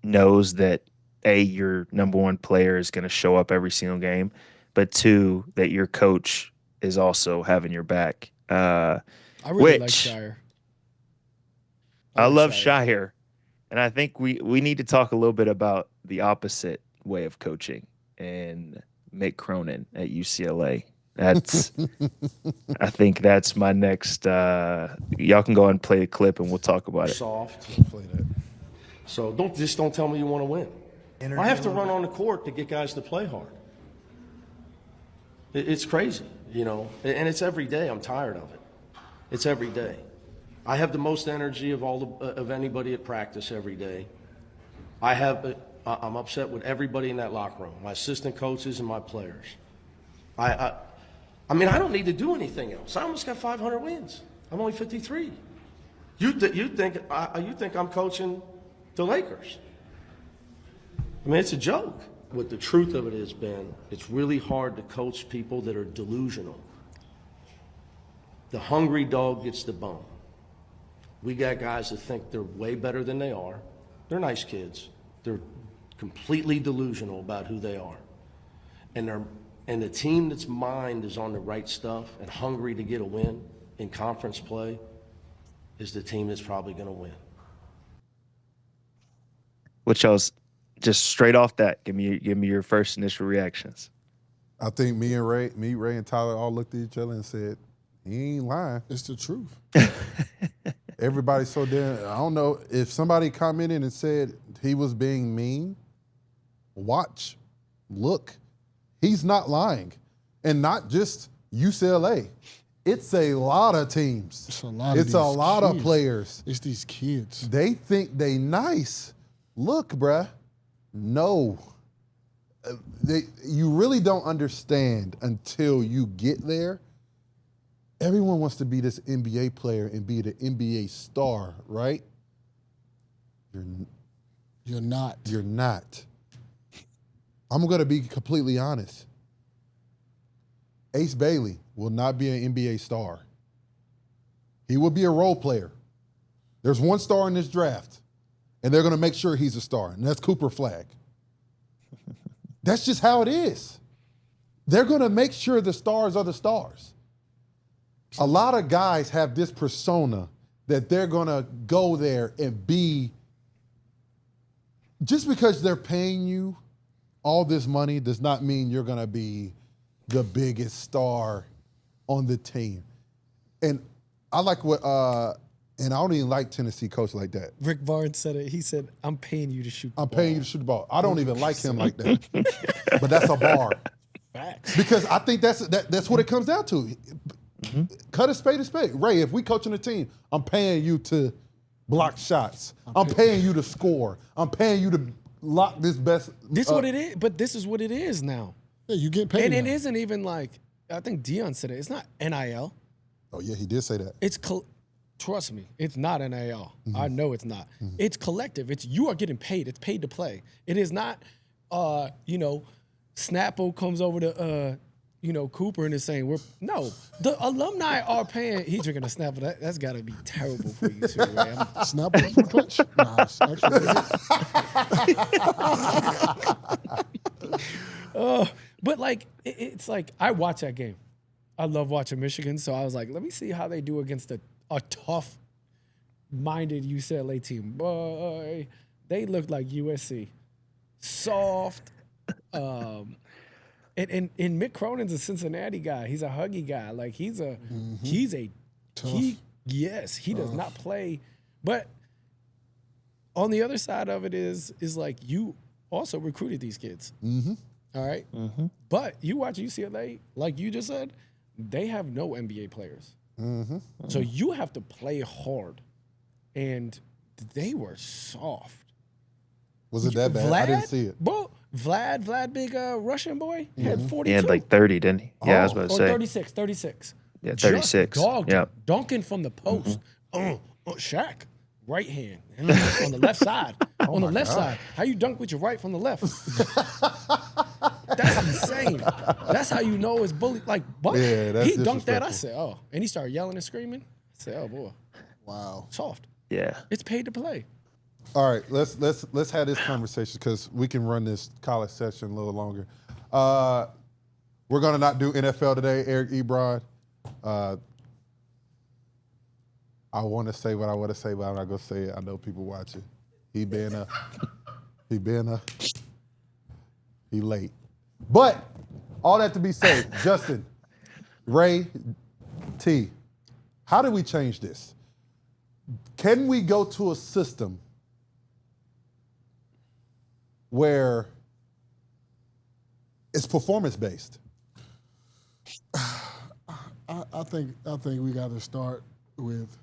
Speaker 6: knows that your number one player is going to show up every single game, but 2, that your coach is also having your back.
Speaker 2: I really like Shire.
Speaker 6: I love Shire. And I think we need to talk a little bit about the opposite way of coaching and Mick Cronin at UCLA. That's I think that's my next y'all can go and play a clip and we'll talk about it.
Speaker 7: Soft. Play that. So don't tell me you want to win. I have to run on the court to get guys to play hard. It's crazy, and it's every day. I'm tired of it. It's every day. I have the most energy of anybody at practice every day. I'm upset with everybody in that locker room, my assistant coaches and my players. I mean, I don't need to do anything else. I almost got 500 wins. I'm only 53. You think I'm coaching the Lakers? I mean, it's a joke. What the truth of it is, Ben, it's really hard to coach people that are delusional. The hungry dog gets the bone. We got guys that think they're way better than they are. They're nice kids. They're completely delusional about who they are. And the team that's mind is on the right stuff and hungry to get a win in conference play is the team that's probably going to win.
Speaker 6: Which I was just straight off that. Give me your first initial reactions.
Speaker 1: I think me, Ray, and Tyler all looked at each other and said, "He ain't lying.
Speaker 3: It's the truth."
Speaker 1: Everybody's so damn. I don't know if somebody commented and said he was being mean. Watch, look, he's not lying, and not just UCLA. It's a lot of teams.
Speaker 3: It's a lot.
Speaker 1: It's a lot of players.
Speaker 3: It's these kids.
Speaker 1: They think they nice. Look, bruh. No. You really don't understand until you get there. Everyone wants to be this NBA player and be the NBA star, right?
Speaker 3: You're not.
Speaker 1: You're not. I'm going to be completely honest. Ace Bailey will not be an NBA star. He will be a role player. There's one star in this draft, and they're going to make sure he's a star, and that's Cooper FLagg. That's just how it is. They're going to make sure the stars are the stars. A lot of guys have this persona that they're going to go there and be. Just because they're paying you all this money does not mean you're going to be the biggest star on the team. And I like what, and I don't even like Tennessee coach like that.
Speaker 2: Rick Barnes said it. He said, "I'm paying you to shoot the ball."
Speaker 1: I'm paying you to shoot the ball. I don't even like him like that. But that's a bar.
Speaker 2: Facts.
Speaker 1: Because I think that's what it comes down to. Mm-hmm. Cut a spade a spade. Ray, if we coaching a team, I'm paying you to block shots. I'm paying you to score. I'm paying you to lock this best.
Speaker 2: This is what it is, but this is what it is now.
Speaker 3: Yeah, you get paid.
Speaker 2: And
Speaker 3: now.
Speaker 2: it isn't even like, I think Dion said it. It's not NIL.
Speaker 1: Oh yeah, he did say that.
Speaker 2: It's trust me, it's not NIL. Mm-hmm. I know it's not. Mm-hmm. It's collective. It's you are getting paid. It's paid to play. It is not. Snappo comes over to Cooper and is saying the alumni are paying. He's drinking a Snapple. That's got to be terrible for you too, Ray.
Speaker 3: Snapple fruit punch? Nah, it's
Speaker 2: actually. But like it's like I watch that game. I love watching Michigan, so I was like, let me see how they do against a tough-minded UCLA team. Boy, they look like USC, soft. And Mick Cronin's a Cincinnati guy. He's a huggy guy. Like he's a tough. He does not play. But on the other side of it is like you also recruited these kids. Mm-hmm. All right? Mm-hmm. But you watch UCLA, like you just said, they have no NBA players. Mm-hmm. So you have to play hard. And they were soft.
Speaker 1: Was it that bad? I didn't see it.
Speaker 2: Bro, Vlad, big Russian boy, he had 42.
Speaker 6: He had like 30, didn't he? Yeah, I was about to say.
Speaker 2: 36.
Speaker 6: Yeah, 36.
Speaker 2: Yeah. Dunking from the post. Shaq, right hand. And on the left side. On the left side. How you dunk with your right from the left? That's insane. That's how you know it's bully. Like, what?
Speaker 1: Yeah, that's
Speaker 2: he dunked that. I
Speaker 1: disrespectful.
Speaker 2: said, oh. And he started yelling and screaming. I said, oh, boy.
Speaker 3: Wow.
Speaker 2: Soft.
Speaker 6: Yeah.
Speaker 2: It's paid to play.
Speaker 1: All right, let's have this conversation because we can run this college session a little longer. We're gonna not do NFL today, Eric Ebron. I want to say what I want to say, but I'm not gonna say it. I know people watching. He late. But all that to be said, Justin, Ray, T, how do we change this? Can we go to a system where it's performance based?
Speaker 3: I think we got to start with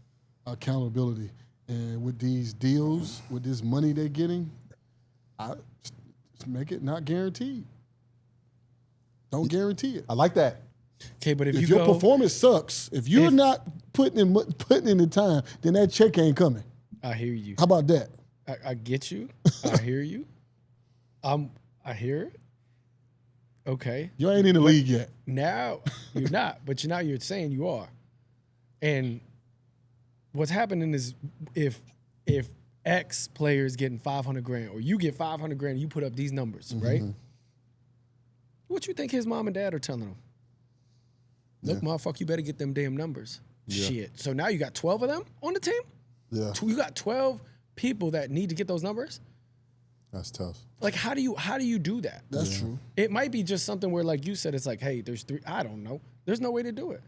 Speaker 3: accountability, and with these deals, with this money they're getting, just make it not guaranteed. Don't guarantee it.
Speaker 1: I like that.
Speaker 2: Okay, but if
Speaker 3: Your performance sucks, if you're not putting in the time, then that check ain't coming.
Speaker 2: I hear you.
Speaker 3: How about that?
Speaker 2: I get you. I hear you. I hear it. Okay.
Speaker 3: You ain't in the league yet.
Speaker 2: Now you're not, but now you're saying you are. And what's happening is if X player is getting $500,000 or you get $500,000 and you put up these numbers, right? What you think his mom and dad are telling him? Look, motherfucker, you better get them damn numbers. Yeah. Shit. So now you got 12 of them on the team?
Speaker 1: Yeah.
Speaker 2: You got 12 people that need to get those numbers?
Speaker 1: That's tough.
Speaker 2: Like, how do you do that?
Speaker 3: That's true.
Speaker 2: It might be just something where, like you said, it's like, hey, there's 3. I don't know. There's no way to do it.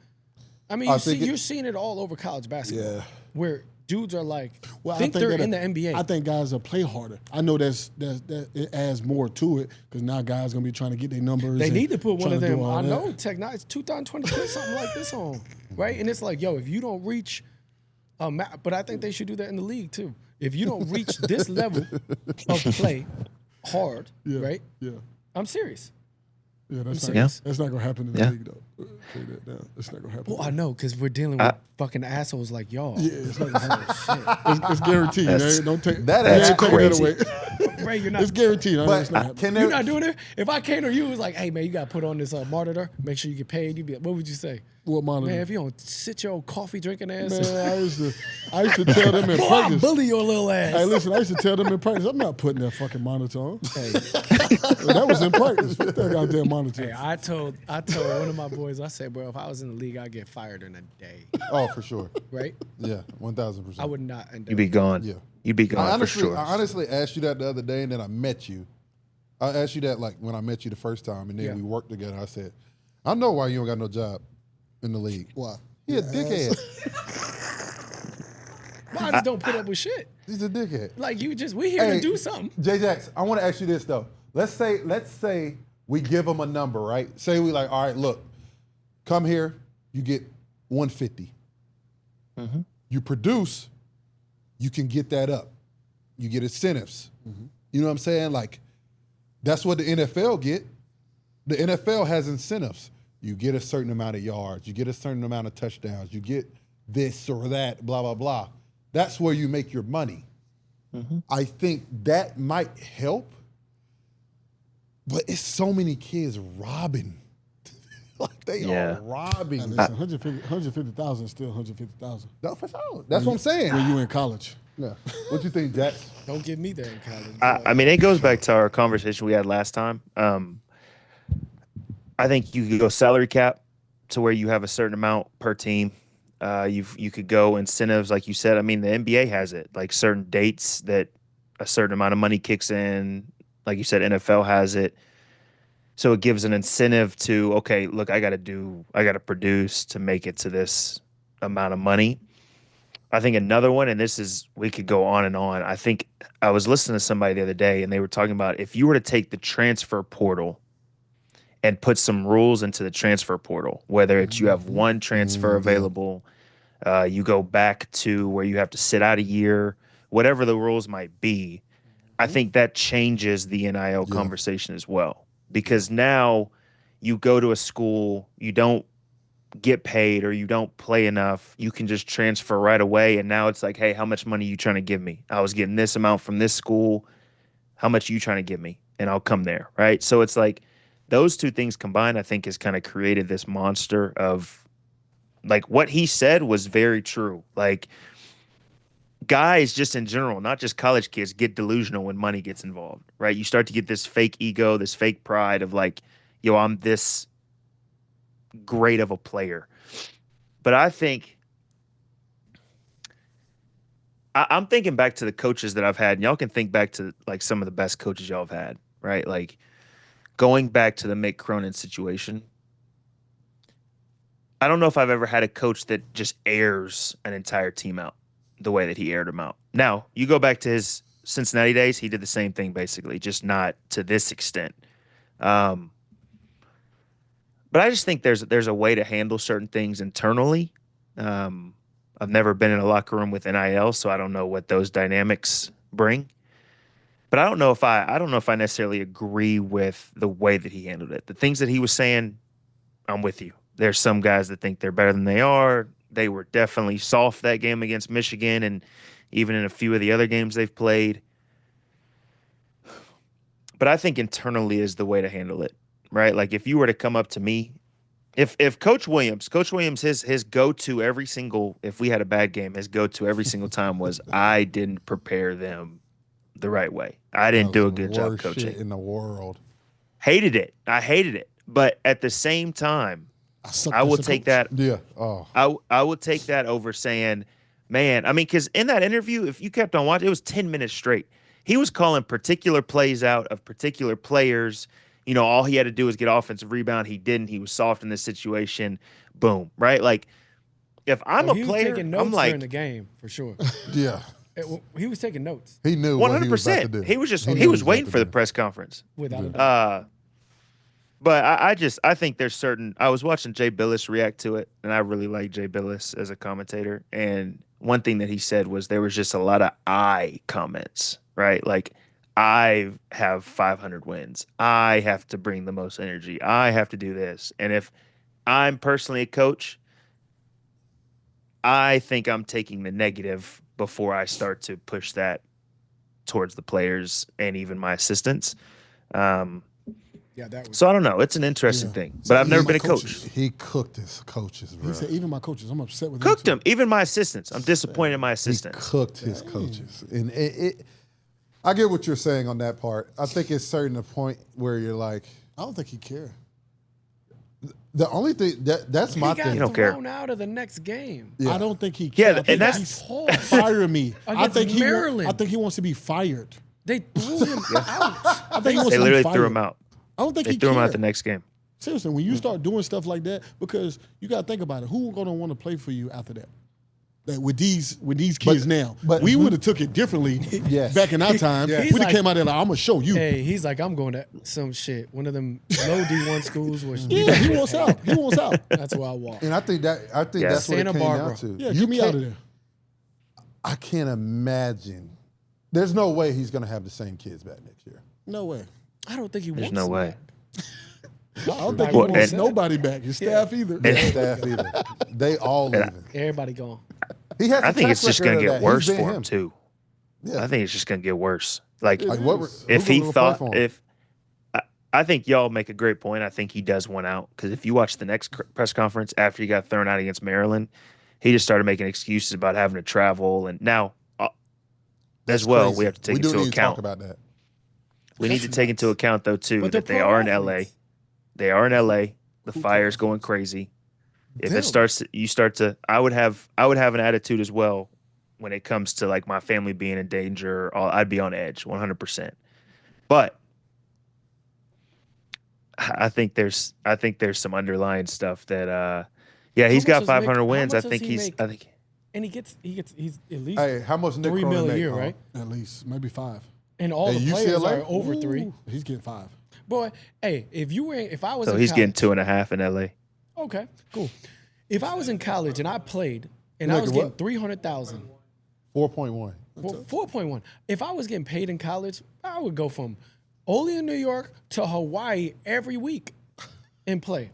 Speaker 2: I mean, you're seeing it all over college basketball, where dudes are like, think they're in the NBA.
Speaker 3: I think guys will play harder. I know that it adds more to it because now guys gonna be trying to get their numbers.
Speaker 2: They need to put one of them. I know it's 2020 something like this on, right? And it's like, yo, if you don't reach, but I think they should do that in the league too. If you don't reach this level of play hard, right?
Speaker 3: Yeah.
Speaker 2: I'm serious.
Speaker 3: Yeah, that's not gonna happen in the league though. Say that now. It's not gonna happen.
Speaker 2: Well, I know because we're dealing with fucking assholes like y'all.
Speaker 3: Yeah, it's not gonna happen. It's guaranteed. Don't take
Speaker 6: that's crazy.
Speaker 3: That away.
Speaker 2: Right, you're not.
Speaker 3: It's guaranteed.
Speaker 1: But
Speaker 3: it's not happening.
Speaker 2: You're not doing it. If I came to you, it was like, hey man, you got to put on this monitor. Make sure you get paid. You'd be like, what would you say?
Speaker 3: What monitor?
Speaker 2: Man, if you don't sit your old coffee drinking ass.
Speaker 3: Man, I used to tell them in
Speaker 2: Boy,
Speaker 3: practice.
Speaker 2: I bully your little ass.
Speaker 3: Hey, listen, I used to tell them in practice, I'm not putting that fucking monitor on. Hey. That was in practice. Fuck that goddamn monitor.
Speaker 2: Hey, I told one of my boys, I said, bro, if I was in the league, I'd get fired in a day.
Speaker 1: Oh, for sure.
Speaker 2: Right?
Speaker 1: Yeah, 1,000%.
Speaker 2: I would not end up.
Speaker 6: You'd be gone.
Speaker 1: Yeah.
Speaker 6: You'd be gone for sure.
Speaker 1: I honestly asked you that the other day, and then I met you. I asked you that like when I met you the first time, and then we worked together. I said, I know why you don't got no job in the league.
Speaker 3: Why?
Speaker 1: He a dickhead.
Speaker 2: I just don't put up with shit.
Speaker 1: He's a dickhead.
Speaker 2: Like we here to do something.
Speaker 1: J-Jax, I want to ask you this though. Let's say we give him a number, right? Say we like, all right, look, come here, you get 150.
Speaker 6: Mm-hmm.
Speaker 1: You produce, you can get that up. You get incentives.
Speaker 3: Mm-hmm.
Speaker 1: You know what I'm saying? Like, that's what the NFL get. The NFL has incentives. You get a certain amount of yards. You get a certain amount of touchdowns. You get this or that, blah, blah, blah. That's where you make your money.
Speaker 6: Mm-hmm.
Speaker 1: I think that might help, but it's so many kids robbing. Like, they are robbing.
Speaker 3: Listen, 150,000 is still 150,000.
Speaker 1: No, for sure. That's what I'm saying.
Speaker 3: When you in college.
Speaker 1: Yeah. What you think, Jax?
Speaker 2: Don't get me there in college.
Speaker 6: I mean, it goes back to our conversation we had last time. I think you could go salary cap to where you have a certain amount per team. You could go incentives, like you said. I mean, the NBA has it, like certain dates that a certain amount of money kicks in. Like you said, NFL has it. So it gives an incentive to, okay, look, I got to produce to make it to this amount of money. I think another one, and we could go on and on. I think I was listening to somebody the other day, and they were talking about if you were to take the transfer portal and put some rules into the transfer portal, whether it's you have one transfer available, you go back to where you have to sit out a year, whatever the rules might be, I think that changes the NIL conversation as well. Because now you go to a school, you don't get paid or you don't play enough, you can just transfer right away. And now it's like, hey, how much money are you trying to give me? I was getting this amount from this school. How much are you trying to give me? And I'll come there, right? So it's like those two things combined, I think, has kind of created this monster of, like, what he said was very true. Like, guys just in general, not just college kids, get delusional when money gets involved, right? You start to get this fake ego, this fake pride of like, yo, I'm this great of a player. But I think I'm thinking back to the coaches that I've had, and y'all can think back to like some of the best coaches y'all have had, right? Like going back to the Mick Cronin situation. I don't know if I've ever had a coach that just airs an entire team out the way that he aired them out. Now, you go back to his Cincinnati days, he did the same thing basically, just not to this extent. But I just think there's a way to handle certain things internally. I've never been in a locker room with NIL, so I don't know what those dynamics bring. But I don't know if I necessarily agree with the way that he handled it. The things that he was saying, I'm with you. There's some guys that think they're better than they are. They were definitely soft that game against Michigan, and even in a few of the other games they've played. But I think internally is the way to handle it, right? Like if you were to come up to me, if Coach Williams, his go-to every single, if we had a bad game, his go-to every single time was, I didn't prepare them the right way. I didn't do a good job coaching.
Speaker 1: Shit in the world.
Speaker 6: Hated it. I hated it. But at the same time, I will take that.
Speaker 1: Yeah. Oh.
Speaker 6: I would take that over saying, man, I mean, because in that interview, if you kept on watching, it was 10 minutes straight. He was calling particular plays out of particular players. You know, all he had to do was get offensive rebound. He didn't. He was soft in this situation. Boom. Right? Like, if I'm a player,
Speaker 2: he was taking notes
Speaker 6: I'm like,
Speaker 2: during the game for sure.
Speaker 1: Yeah.
Speaker 2: He was taking notes.
Speaker 1: He knew 100%. What he was about to do.
Speaker 6: He was just he was waiting for the press conference.
Speaker 2: Without a doubt.
Speaker 6: But I think there's certain. I was watching Jay Billis react to it, and I really like Jay Billis as a commentator. And one thing that he said was there was just a lot of I comments, right? Like, I have 500 wins. I have to bring the most energy. I have to do this. And if I'm personally a coach, I think I'm taking the negative before I start to push that towards the players and even my assistants.
Speaker 2: Yeah, that was.
Speaker 6: So I don't know. It's an interesting thing, but I've never been a coach.
Speaker 1: He cooked his coaches, bro.
Speaker 3: He said, even my coaches, I'm upset with
Speaker 6: Cooked them. Even my assistants. I'm disappointed in my assistants.
Speaker 1: He cooked his coaches. And I get what you're saying on that part. I think it's certain a point where you're like,
Speaker 3: I don't think he cared.
Speaker 1: The only thing that's my thing.
Speaker 2: He
Speaker 6: don't
Speaker 2: got
Speaker 6: care.
Speaker 2: thrown out of the next game.
Speaker 1: Yeah.
Speaker 3: I don't think he cared.
Speaker 6: Yeah, and that's
Speaker 3: he's fire me. I think
Speaker 2: Maryland.
Speaker 3: I think he wants to be fired.
Speaker 2: They blew him out.
Speaker 3: I think he wants
Speaker 6: They
Speaker 3: to be
Speaker 6: literally
Speaker 3: fired.
Speaker 6: threw him out.
Speaker 3: I don't think
Speaker 6: They
Speaker 3: he
Speaker 6: threw him out
Speaker 3: cared.
Speaker 6: the next game.
Speaker 3: Seriously, when you start doing stuff like that, because you got to think about it, who going to want to play for you after that? Like with these kids now,
Speaker 1: but
Speaker 3: we would have took it differently
Speaker 1: Yes.
Speaker 3: back in our time.
Speaker 1: Yeah.
Speaker 3: We'd have
Speaker 2: He's
Speaker 3: came out there like, I'm gonna show you.
Speaker 2: Hey, he's like, I'm going to some shit. One of them low D1 schools. Where
Speaker 3: Yeah, he wants out. He wants out.
Speaker 2: That's where I walk.
Speaker 1: And I think that's what it
Speaker 2: Santa
Speaker 1: came
Speaker 2: Barbara.
Speaker 1: down to.
Speaker 3: Yeah,
Speaker 1: You
Speaker 3: get me out
Speaker 1: can't-
Speaker 3: of there.
Speaker 1: I can't imagine. There's no way he's going to have the same kids back next year.
Speaker 3: No way.
Speaker 2: I don't think he
Speaker 6: There's
Speaker 2: wants
Speaker 6: no
Speaker 2: him
Speaker 6: way.
Speaker 2: back.
Speaker 3: I don't think
Speaker 6: Well,
Speaker 3: he wants
Speaker 6: and-
Speaker 3: nobody back. His staff either.
Speaker 1: His staff either. They all leaving.
Speaker 2: Everybody gone.
Speaker 1: He has.
Speaker 6: I think it's just going to get worse
Speaker 1: for
Speaker 6: for him too.
Speaker 1: Yeah.
Speaker 6: I think it's just going to get worse. Like
Speaker 1: Like what?
Speaker 6: if
Speaker 1: who's
Speaker 6: he
Speaker 1: gonna
Speaker 6: thought,
Speaker 1: play for him?
Speaker 6: I think y'all make a great point. I think he does want out because if you watch the next press conference after he got thrown out against Maryland, he just started making excuses about having to travel. And now,
Speaker 1: That's
Speaker 6: as well,
Speaker 1: crazy.
Speaker 6: we have to take
Speaker 1: we do
Speaker 6: into
Speaker 1: need to talk
Speaker 6: account.
Speaker 1: about that.
Speaker 6: We need to take into account though too
Speaker 2: But
Speaker 6: that
Speaker 2: they're
Speaker 6: they
Speaker 2: pro
Speaker 6: are in
Speaker 2: athletes.
Speaker 6: LA. They are in LA. The fire's going crazy. If
Speaker 2: Damn.
Speaker 6: it starts, you start to. I would have an attitude as well when it comes to like my family being in danger. I'd be on edge, 100%. But I think there's some underlying stuff that. Yeah, he's
Speaker 2: much
Speaker 6: got
Speaker 2: does
Speaker 6: 500
Speaker 2: Nick-
Speaker 6: wins.
Speaker 2: how
Speaker 6: I
Speaker 2: much
Speaker 6: think
Speaker 2: does he
Speaker 6: he's.
Speaker 2: make?
Speaker 6: I think.
Speaker 2: And he's at least
Speaker 1: Hey, how much Nick
Speaker 2: $3
Speaker 1: Cronin
Speaker 2: million a
Speaker 1: make,
Speaker 2: year,
Speaker 1: huh?
Speaker 2: right?
Speaker 3: At least, maybe 5.
Speaker 2: And all
Speaker 1: Hey,
Speaker 2: the players
Speaker 1: UCLA?
Speaker 2: are over 3.
Speaker 3: Ooh, he's getting 5.
Speaker 2: Boy, hey, if I was
Speaker 6: So
Speaker 2: in
Speaker 6: he's
Speaker 2: college,
Speaker 6: getting 2.5 in LA.
Speaker 2: okay, cool. If I was in college and I played and
Speaker 1: You
Speaker 2: I was
Speaker 1: making
Speaker 2: getting
Speaker 1: what?
Speaker 2: 300,000,
Speaker 1: 4.1.
Speaker 2: well, 4.1. If I was getting paid in college, I would go from Olean, New York to Hawaii every week and play.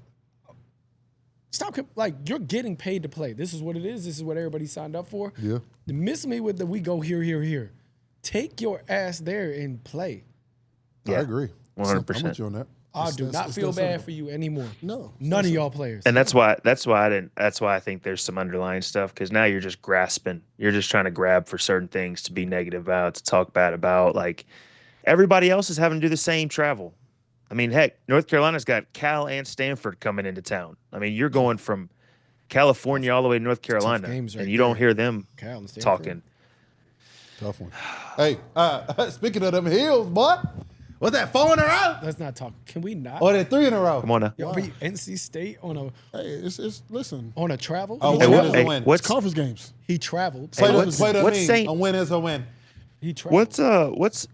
Speaker 2: Stop, like, you're getting paid to play. This is what it is. This is what everybody signed up for.
Speaker 1: Yeah.
Speaker 2: Miss me with the we go here, here, here. Take your ass there and play.
Speaker 1: I agree.
Speaker 6: 100%.
Speaker 1: I'm with you on that.
Speaker 2: I do not feel bad for you anymore.
Speaker 3: No,
Speaker 2: None of y'all players.
Speaker 6: And that's why I think there's some underlying stuff, because now you're just grasping. You're just trying to grab for certain things to be negative about, to talk bad about. Like, everybody else is having to do the same travel. I mean, heck, North Carolina's got Cal and Stanford coming into town. I mean, you're going from California all the way to North Carolina,
Speaker 2: games right
Speaker 6: and you don't hear them
Speaker 2: Cal and Stanford.
Speaker 6: talking.
Speaker 1: Tough one. Hey, speaking of them hills, boy, what's that, 4 in a row?
Speaker 2: Let's not talk. Can we not?
Speaker 1: Or that 3 in a row?
Speaker 6: Come on now.
Speaker 2: Y'all beat NC State on a
Speaker 3: Hey, it's listen.
Speaker 2: travel.
Speaker 1: Oh,
Speaker 2: He
Speaker 1: win
Speaker 2: traveled.
Speaker 1: is a win.
Speaker 6: What's
Speaker 3: Conference games.
Speaker 2: He traveled.
Speaker 1: Play
Speaker 6: what's-
Speaker 1: the
Speaker 6: what's
Speaker 1: meme.
Speaker 6: Saint-
Speaker 1: A win is a win.
Speaker 2: He traveled.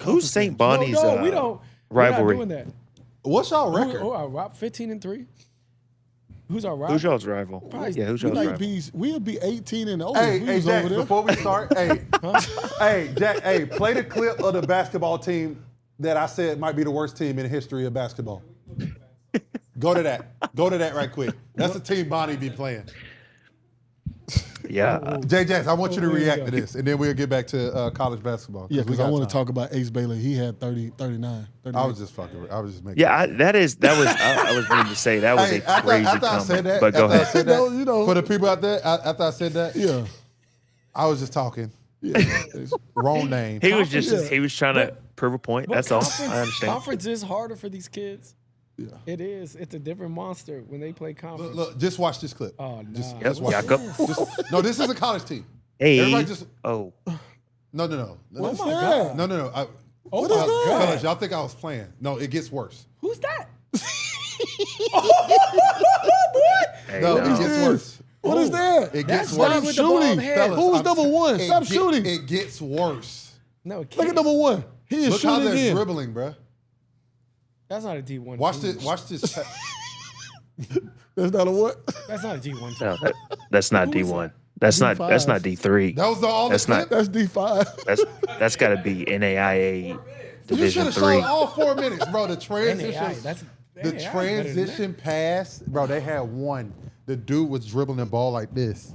Speaker 6: who's St. Bonnie's
Speaker 2: No, we don't.
Speaker 6: rivalry?
Speaker 2: We're not doing that.
Speaker 1: What's y'all record?
Speaker 2: Our 15-3. Who's our rival?
Speaker 6: Who's y'all's rival?
Speaker 2: Probably-
Speaker 6: Yeah, who's
Speaker 3: We
Speaker 6: y'all's
Speaker 3: like
Speaker 6: rival?
Speaker 3: we'll be 18 and 0
Speaker 1: Hey,
Speaker 3: if we
Speaker 1: hey,
Speaker 3: was
Speaker 1: Jack,
Speaker 3: over there.
Speaker 1: before we start, hey, Jack, hey, play the clip of the basketball team that I said might be the worst team in the history of basketball. Go to that. Go to that right quick. That's the team Bonnie be playing.
Speaker 6: Yeah.
Speaker 1: Jay Jacks, I want you to
Speaker 2: there you
Speaker 1: react
Speaker 2: go.
Speaker 1: to this, and then we'll get back to college basketball.
Speaker 3: Yeah, because I
Speaker 1: got
Speaker 3: want to
Speaker 1: time.
Speaker 3: talk about Ace Bailey. He had 30, 39. 38.
Speaker 1: I was just fucking. I was just making.
Speaker 6: Yeah, I was going to say that was
Speaker 1: Hey,
Speaker 6: a crazy
Speaker 1: after I
Speaker 6: comment.
Speaker 1: said that,
Speaker 6: But go
Speaker 1: after I
Speaker 6: ahead.
Speaker 1: said that,
Speaker 3: You know.
Speaker 1: for the people out there, after I said that,
Speaker 3: Yeah.
Speaker 1: I was just talking.
Speaker 3: Yeah.
Speaker 1: Wrong name.
Speaker 6: He was just
Speaker 3: Yeah.
Speaker 6: he was trying to prove a point.
Speaker 2: But
Speaker 6: That's all.
Speaker 2: conference,
Speaker 6: I understand.
Speaker 2: Conference is harder for these kids.
Speaker 3: Yeah.
Speaker 2: It is. It's a different monster when they play conference.
Speaker 1: Look, just watch this clip.
Speaker 2: Oh, no.
Speaker 1: Just,
Speaker 6: Yep,
Speaker 1: just watch
Speaker 6: Jacob.
Speaker 1: it. No, this is a college team.
Speaker 6: Hey.
Speaker 1: Everybody just
Speaker 6: Oh.
Speaker 1: no.
Speaker 3: What's
Speaker 2: my
Speaker 3: that?
Speaker 1: No.
Speaker 2: Oh,
Speaker 3: What is that?
Speaker 1: Fellas, y'all think I was playing? No, it gets worse.
Speaker 2: Who's that?
Speaker 6: Hey,
Speaker 1: No,
Speaker 6: no.
Speaker 1: it gets worse.
Speaker 3: What is that?
Speaker 1: It
Speaker 2: That's
Speaker 1: gets
Speaker 2: funny
Speaker 1: worse.
Speaker 2: with the bald head.
Speaker 1: Fellas,
Speaker 3: Who's
Speaker 1: I'm-
Speaker 3: number one?
Speaker 1: it
Speaker 3: Stop
Speaker 1: get-
Speaker 3: shooting.
Speaker 1: It gets worse.
Speaker 2: No, it
Speaker 3: Look
Speaker 2: can't.
Speaker 3: at number one. He is
Speaker 1: Look how
Speaker 3: shooting
Speaker 1: they're
Speaker 3: again.
Speaker 1: dribbling, bro.
Speaker 2: That's not a D1
Speaker 1: Watch
Speaker 2: team.
Speaker 1: this. Watch this.
Speaker 3: That's not a what?
Speaker 2: That's not a D1 team.
Speaker 6: No, that's not
Speaker 2: Who is
Speaker 6: D1. That's not
Speaker 3: D5.
Speaker 6: D3.
Speaker 1: That was the all
Speaker 6: That's
Speaker 1: the
Speaker 6: not-
Speaker 1: clip?
Speaker 3: That's D5.
Speaker 6: That's got to be NAIA
Speaker 1: You should
Speaker 6: Division
Speaker 1: have
Speaker 6: 3.
Speaker 1: shown all 4 minutes, bro. The transition.
Speaker 2: NAI, that's
Speaker 1: The
Speaker 2: NAI is better than
Speaker 1: transition pass, bro, they had one. The dude was dribbling the ball like this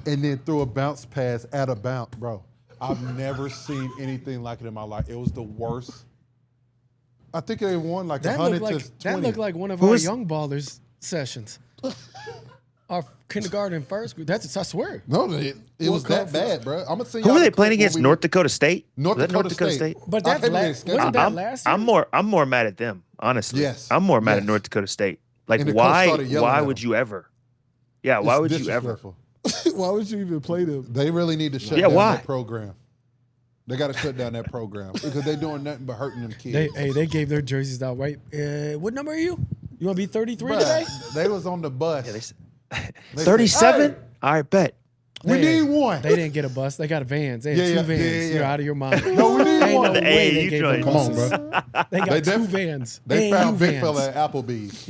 Speaker 1: and then threw a bounce pass at a bounce, bro. I've never seen anything like it in my life. It was the worst. I think they won like
Speaker 2: That
Speaker 1: 100
Speaker 2: looked
Speaker 1: to
Speaker 2: like
Speaker 1: 20.
Speaker 2: that looked like one of
Speaker 6: Who
Speaker 2: our
Speaker 6: was-
Speaker 2: young ballers sessions. Our kindergarten and first group. That's I swear.
Speaker 1: No, it was that bad, bro. I'm gonna see.
Speaker 6: Who were they playing against? North Dakota State?
Speaker 1: North
Speaker 6: Was that
Speaker 1: Dakota State.
Speaker 2: But
Speaker 1: I
Speaker 2: that's
Speaker 1: hated
Speaker 2: la-
Speaker 1: their schedule.
Speaker 2: wasn't that
Speaker 6: I'm,
Speaker 2: last year?
Speaker 6: I'm more mad at them, honestly.
Speaker 1: Yes.
Speaker 6: I'm more mad
Speaker 1: Yes.
Speaker 6: at North Dakota State. Like,
Speaker 1: And the coach
Speaker 6: why
Speaker 1: started yelling at
Speaker 6: would
Speaker 1: them.
Speaker 6: you ever? Yeah, why
Speaker 1: It's
Speaker 6: would you ever?
Speaker 1: disrespectful.
Speaker 3: Why would you even play them?
Speaker 1: They really need to shut
Speaker 6: Yeah,
Speaker 1: down
Speaker 6: why?
Speaker 1: that program. They got to shut down that program because they're doing nothing but hurting them kids.
Speaker 2: They gave their jerseys out, right? What number are you? You want to be 33
Speaker 1: Bruh,
Speaker 2: today?
Speaker 1: they was on the bus.
Speaker 6: Yeah, they said,
Speaker 1: They said,
Speaker 6: 37?
Speaker 1: "Hey,
Speaker 6: All right, bet.
Speaker 1: we
Speaker 2: They
Speaker 1: need
Speaker 2: didn't-
Speaker 1: one.
Speaker 2: They didn't get a bus. They got vans. They had
Speaker 1: Yeah,
Speaker 2: two
Speaker 1: yeah,
Speaker 2: vans.
Speaker 1: yeah.
Speaker 2: You're out of your mind.
Speaker 1: No, we need
Speaker 2: Ain't
Speaker 1: one.
Speaker 2: no
Speaker 6: The
Speaker 2: way
Speaker 6: AAU
Speaker 2: they gave them
Speaker 6: joint.
Speaker 1: Come on,
Speaker 2: buses.
Speaker 1: bro.
Speaker 2: They got
Speaker 1: They
Speaker 2: two
Speaker 1: def-
Speaker 2: vans.
Speaker 1: They
Speaker 2: AAU
Speaker 1: found Big
Speaker 2: vans.
Speaker 1: Fella at Applebee's.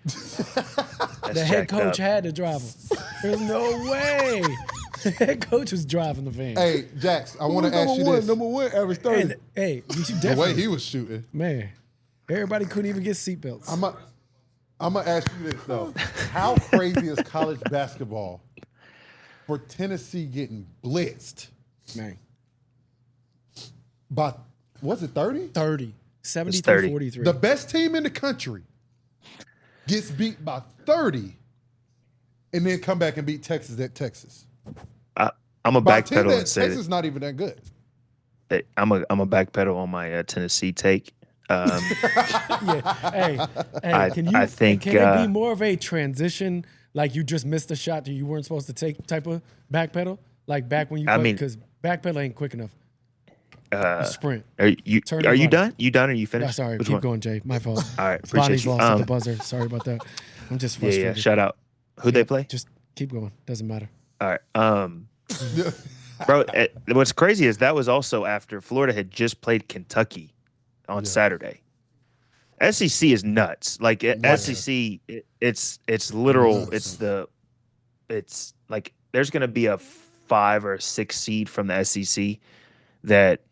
Speaker 6: That's
Speaker 2: The head
Speaker 6: jacked
Speaker 2: coach
Speaker 6: up.
Speaker 2: had to drive them. There's no way. The head coach was driving the van.
Speaker 1: Hey, Jax, I want to
Speaker 3: Number
Speaker 1: ask you
Speaker 3: one,
Speaker 1: this.
Speaker 3: number one, average 30.
Speaker 2: And, hey, you
Speaker 1: The way
Speaker 2: definitely,
Speaker 1: he was shooting.
Speaker 2: man, everybody couldn't even get seatbelts.
Speaker 1: I'm going to ask you this, though. How crazy is college basketball for Tennessee getting blitzed
Speaker 2: Man,
Speaker 1: by, was it 30?
Speaker 2: 30, 70
Speaker 6: 30.
Speaker 2: 43.
Speaker 1: The best team in the country gets beat by 30 and then come back and beat Texas at Texas.
Speaker 6: I'm a
Speaker 1: By a team
Speaker 6: backpedal
Speaker 1: that
Speaker 6: and say
Speaker 1: Texas is not even that good.
Speaker 6: that I'm a backpedal on my Tennessee take.
Speaker 2: Yeah. Hey,
Speaker 6: I
Speaker 2: can you?
Speaker 6: I think,
Speaker 2: can it be more of a transition, like you just missed a shot that you weren't supposed to take, type of backpedal, like back when you
Speaker 6: I
Speaker 2: played?
Speaker 6: mean-
Speaker 2: Because backpedal ain't quick enough. You sprint.
Speaker 6: Are you
Speaker 2: Turn
Speaker 6: are
Speaker 2: it
Speaker 6: you
Speaker 2: on.
Speaker 6: done? You done or you
Speaker 2: Oh,
Speaker 6: finished?
Speaker 2: sorry,
Speaker 6: Which
Speaker 2: keep
Speaker 6: one?
Speaker 2: going, Jay. My fault.
Speaker 6: All right, appreciate
Speaker 2: Body's
Speaker 6: you.
Speaker 2: lost at the buzzer. Sorry about that. I'm just
Speaker 6: Yeah,
Speaker 2: frustrated.
Speaker 6: yeah. Shout out. Who'd they play?
Speaker 2: Just keep going. Doesn't matter.
Speaker 6: All right. Bro, what's crazy is that was also after Florida had just played Kentucky on Saturday. SEC is nuts. Like SEC, it's literal. It's like there's gonna be a 5 or 6 seed from the SEC that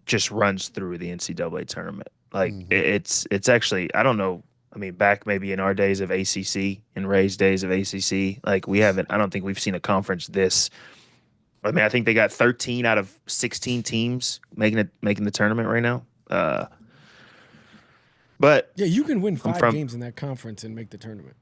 Speaker 6: just runs through the NCAA tournament. Like it's actually, I don't know. I mean, back maybe in our days of ACC and Ray's days of ACC, like I don't think we've seen a conference this. I mean, I think they got 13 out of 16 teams making the tournament right now. But
Speaker 2: Yeah, you can win 5
Speaker 6: from-
Speaker 2: games in that conference and make the tournament.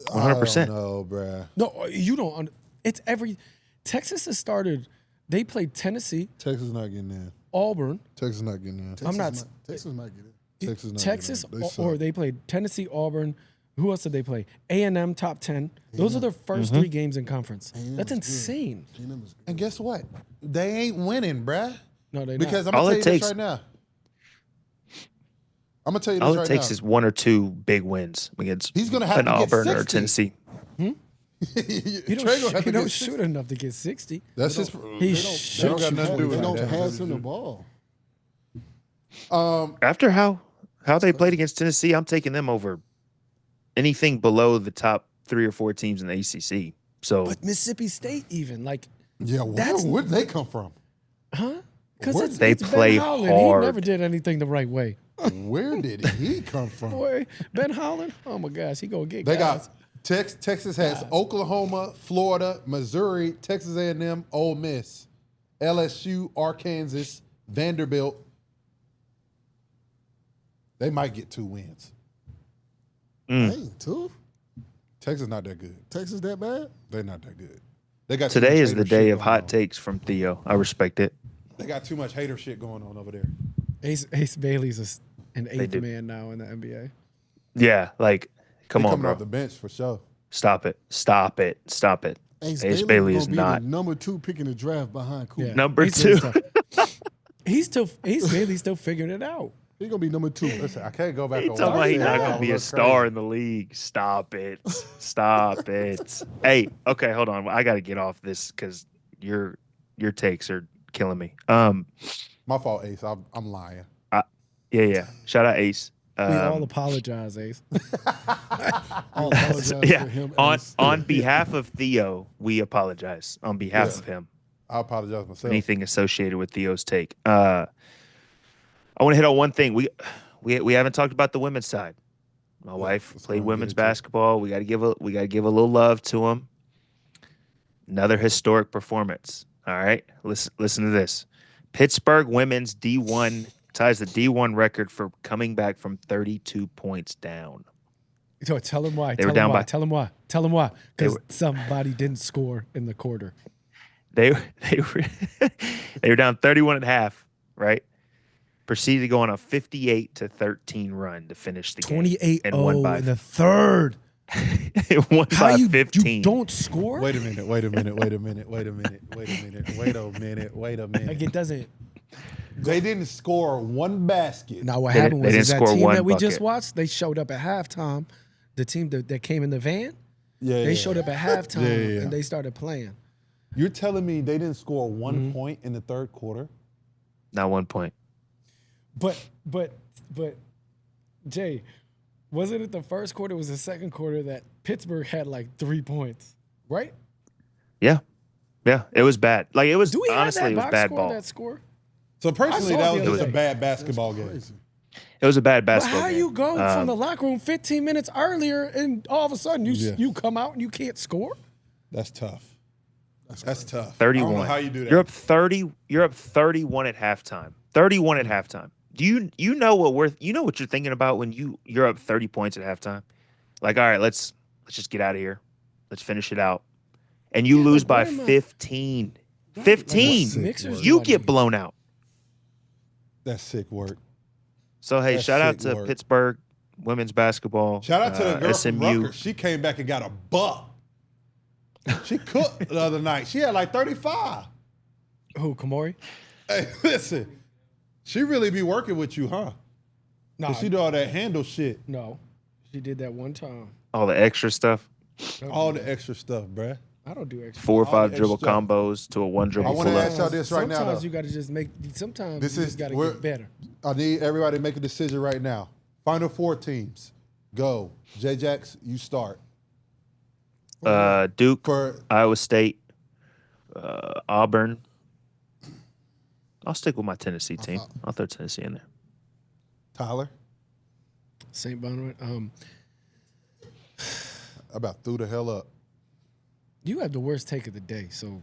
Speaker 6: 100%.
Speaker 1: No, bruh.
Speaker 2: No, you don't. It's every. Texas has started. They played Tennessee,
Speaker 1: Texas not getting in.
Speaker 2: Auburn.
Speaker 1: Texas not getting in.
Speaker 2: I'm not.
Speaker 3: Texas might get it.
Speaker 1: Texas, not
Speaker 2: Texas,
Speaker 1: getting in. They
Speaker 2: or
Speaker 1: suck.
Speaker 2: they played Tennessee, Auburn. Who else did they play? A&M top 10. Those are their first 3 games in conference. That's insane.
Speaker 1: And guess what? They ain't winning, bruh.
Speaker 2: No, they
Speaker 1: Because
Speaker 2: not.
Speaker 1: I'm
Speaker 6: All
Speaker 1: gonna
Speaker 6: it
Speaker 1: tell you
Speaker 6: takes-
Speaker 1: this right now. I'm gonna tell you this
Speaker 6: all
Speaker 1: right
Speaker 6: it takes
Speaker 1: now.
Speaker 6: is 1 or 2 big wins against
Speaker 1: He's gonna have
Speaker 6: an
Speaker 1: to get
Speaker 6: Auburn or
Speaker 1: 60.
Speaker 6: Tennessee.
Speaker 2: You don't shoot enough to get 60.
Speaker 1: That's his.
Speaker 2: He
Speaker 1: They
Speaker 2: should
Speaker 1: don't got
Speaker 2: shoot
Speaker 1: nothing to do
Speaker 3: They
Speaker 1: with
Speaker 3: don't
Speaker 1: that.
Speaker 3: pass him the ball.
Speaker 6: After how they played against Tennessee, I'm taking them over anything below the top 3 or 4 teams in the ACC. So
Speaker 2: But Mississippi State even
Speaker 1: Yeah, where'd they come from?
Speaker 2: because
Speaker 6: They
Speaker 2: it's
Speaker 6: play
Speaker 2: Ben Howland.
Speaker 6: hard.
Speaker 2: He never did anything the right way.
Speaker 1: Where did he come from?
Speaker 2: Boy, Ben Howland. Oh my gosh, he gonna get.
Speaker 1: They
Speaker 2: guys.
Speaker 1: got Texas has Oklahoma, Florida, Missouri, Texas A&M, Ole Miss, LSU, Arkansas, Vanderbilt. They might get 2 wins.
Speaker 3: Hey, 2?
Speaker 1: Texas not that good.
Speaker 3: Texas that bad?
Speaker 1: They're not that good. They got too
Speaker 6: today
Speaker 1: much
Speaker 6: is the
Speaker 1: hater
Speaker 6: day
Speaker 1: shit
Speaker 6: of
Speaker 1: going
Speaker 6: hot
Speaker 1: on.
Speaker 6: takes from Theo. I respect it.
Speaker 1: They got too much hater shit going on over there.
Speaker 2: Ace Bailey's an 8th
Speaker 6: do.
Speaker 2: man now in the NBA.
Speaker 6: Yeah, like come
Speaker 1: They
Speaker 6: on,
Speaker 1: coming
Speaker 6: bro.
Speaker 1: off the bench for sure.
Speaker 6: Stop it. Ace Bailey is
Speaker 3: gonna be
Speaker 6: not
Speaker 3: the number 2 pick in the draft behind Cooper.
Speaker 2: Yeah.
Speaker 6: number
Speaker 2: He's doing
Speaker 6: 2.
Speaker 2: stuff. Ace Bailey's still figuring it out.
Speaker 3: He's gonna be number 2.
Speaker 1: Listen, I can't go back
Speaker 6: He
Speaker 1: on
Speaker 6: talking
Speaker 1: what I
Speaker 6: about he's
Speaker 1: said.
Speaker 6: not
Speaker 1: That
Speaker 6: gonna be a
Speaker 1: was
Speaker 6: star
Speaker 1: crazy.
Speaker 6: in the league. Stop it. Stop it. Hey, okay, hold on. I got to get off this because your takes are killing me.
Speaker 1: My fault, Ace. I'm lying.
Speaker 6: Yeah. Shout out Ace.
Speaker 2: We all apologize, Ace.
Speaker 3: I'll apologize
Speaker 6: Yeah.
Speaker 3: for him.
Speaker 6: On behalf of Theo, we apologize. On behalf of him,
Speaker 1: I apologize myself.
Speaker 6: anything associated with Theo's take. I want to hit on one thing. We haven't talked about the women's side. My wife
Speaker 1: let's go
Speaker 6: played
Speaker 1: and get
Speaker 6: women's
Speaker 1: into it.
Speaker 6: basketball. We got to give a little love to them. Another historic performance. All right, listen to this. Pittsburgh women's D1 ties the D1 record for coming back from 32 points down.
Speaker 2: So tell him why.
Speaker 6: They were down by-
Speaker 2: Tell him why. Tell him why.
Speaker 6: They
Speaker 2: Because
Speaker 6: were-
Speaker 2: somebody didn't score in the quarter.
Speaker 6: They were down 31 and a half, right? Proceeded to go on a 58-13 run to finish the game.
Speaker 2: 28-0
Speaker 6: and won by
Speaker 2: in the third.
Speaker 6: won
Speaker 2: How
Speaker 6: by
Speaker 2: you
Speaker 6: 15.
Speaker 2: don't score?
Speaker 1: Wait a minute. Like
Speaker 2: Like it doesn't.
Speaker 1: they didn't score one basket.
Speaker 2: Now what
Speaker 6: They
Speaker 2: happened
Speaker 6: didn't
Speaker 2: was that
Speaker 6: score
Speaker 2: team
Speaker 6: one
Speaker 2: that we just
Speaker 6: bucket.
Speaker 2: watched. They showed up at halftime. The team that came in the van.
Speaker 1: Yeah,
Speaker 2: They showed up at halftime
Speaker 1: Yeah.
Speaker 2: and they started playing.
Speaker 1: You're telling me they didn't score one
Speaker 2: Mm-hmm.
Speaker 1: point in the third quarter?
Speaker 6: Not 1 point.
Speaker 2: But Jay, wasn't it the first quarter? It was the second quarter that Pittsburgh had like 3 points, right?
Speaker 6: Yeah. It was bad. Like it was
Speaker 2: Do we
Speaker 6: honestly
Speaker 2: have
Speaker 6: it
Speaker 2: that
Speaker 6: was
Speaker 2: box
Speaker 6: bad
Speaker 2: score?
Speaker 6: ball.
Speaker 2: That score?
Speaker 1: So personally,
Speaker 2: I saw
Speaker 1: that
Speaker 2: it
Speaker 1: was
Speaker 2: the
Speaker 1: just
Speaker 2: other
Speaker 1: a
Speaker 2: day.
Speaker 1: bad basketball game.
Speaker 3: Crazy.
Speaker 6: It was a bad
Speaker 2: But
Speaker 6: basketball
Speaker 2: how
Speaker 6: game.
Speaker 2: you go from the locker room 15 minutes earlier and all of a sudden you come out and you can't score?
Speaker 1: That's tough. That's tough.
Speaker 6: 31.
Speaker 1: I don't know how you do that.
Speaker 6: You're up 30. You're up 31 at halftime. 31 at halftime. Do you know what you're thinking about when you're up 30 points at halftime? Like, all right, let's just get out of here. Let's finish it out. And you lose
Speaker 2: like,
Speaker 6: by
Speaker 2: what am I-
Speaker 6: 15. 15.
Speaker 2: Mixers
Speaker 6: You
Speaker 2: money.
Speaker 6: get blown out.
Speaker 1: That's sick work.
Speaker 6: So hey,
Speaker 1: That's
Speaker 6: shout out
Speaker 1: sick
Speaker 6: to
Speaker 1: work.
Speaker 6: Pittsburgh women's basketball.
Speaker 1: Shout out to the girl from
Speaker 6: SMU.
Speaker 1: Rutgers. She came back and got a buck. She cooked the other night. She had like 35.
Speaker 2: Who, Kamori?
Speaker 1: Hey, listen. She really be working with you, huh?
Speaker 2: No,
Speaker 1: 'Cause she do all that handle shit.
Speaker 2: no. She did that one time.
Speaker 6: All the extra stuff.
Speaker 1: All the extra stuff, bruh.
Speaker 2: I don't do extra.
Speaker 6: 4 or
Speaker 1: all
Speaker 6: 5
Speaker 1: the
Speaker 6: dribble
Speaker 1: extra stuff.
Speaker 6: combos to a 1 dribble
Speaker 1: I wanna
Speaker 6: pull up.
Speaker 1: ask y'all this right now,
Speaker 2: Sometimes
Speaker 1: though.
Speaker 2: you got to just make. Sometimes
Speaker 1: This
Speaker 2: you
Speaker 1: is
Speaker 2: just got to
Speaker 1: we're-
Speaker 2: get better.
Speaker 1: I need everybody to make a decision right now. Final 4 teams. Go. J-Jax, you start.
Speaker 6: Duke,
Speaker 1: For
Speaker 6: Iowa State, Auburn. I'll stick with my Tennessee team. I'll throw Tennessee in there.
Speaker 1: Tyler,
Speaker 2: St. Bonaventure.
Speaker 1: I about threw the hell up.
Speaker 2: You have the worst take of the day, so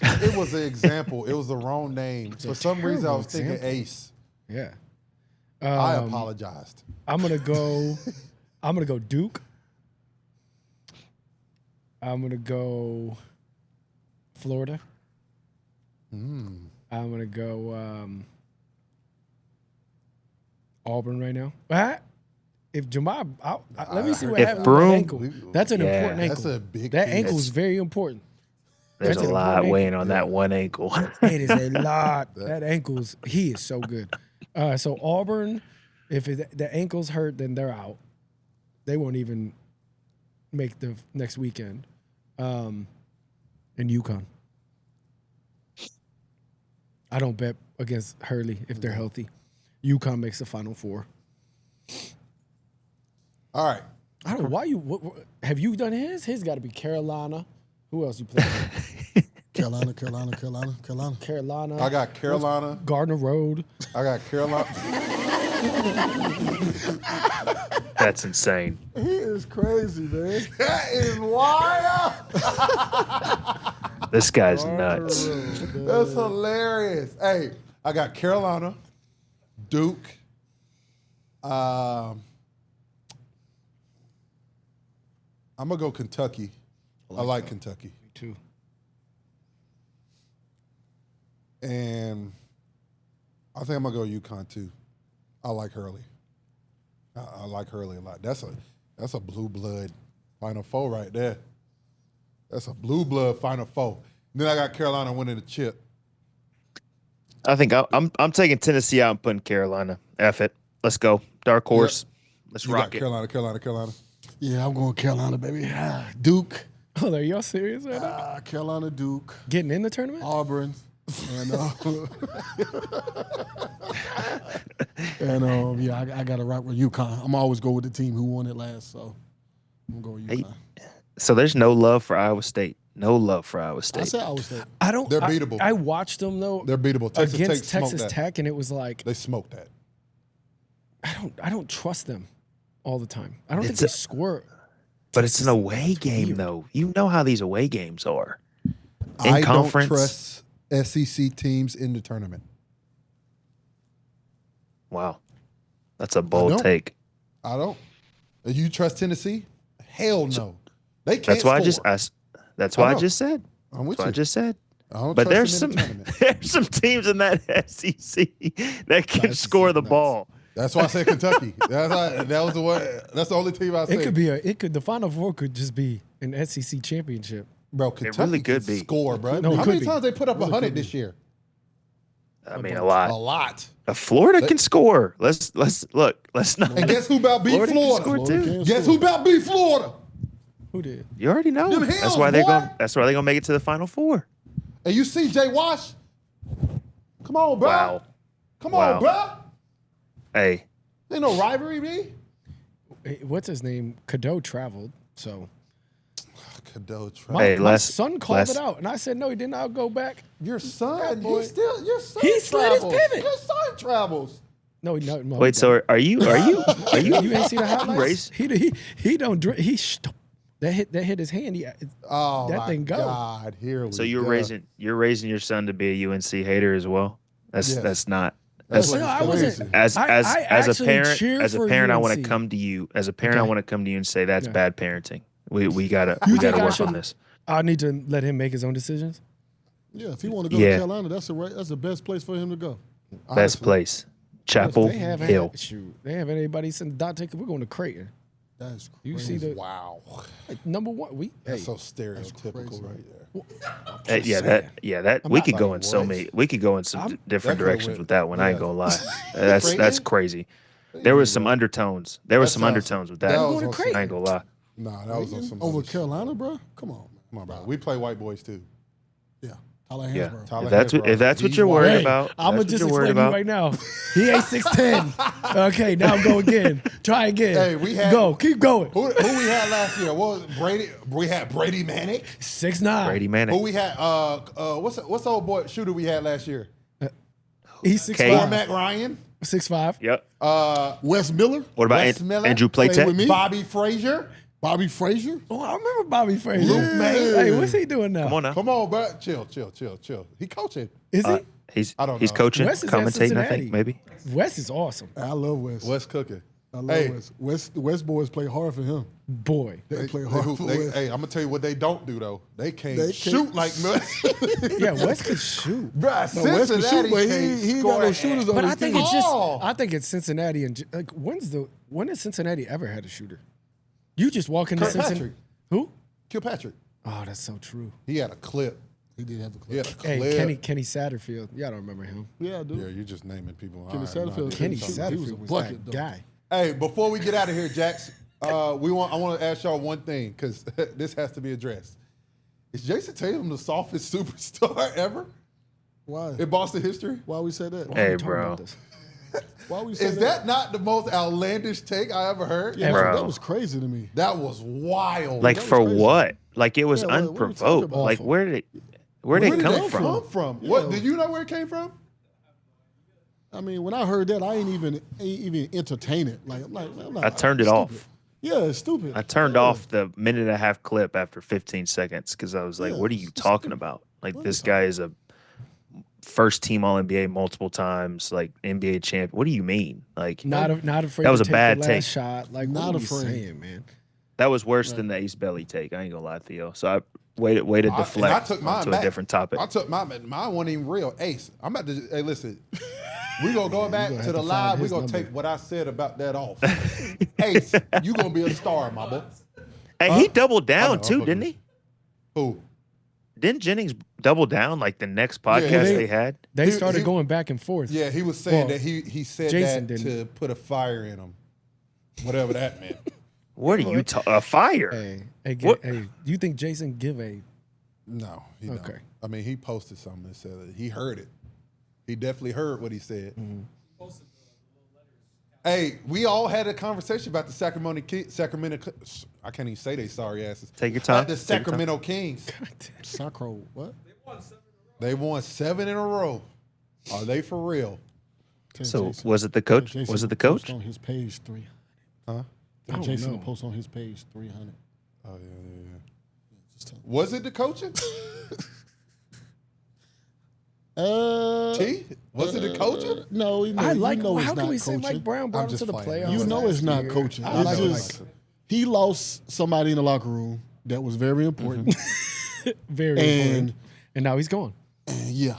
Speaker 1: It was an example. It was the wrong name. For some reason, I was
Speaker 2: terrible
Speaker 1: thinking
Speaker 2: example.
Speaker 1: Ace.
Speaker 2: yeah.
Speaker 1: I apologized.
Speaker 2: I'm gonna go Duke. I'm gonna go Florida. I'm gonna go Auburn right now. If Jamal, let me see what happens with that ankle. That's an important ankle.
Speaker 1: That's a big.
Speaker 2: That ankle is very important.
Speaker 6: There's a lot weighing on that one ankle.
Speaker 2: It is a lot. That ankle's he is so good. So Auburn, if the ankle's hurt, then they're out. They won't even make the next weekend. And UConn. I don't bet against Hurley if they're healthy. UConn makes the Final Four.
Speaker 1: All right.
Speaker 2: I don't know why you have you done his? His got to be Carolina. Who else you play?
Speaker 3: Carolina.
Speaker 1: I got Carolina.
Speaker 2: Gardner Road.
Speaker 1: I got Carolina.
Speaker 6: That's insane.
Speaker 3: He is crazy, man.
Speaker 1: That is wild.
Speaker 6: This guy's nuts.
Speaker 1: That's hilarious. Hey, I got Carolina, Duke. I'm gonna go Kentucky. I like Kentucky.
Speaker 2: Me too.
Speaker 1: And I think I'm gonna go UConn too. I like Hurley. I like Hurley a lot. That's a blue blood Final Four right there. That's a blue blood Final Four. Then I got Carolina winning the chip.
Speaker 6: I think I'm taking Tennessee out and putting Carolina. F it. Let's go. Dark horse.
Speaker 1: Yep.
Speaker 6: Let's
Speaker 1: You
Speaker 6: rock
Speaker 1: got
Speaker 6: it.
Speaker 1: Carolina.
Speaker 3: Yeah, I'm going Carolina, baby. Duke.
Speaker 2: Oh, are y'all serious right now?
Speaker 3: Carolina, Duke,
Speaker 2: Getting in the tournament?
Speaker 3: Auburn, and yeah, I got to rock with UConn. I'm always go with the team who won it last, so I'm going to go with UConn.
Speaker 6: So there's no love for Iowa State. No love for Iowa
Speaker 3: I
Speaker 6: State.
Speaker 3: said Iowa State.
Speaker 2: I don't.
Speaker 1: They're beatable.
Speaker 2: I watched them though.
Speaker 1: They're beatable. Texas
Speaker 2: against
Speaker 1: Tech
Speaker 2: Texas
Speaker 1: smoked that.
Speaker 2: Tech, and it was like
Speaker 1: They smoked that.
Speaker 2: I don't trust them all the time. I don't think
Speaker 6: It's
Speaker 2: they
Speaker 6: a-
Speaker 2: score.
Speaker 6: But it's an away game, though. You know how these away games are.
Speaker 1: I
Speaker 6: conference.
Speaker 1: don't trust SEC teams in the tournament.
Speaker 6: Wow. That's a bold
Speaker 1: don't.
Speaker 6: take.
Speaker 1: I don't. You trust Tennessee? Hell no. They can't
Speaker 6: That's why
Speaker 1: score.
Speaker 6: that's why I
Speaker 1: know.
Speaker 6: just said.
Speaker 1: I'm with
Speaker 6: That's what I
Speaker 1: you.
Speaker 6: just said.
Speaker 1: I don't
Speaker 6: But
Speaker 1: trust
Speaker 6: there's
Speaker 1: them
Speaker 6: some
Speaker 1: in the tournament.
Speaker 6: there's some teams in that SEC that can
Speaker 1: SEC
Speaker 6: score the
Speaker 1: nuts.
Speaker 6: ball.
Speaker 1: That's why I said Kentucky. That was the one. That's the only team I said.
Speaker 2: It could be the Final Four could just be an SEC championship.
Speaker 1: Bro, Kentucky
Speaker 6: really could
Speaker 1: can
Speaker 6: be.
Speaker 1: score, bro.
Speaker 2: No, it
Speaker 1: How
Speaker 2: could
Speaker 1: many
Speaker 2: be.
Speaker 1: times they put up 100 this year?
Speaker 6: I mean, a
Speaker 1: A
Speaker 6: lot.
Speaker 1: lot.
Speaker 6: Florida can score. Let's look. Let's not.
Speaker 1: And guess who about beat
Speaker 6: Florida can
Speaker 1: Florida?
Speaker 6: score too.
Speaker 1: Guess who about beat Florida?
Speaker 2: Who did?
Speaker 6: You already know.
Speaker 1: Them
Speaker 6: That's
Speaker 1: Hills,
Speaker 6: why they're
Speaker 1: boy.
Speaker 6: going. That's why they're gonna make it to the Final Four.
Speaker 1: And you see Jay Wash? Come on, bro.
Speaker 6: Wow.
Speaker 1: Come
Speaker 6: Wow.
Speaker 1: on, bro.
Speaker 6: Hey,
Speaker 1: Ain't no rivalry, me.
Speaker 2: What's his name? Cadeau traveled, so
Speaker 1: Cadeau Trout.
Speaker 2: my,
Speaker 6: Hey,
Speaker 2: my
Speaker 6: Les-
Speaker 2: son called
Speaker 6: Les-
Speaker 2: it out, and I said no, he didn't. I'll go back.
Speaker 1: Your son,
Speaker 2: boy.
Speaker 1: your son
Speaker 2: He slid his
Speaker 1: travels.
Speaker 2: pivot.
Speaker 1: Your son travels.
Speaker 2: No, no.
Speaker 6: wait. So are you?
Speaker 2: you ain't see the highlights?
Speaker 6: race?
Speaker 2: He don't. That hit his hand.
Speaker 1: Oh
Speaker 2: That
Speaker 1: my
Speaker 2: thing go.
Speaker 1: God, here we
Speaker 6: So you're
Speaker 1: go.
Speaker 6: raising your son to be a UNC hater as well.
Speaker 1: Yes.
Speaker 6: That's not.
Speaker 1: That's
Speaker 6: That's,
Speaker 2: No, I
Speaker 1: crazy.
Speaker 2: wasn't.
Speaker 6: as
Speaker 2: I
Speaker 6: as a
Speaker 2: actually
Speaker 6: parent,
Speaker 2: cheer
Speaker 6: as a
Speaker 2: for
Speaker 6: parent, I want to
Speaker 2: UNC.
Speaker 6: come to you. As a parent, I
Speaker 2: Okay.
Speaker 6: want to come to you and say that's
Speaker 2: Yeah.
Speaker 6: bad parenting. We gotta
Speaker 2: You
Speaker 6: we
Speaker 2: think
Speaker 6: gotta
Speaker 2: I
Speaker 6: work
Speaker 2: should-
Speaker 6: on this.
Speaker 2: I need to let him make his own decisions.
Speaker 3: Yeah, if he want to go
Speaker 6: Yeah.
Speaker 3: to Carolina, that's the best place for him to go.
Speaker 6: Best
Speaker 1: Honestly.
Speaker 6: place, Chapel
Speaker 2: They haven't
Speaker 6: Hill.
Speaker 2: had, shoot. They haven't anybody since Dante. We're going to Creighton.
Speaker 3: That's crazy.
Speaker 2: You see the
Speaker 1: Wow,
Speaker 2: number one.
Speaker 1: that's
Speaker 2: Hey,
Speaker 1: so stereotypical
Speaker 3: crazy.
Speaker 1: right there.
Speaker 6: That we
Speaker 2: not
Speaker 6: could go
Speaker 1: like
Speaker 6: in so
Speaker 1: what?
Speaker 6: many. We could go in some
Speaker 2: I'm-
Speaker 6: different
Speaker 1: That could've
Speaker 6: directions
Speaker 1: went-
Speaker 6: with that one. I ain't
Speaker 1: yeah.
Speaker 6: gonna lie. That's
Speaker 1: Creighton?
Speaker 6: crazy. There was some undertones. There was
Speaker 1: That
Speaker 6: some
Speaker 1: sounds-
Speaker 6: undertones with
Speaker 1: that
Speaker 6: that.
Speaker 1: was
Speaker 2: going to
Speaker 1: on some-
Speaker 2: Creighton.
Speaker 6: I ain't gonna lie.
Speaker 1: Nah, that was on some
Speaker 3: Over
Speaker 1: other shit.
Speaker 3: Carolina, bro? Come on, man.
Speaker 1: Come on, bro. We play white boys too.
Speaker 3: Yeah. Tyler
Speaker 6: Yeah.
Speaker 3: Hansborough.
Speaker 1: Tyler
Speaker 6: If that's what
Speaker 1: He's
Speaker 6: you're
Speaker 1: white.
Speaker 6: worried
Speaker 2: hey,
Speaker 6: about,
Speaker 2: I'm gonna
Speaker 6: that's what
Speaker 2: just
Speaker 6: you're worried
Speaker 2: explain to you
Speaker 6: about.
Speaker 2: right now. He ain't 6'10". Okay, now go again. Try again.
Speaker 1: Hey, we had-
Speaker 2: go. Keep going.
Speaker 1: Who we had last year? What was Brady? We had Brady Manick.
Speaker 2: 6'9".
Speaker 6: Brady
Speaker 1: Who
Speaker 6: Manning.
Speaker 1: we had? What's the old boy shooter we had last year?
Speaker 2: He's
Speaker 6: Cade.
Speaker 2: 6'5".
Speaker 1: Matt Ryan.
Speaker 2: 6'5".
Speaker 6: Yep.
Speaker 3: Wes Miller,
Speaker 6: What about
Speaker 1: Wes Miller?
Speaker 6: Andrew
Speaker 3: Played
Speaker 6: Playtech?
Speaker 3: with me.
Speaker 1: Bobby Frazier.
Speaker 3: Bobby Frazier.
Speaker 2: Oh, I remember Bobby Frazier.
Speaker 1: Luke May.
Speaker 2: Hey, what's he doing now?
Speaker 6: Come on now.
Speaker 1: Come on, bro. Chill. He coaching.
Speaker 2: Is he?
Speaker 6: He's
Speaker 1: I don't
Speaker 6: he's
Speaker 1: know.
Speaker 6: coaching,
Speaker 2: Wes is at
Speaker 6: commentating. I
Speaker 2: Cincinnati.
Speaker 6: think maybe.
Speaker 2: Wes is awesome.
Speaker 3: I love West.
Speaker 1: West cooking.
Speaker 3: I love
Speaker 1: Hey.
Speaker 3: West. The West boys play hard for him.
Speaker 2: Boy.
Speaker 3: They play hard for West.
Speaker 1: Hey, I'm gonna tell you what they don't do though. They can't
Speaker 3: They
Speaker 1: shoot
Speaker 3: can't-
Speaker 1: like
Speaker 2: Yeah, West can shoot.
Speaker 1: Bruh,
Speaker 3: No, West can shoot,
Speaker 1: Cincinnati
Speaker 3: but
Speaker 1: can't
Speaker 3: he ain't
Speaker 1: score
Speaker 3: got no
Speaker 1: at-
Speaker 3: shooters on
Speaker 2: But
Speaker 3: his
Speaker 2: I think
Speaker 3: team.
Speaker 2: it's just
Speaker 1: Oh.
Speaker 2: I think it's Cincinnati and like when has Cincinnati ever had a shooter? You just walk into Cincinnati.
Speaker 1: Kirkpatrick.
Speaker 2: Who?
Speaker 1: Kilpatrick.
Speaker 2: Oh, that's so true.
Speaker 1: He had a clip.
Speaker 3: He did have a
Speaker 1: He
Speaker 3: clip.
Speaker 1: had a clip.
Speaker 2: Hey, Kenny Satterfield. Y'all don't remember him.
Speaker 3: Yeah, dude.
Speaker 1: Yeah, you're just naming people.
Speaker 3: Kenny
Speaker 1: I have no
Speaker 3: Satterfield.
Speaker 1: idea.
Speaker 2: Kenny
Speaker 3: He was a
Speaker 2: Satterfield was
Speaker 3: bucket,
Speaker 2: that
Speaker 3: though.
Speaker 2: guy.
Speaker 1: Hey, before we get out of here, Jax, I want to ask y'all one thing because this has to be addressed. Is Jayson Tatum the softest superstar ever
Speaker 3: Why?
Speaker 1: in Boston history?
Speaker 3: Why we say that?
Speaker 2: Why are
Speaker 6: Hey,
Speaker 2: we talking
Speaker 6: bro.
Speaker 2: about this?
Speaker 3: Why we say
Speaker 1: Is that not the most outlandish take I ever heard?
Speaker 3: Yeah,
Speaker 6: Bro.
Speaker 3: that was crazy to me.
Speaker 1: That was wild.
Speaker 6: Like
Speaker 3: that was
Speaker 6: for
Speaker 3: crazy.
Speaker 6: what? Like it was
Speaker 3: Yeah, what are we talking
Speaker 6: unprovoked.
Speaker 3: about?
Speaker 6: Like
Speaker 2: Awful.
Speaker 6: where did it
Speaker 1: Where
Speaker 6: come
Speaker 1: did that
Speaker 6: from?
Speaker 1: come from?
Speaker 3: Yeah.
Speaker 1: What? Did you know where it came from?
Speaker 3: I mean, when I heard that, I ain't even entertain it. Like, I'm not,
Speaker 6: I turned it
Speaker 3: stupid.
Speaker 6: off.
Speaker 3: Yeah, it's stupid.
Speaker 6: I turned
Speaker 3: Yeah.
Speaker 6: off the minute and a half clip after 15 seconds because I was like,
Speaker 3: Yeah,
Speaker 6: what are you
Speaker 3: it's
Speaker 6: talking
Speaker 3: stupid.
Speaker 6: about? Like
Speaker 3: What are
Speaker 6: this
Speaker 3: you
Speaker 6: guy is a first team All NBA multiple times, like NBA champ. What do you mean? Like
Speaker 2: Not afraid.
Speaker 6: That was
Speaker 2: to
Speaker 6: a
Speaker 2: take
Speaker 6: bad
Speaker 2: the last
Speaker 6: take.
Speaker 2: shot. Like
Speaker 3: Not
Speaker 2: what are you
Speaker 3: afraid.
Speaker 2: saying, man?
Speaker 6: that was worse than the Ace Belly take. I ain't gonna lie, Theo. So I waited to
Speaker 1: And I
Speaker 6: deflect
Speaker 1: took mine
Speaker 6: onto
Speaker 1: back.
Speaker 6: a different topic.
Speaker 1: I took mine wasn't even real. Ace, I'm about to. Hey, listen. We gonna go back
Speaker 2: gonna
Speaker 1: to
Speaker 2: have
Speaker 1: the
Speaker 2: to
Speaker 1: live.
Speaker 2: find
Speaker 1: We
Speaker 2: his
Speaker 1: gonna
Speaker 2: number.
Speaker 1: take what I said about that off. Ace, you gonna be a star, my boy.
Speaker 6: And he doubled
Speaker 1: I
Speaker 6: down
Speaker 1: know,
Speaker 6: too,
Speaker 1: I'm
Speaker 6: didn't
Speaker 1: fucking-
Speaker 6: he?
Speaker 1: Who?
Speaker 6: Didn't Jennings double down like the next podcast
Speaker 1: they-
Speaker 6: they had?
Speaker 2: They
Speaker 1: He-
Speaker 2: started
Speaker 1: he-
Speaker 2: going back and forth.
Speaker 1: Yeah, he was saying
Speaker 2: Well,
Speaker 1: that he said
Speaker 2: Jason
Speaker 1: that
Speaker 2: didn't.
Speaker 1: to put a fire in him, whatever that meant.
Speaker 6: What are you a fire?
Speaker 2: Hey,
Speaker 6: What?
Speaker 2: hey, do you think Jason give a?
Speaker 1: No, he don't.
Speaker 2: Okay.
Speaker 1: I mean, he posted something that said that he heard it. He definitely heard what he said.
Speaker 2: Mm-hmm.
Speaker 1: Hey, we all had a conversation about the Sacramento. I can't even say they sorry asses.
Speaker 6: Take your time.
Speaker 1: About the
Speaker 6: Take your time.
Speaker 1: Sacramento Kings.
Speaker 3: Sacro, what?
Speaker 1: They won 7 in a row. Are they for real?
Speaker 6: So
Speaker 3: Jason-
Speaker 6: was it the coach?
Speaker 3: Jason
Speaker 6: Was it the
Speaker 3: post
Speaker 6: coach?
Speaker 3: on his page 300?
Speaker 1: Huh?
Speaker 2: I don't
Speaker 3: Jason
Speaker 2: know.
Speaker 3: post on his page 300.
Speaker 1: Oh yeah.
Speaker 3: Just tell
Speaker 1: Was it the coaching? T? Was it the coaching?
Speaker 3: No, you know,
Speaker 2: I like.
Speaker 3: you know
Speaker 2: how
Speaker 3: it's
Speaker 2: can
Speaker 3: not
Speaker 2: we say
Speaker 3: coaching.
Speaker 2: Mike Brown brought him
Speaker 1: just
Speaker 2: to the
Speaker 1: playing.
Speaker 2: playoffs?
Speaker 3: You know
Speaker 2: last
Speaker 3: it's not
Speaker 2: year?
Speaker 3: coaching.
Speaker 2: I
Speaker 3: It's
Speaker 2: like
Speaker 3: just
Speaker 2: Mike.
Speaker 3: he lost somebody in the locker room that was very important.
Speaker 2: Very
Speaker 3: And-
Speaker 2: important. And now he's gone.
Speaker 3: Yeah,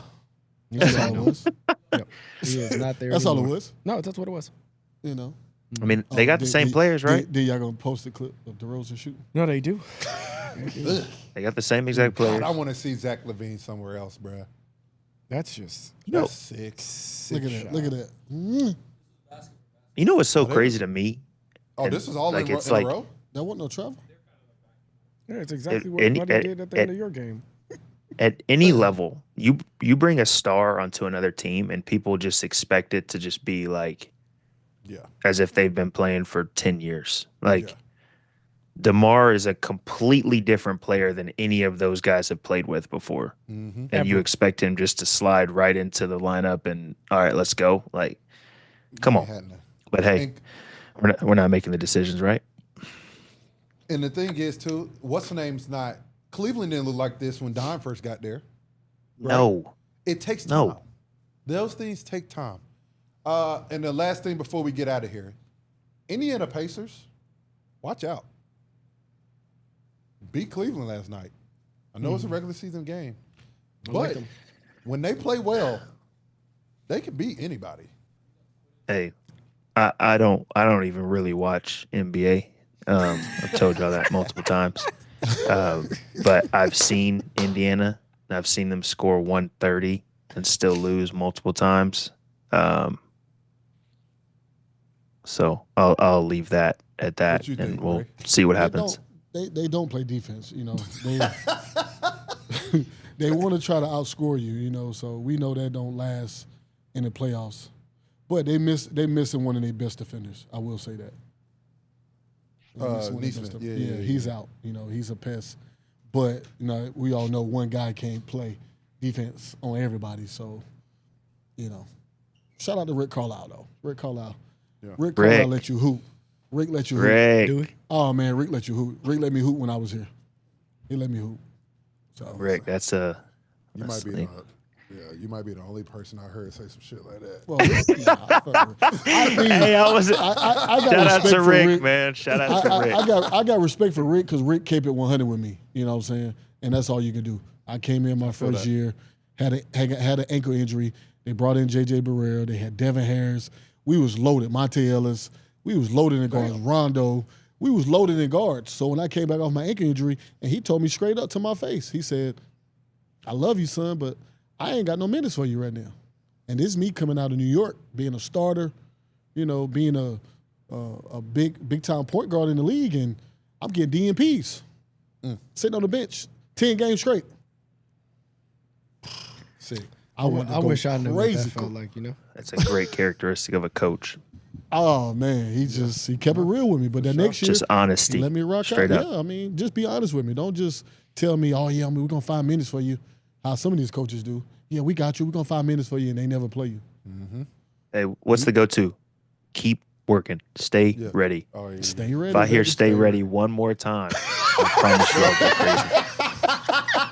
Speaker 3: that's all it was.
Speaker 2: Yep. He is not there.
Speaker 3: That's all it
Speaker 2: anymore.
Speaker 3: was.
Speaker 2: No, that's what it was.
Speaker 3: You know,
Speaker 6: I mean, they got the same players, right?
Speaker 3: Then y'all gonna post a clip of DeRozan shooting?
Speaker 2: No, they do.
Speaker 6: They got the same exact
Speaker 1: God,
Speaker 6: players.
Speaker 1: I want to see Zach LaVine somewhere else, bruh.
Speaker 2: That's just
Speaker 6: You know,
Speaker 1: That's sick.
Speaker 3: Look at that! Look at that! Mm.
Speaker 6: you know what's so
Speaker 1: they
Speaker 6: crazy to me?
Speaker 1: Oh, this is all
Speaker 6: like,
Speaker 1: in,
Speaker 6: it's
Speaker 1: in
Speaker 6: like-
Speaker 1: a row?
Speaker 3: That wasn't no travel.
Speaker 2: yeah, it's exactly what
Speaker 6: and-
Speaker 2: he did at the end of your game.
Speaker 6: At any level, you bring a star onto another team, and people just expect it to just be like
Speaker 1: Yeah.
Speaker 6: as if they've been playing for 10 years. Like
Speaker 1: Yeah.
Speaker 6: DeMar is a completely different player than any of those guys have played with before.
Speaker 1: Mm-hmm.
Speaker 6: And you expect him just to slide right into the lineup and all right, let's go. Like, come on. But hey, we're not making the decisions, right?
Speaker 1: And the thing is, too, what's the name's not Cleveland didn't look like this when Don first got there. Right?
Speaker 6: No.
Speaker 1: It takes time.
Speaker 6: No.
Speaker 1: Those things take time. And the last thing before we get out of here, Indiana Pacers, watch out. Beat Cleveland last night. I know it's a regular season game, but when they play well, they can beat anybody.
Speaker 6: Hey, I don't even really watch NBA. I've told y'all that multiple times. But I've seen Indiana. And I've seen them score 130 and still lose multiple times. So I'll leave that at that,
Speaker 1: What you
Speaker 6: and
Speaker 1: think,
Speaker 6: we'll
Speaker 1: Ray?
Speaker 6: see what happens.
Speaker 3: They don't play defense. You know, they want to try to outscore you. You know, so we know that don't last in the playoffs. But they missing one of their best defenders. I will say that. They missing one of their
Speaker 1: Neesmith.
Speaker 3: best
Speaker 1: Yeah,
Speaker 3: he's out. You know, he's a pest. But you know, we all know one guy can't play defense on everybody. So, you know, shout out to Rick Carlisle though. Rick Carlisle.
Speaker 1: Yeah.
Speaker 3: Rick Carlisle
Speaker 6: Rick.
Speaker 3: let you hoop. Rick let you hoop.
Speaker 6: Greg,
Speaker 2: Do we?
Speaker 3: Oh man, Rick let you hoop. Rick let me hoop when I was here. He let me hoop. So
Speaker 6: Rick, that's a
Speaker 1: You
Speaker 6: that's
Speaker 1: might be in Yeah, you might be the only person I heard say some shit like that.
Speaker 3: Well, I mean,
Speaker 6: Hey, I got
Speaker 3: shout
Speaker 6: out to Rick, man. Shout out to Rick.
Speaker 3: I got respect for Rick because Rick kept it 100 with me. You know what I'm saying? And that's all you can do. I came in my first year, had an ankle injury. They brought in J.J. Barrera. They had Devin Harris. We was loaded. Monte Ellis. We was loaded in guards. Rondo. We was loaded in guards. So when I came back off my ankle injury, and he told me straight up to my face, he said, I love you, son, but I ain't got no minutes for you right now. And this is me coming out of New York, being a starter, you know, being a big time point guard in the league, and I'm getting DNPs, sitting on the bench, 10 games straight.
Speaker 1: Sick.
Speaker 2: I wish I knew what that felt like, you know?
Speaker 6: That's a great characteristic of a coach.
Speaker 3: Oh man, he kept it real with me. But that next year,
Speaker 6: Just honesty.
Speaker 3: he let me rock
Speaker 6: straight
Speaker 3: out.
Speaker 6: up.
Speaker 3: Yeah, I mean, just be honest with me. Don't just tell me, oh yeah, we're gonna 5 minutes for you. How some of these coaches do. Yeah, we got you. We're gonna 5 minutes for you, and they never play you.
Speaker 6: Hey, what's the go-to? Keep working. Stay ready.
Speaker 1: Oh, yeah.
Speaker 3: Stay ready.
Speaker 6: If I hear
Speaker 3: baby.
Speaker 6: stay ready one more time, I promise you I'll go crazy.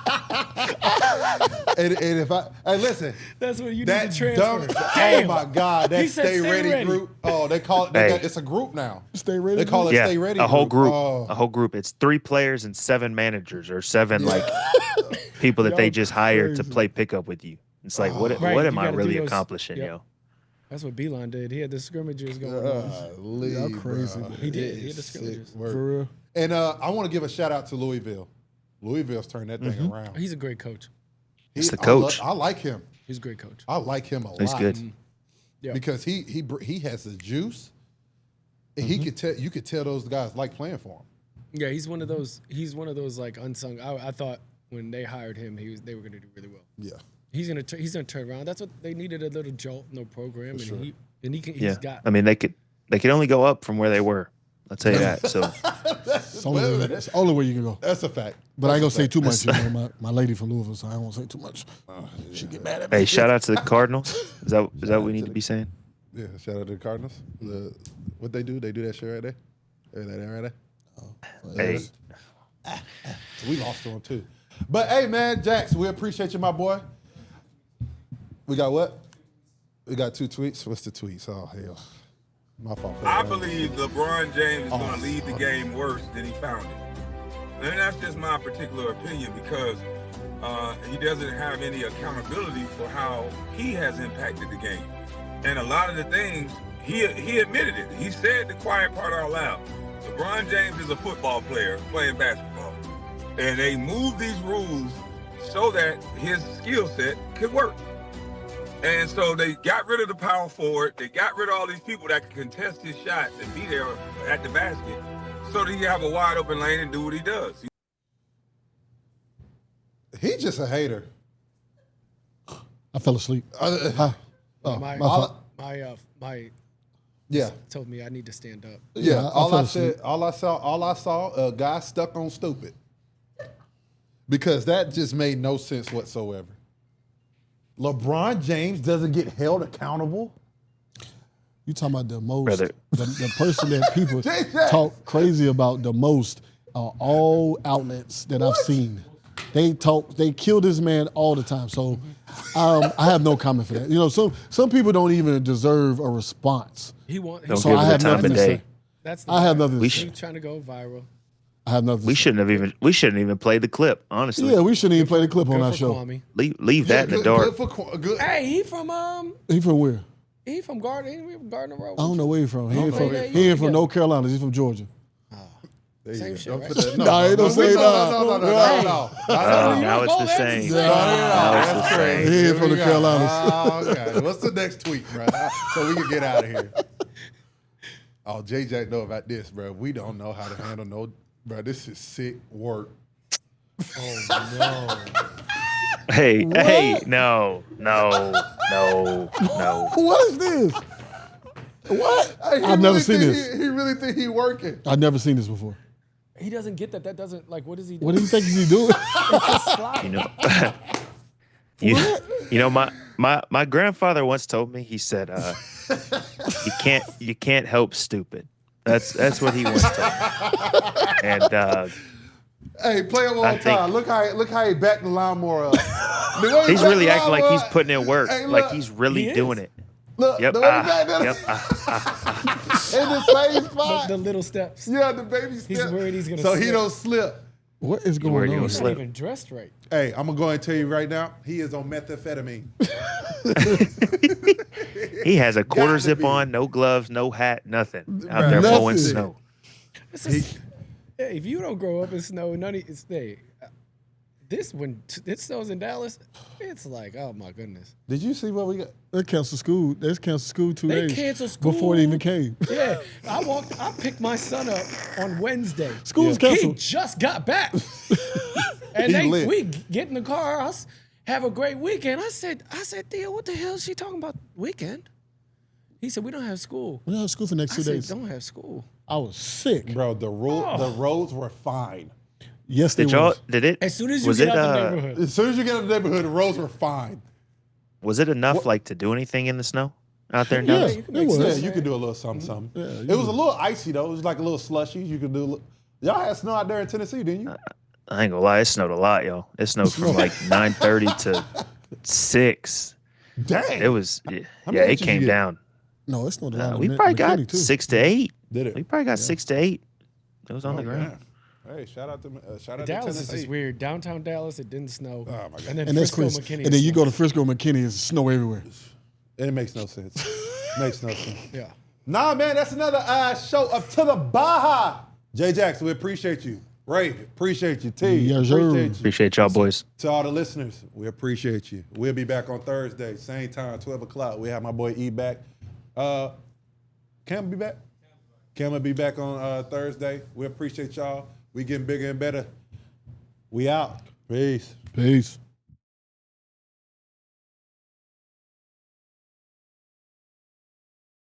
Speaker 1: And if hey, listen,
Speaker 2: That's what you
Speaker 1: that
Speaker 2: need to
Speaker 1: dumb,
Speaker 2: transfer.
Speaker 1: oh my God, that
Speaker 2: He said
Speaker 1: stay
Speaker 2: stay
Speaker 1: ready,
Speaker 2: ready.
Speaker 1: group. Oh, they call it. It's a group now.
Speaker 3: Stay ready.
Speaker 1: They call it
Speaker 6: Yeah,
Speaker 1: stay ready.
Speaker 6: a whole group.
Speaker 1: Oh.
Speaker 6: A whole group. It's 3 players and 7 managers or 7 like people that they
Speaker 3: Y'all
Speaker 6: just hired to
Speaker 3: crazy.
Speaker 6: play pickup with you. It's like, what
Speaker 2: Right,
Speaker 6: am
Speaker 2: you
Speaker 6: I
Speaker 2: gotta
Speaker 6: really
Speaker 2: do those-
Speaker 6: accomplishing,
Speaker 2: yep.
Speaker 6: yo?
Speaker 2: That's what Beeline did. He had the scrimmages going on.
Speaker 3: Y'all crazy.
Speaker 1: Bruh.
Speaker 2: He did.
Speaker 1: It
Speaker 2: He had the
Speaker 1: is
Speaker 2: scrimmages.
Speaker 1: sick work.
Speaker 3: For real.
Speaker 1: And I want to give a shout out to Louisville. Louisville's turned that thing around.
Speaker 2: He's a great coach.
Speaker 6: It's the coach.
Speaker 1: I like him.
Speaker 2: He's a great coach.
Speaker 1: I like him a lot.
Speaker 6: He's good.
Speaker 2: Yeah.
Speaker 1: Because he has the juice. And he could tell you could tell those guys like playing for him.
Speaker 2: Yeah, he's one of those like unsung. I thought when they hired him, they were going to do really well.
Speaker 1: Yeah.
Speaker 2: He's gonna turn around. That's what they needed, a little jolt in the program, and
Speaker 1: sure.
Speaker 2: he's
Speaker 6: Yeah.
Speaker 2: got.
Speaker 6: I mean, they could only go up from where they were. I'll tell you that. So
Speaker 3: It's the only way you can go.
Speaker 1: That's a fact.
Speaker 3: But I ain't gonna say too much. You know, my lady from Louisville, so I won't say too much. She get mad at me.
Speaker 6: hey, shout out to the Cardinals. Is that what we need to be saying?
Speaker 1: Yeah, shout out to the Cardinals. What they do that shit right there. That right there.
Speaker 6: Hey,
Speaker 1: We lost to them too. But hey, man, Jax, we appreciate you, my boy. We got what? We got 2 tweets. What's the tweets? Oh hell, my fault.
Speaker 8: I believe LeBron James is going to leave the game worse than he found it. And that's just my particular opinion because he doesn't have any accountability for how he has impacted the game. And a lot of the things, he admitted it. He said the quiet part out loud. LeBron James is a football player playing basketball. And they moved these rules so that his skill set could work. And so they got rid of the power forward. They got rid of all these people that could contest his shots and be there at the basket so that he have a wide open lane and do what he does.
Speaker 1: He's just a hater.
Speaker 3: I fell asleep.
Speaker 2: My
Speaker 1: Yeah.
Speaker 2: told me I need to stand up.
Speaker 1: Yeah,
Speaker 3: I
Speaker 1: all
Speaker 3: fell
Speaker 1: I
Speaker 3: asleep.
Speaker 1: said, all I saw, a guy stuck on stupid. Because that just made no sense whatsoever. LeBron James doesn't get held accountable.
Speaker 3: You talking about the most,
Speaker 6: Brother.
Speaker 3: the person that people talk crazy about the most are all outlets that I've seen. They kill this man all the time. So I have no comment for that. You know, some people don't even deserve a response.
Speaker 2: He want.
Speaker 6: Don't
Speaker 3: So
Speaker 6: give
Speaker 3: I
Speaker 6: it the
Speaker 3: have
Speaker 6: time
Speaker 3: nothing
Speaker 6: of
Speaker 3: to
Speaker 6: day.
Speaker 3: say.
Speaker 2: That's the
Speaker 3: I have
Speaker 2: part.
Speaker 3: nothing to
Speaker 2: He's
Speaker 3: say.
Speaker 2: trying to go viral.
Speaker 3: I have nothing to
Speaker 6: We
Speaker 3: say.
Speaker 6: shouldn't even play the clip, honestly.
Speaker 3: Yeah, we shouldn't even play the clip on
Speaker 2: Good
Speaker 3: our
Speaker 2: for
Speaker 3: show.
Speaker 2: Kwame.
Speaker 6: Leave that in the dark.
Speaker 1: Good.
Speaker 2: Hey, he from
Speaker 3: He from where?
Speaker 2: Gardner Road.
Speaker 3: I don't know where he from. He ain't
Speaker 2: know
Speaker 3: from,
Speaker 2: where he
Speaker 3: he ain't from
Speaker 2: from.
Speaker 3: North Carolina. He's from Georgia.
Speaker 1: There you
Speaker 2: Same
Speaker 1: go.
Speaker 2: shit,
Speaker 1: Don't
Speaker 2: right?
Speaker 1: put that-
Speaker 3: Nah, he don't say that.
Speaker 1: No.
Speaker 6: Now it's the same. Now it's the same.
Speaker 3: He ain't from the Carolinas.
Speaker 1: Oh, okay. What's the next tweet, bro? So we can get out of here. Oh, JJ know about this, bro. We don't know how to handle no, bro. This is sick work.
Speaker 2: Oh no.
Speaker 6: Hey, no.
Speaker 3: What is this? What?
Speaker 1: Hey,
Speaker 3: I've never seen this.
Speaker 1: He really think he working.
Speaker 3: I've never seen this before.
Speaker 2: He doesn't get that. That doesn't like. What is he doing?
Speaker 3: What do you think he doing?
Speaker 6: You know, my grandfather once told me. He said, "You can't help stupid." That's what he once told me. And
Speaker 1: Hey, play it one more time. Look how he backed the lawnmower up.
Speaker 6: He's really acting like he's putting in work,
Speaker 1: Hey,
Speaker 6: like
Speaker 1: look,
Speaker 6: he's really
Speaker 2: he
Speaker 6: doing
Speaker 2: is.
Speaker 6: it.
Speaker 1: Look,
Speaker 6: Yep.
Speaker 1: the way he got that
Speaker 6: Yep.
Speaker 1: in the same
Speaker 2: The,
Speaker 1: spot.
Speaker 2: the little steps.
Speaker 1: Yeah, the baby step.
Speaker 2: worried he's gonna
Speaker 1: so he
Speaker 2: slip.
Speaker 1: don't slip.
Speaker 3: What is
Speaker 6: worried
Speaker 3: going
Speaker 6: he
Speaker 3: on?
Speaker 6: gonna
Speaker 2: He's
Speaker 3: here?
Speaker 2: not
Speaker 6: slip.
Speaker 2: even dressed right.
Speaker 1: Hey, I'm gonna go and tell you right now, he is on methamphetamine.
Speaker 6: He has a quarter
Speaker 1: Gotta
Speaker 6: zip
Speaker 1: be.
Speaker 6: on, no gloves, no hat, nothing. Out
Speaker 1: Right.
Speaker 6: there blowing
Speaker 3: Nothing.
Speaker 6: snow.
Speaker 2: It's just, hey, if you don't grow up in snow, this when it snows in Dallas, it's like, oh my goodness.
Speaker 1: Did you see what we got?
Speaker 3: They canceled school. They canceled school 2
Speaker 2: They
Speaker 3: days
Speaker 2: canceled school
Speaker 3: before they even came.
Speaker 2: Yeah, I picked my son up on Wednesday.
Speaker 3: School's
Speaker 2: He
Speaker 3: canceled.
Speaker 2: just got back, and
Speaker 1: He lit.
Speaker 2: we get in the car. Have a great weekend. I said, Theo, what the hell is she talking about weekend? He said, we don't have school.
Speaker 3: We don't have school for the next
Speaker 2: I
Speaker 3: 2
Speaker 2: said,
Speaker 3: days.
Speaker 2: don't have school.
Speaker 3: I was sick.
Speaker 1: Bro, the roads were fine.
Speaker 3: Yes, they
Speaker 6: Did y'all?
Speaker 3: was.
Speaker 6: Did it?
Speaker 2: As soon as you
Speaker 6: was
Speaker 2: get
Speaker 6: it,
Speaker 2: out the neighborhood.
Speaker 1: As soon as you get out of the neighborhood, the roads were fine.
Speaker 6: Was it enough like to do anything in the snow out there in
Speaker 3: Yeah,
Speaker 6: Dallas?
Speaker 2: you can
Speaker 3: it
Speaker 2: make
Speaker 3: was.
Speaker 1: Yeah,
Speaker 2: sense.
Speaker 1: you could do a little something.
Speaker 3: Yeah,
Speaker 1: It was a little icy though. It was like a little slushy. You could do. Y'all had snow out there in Tennessee, didn't you?
Speaker 6: I ain't gonna lie, it snowed a lot, yo. It snowed from like 9:30 to 6.
Speaker 1: Dang.
Speaker 6: It was,
Speaker 1: many
Speaker 6: yeah, it
Speaker 1: inches
Speaker 6: came
Speaker 1: you get?
Speaker 6: down.
Speaker 3: No, it's not a lot.
Speaker 6: We
Speaker 3: of
Speaker 6: probably got
Speaker 3: McKinney, too.
Speaker 6: 6 to 8.
Speaker 1: Did it?
Speaker 6: We probably got 6 to 8. It was on the
Speaker 1: Oh,
Speaker 6: ground.
Speaker 1: man. Hey, shout out to
Speaker 2: Dallas is
Speaker 1: Tennessee.
Speaker 2: just weird. Downtown Dallas, it didn't snow.
Speaker 1: Oh, my God.
Speaker 2: And then
Speaker 3: And that's
Speaker 2: Frisco,
Speaker 3: crazy.
Speaker 2: McKinney.
Speaker 3: And then you
Speaker 2: snowed.
Speaker 3: go to Frisco, McKinney, it's snow everywhere.
Speaker 1: It makes no sense. Makes no sense.
Speaker 2: Yeah.
Speaker 1: Nah, man, that's another show of To the Baja. J Jax, we appreciate you. Ray, appreciate you. T,
Speaker 3: Yes, sir.
Speaker 1: appreciate you.
Speaker 6: Appreciate y'all, boys.
Speaker 1: To all the listeners, we appreciate you. We'll be back on Thursday, same time, 12 o'clock. We have my boy E back. Cam be back? Cam will be back on Thursday. We appreciate y'all. We getting bigger and better. We out. Peace.
Speaker 3: Peace.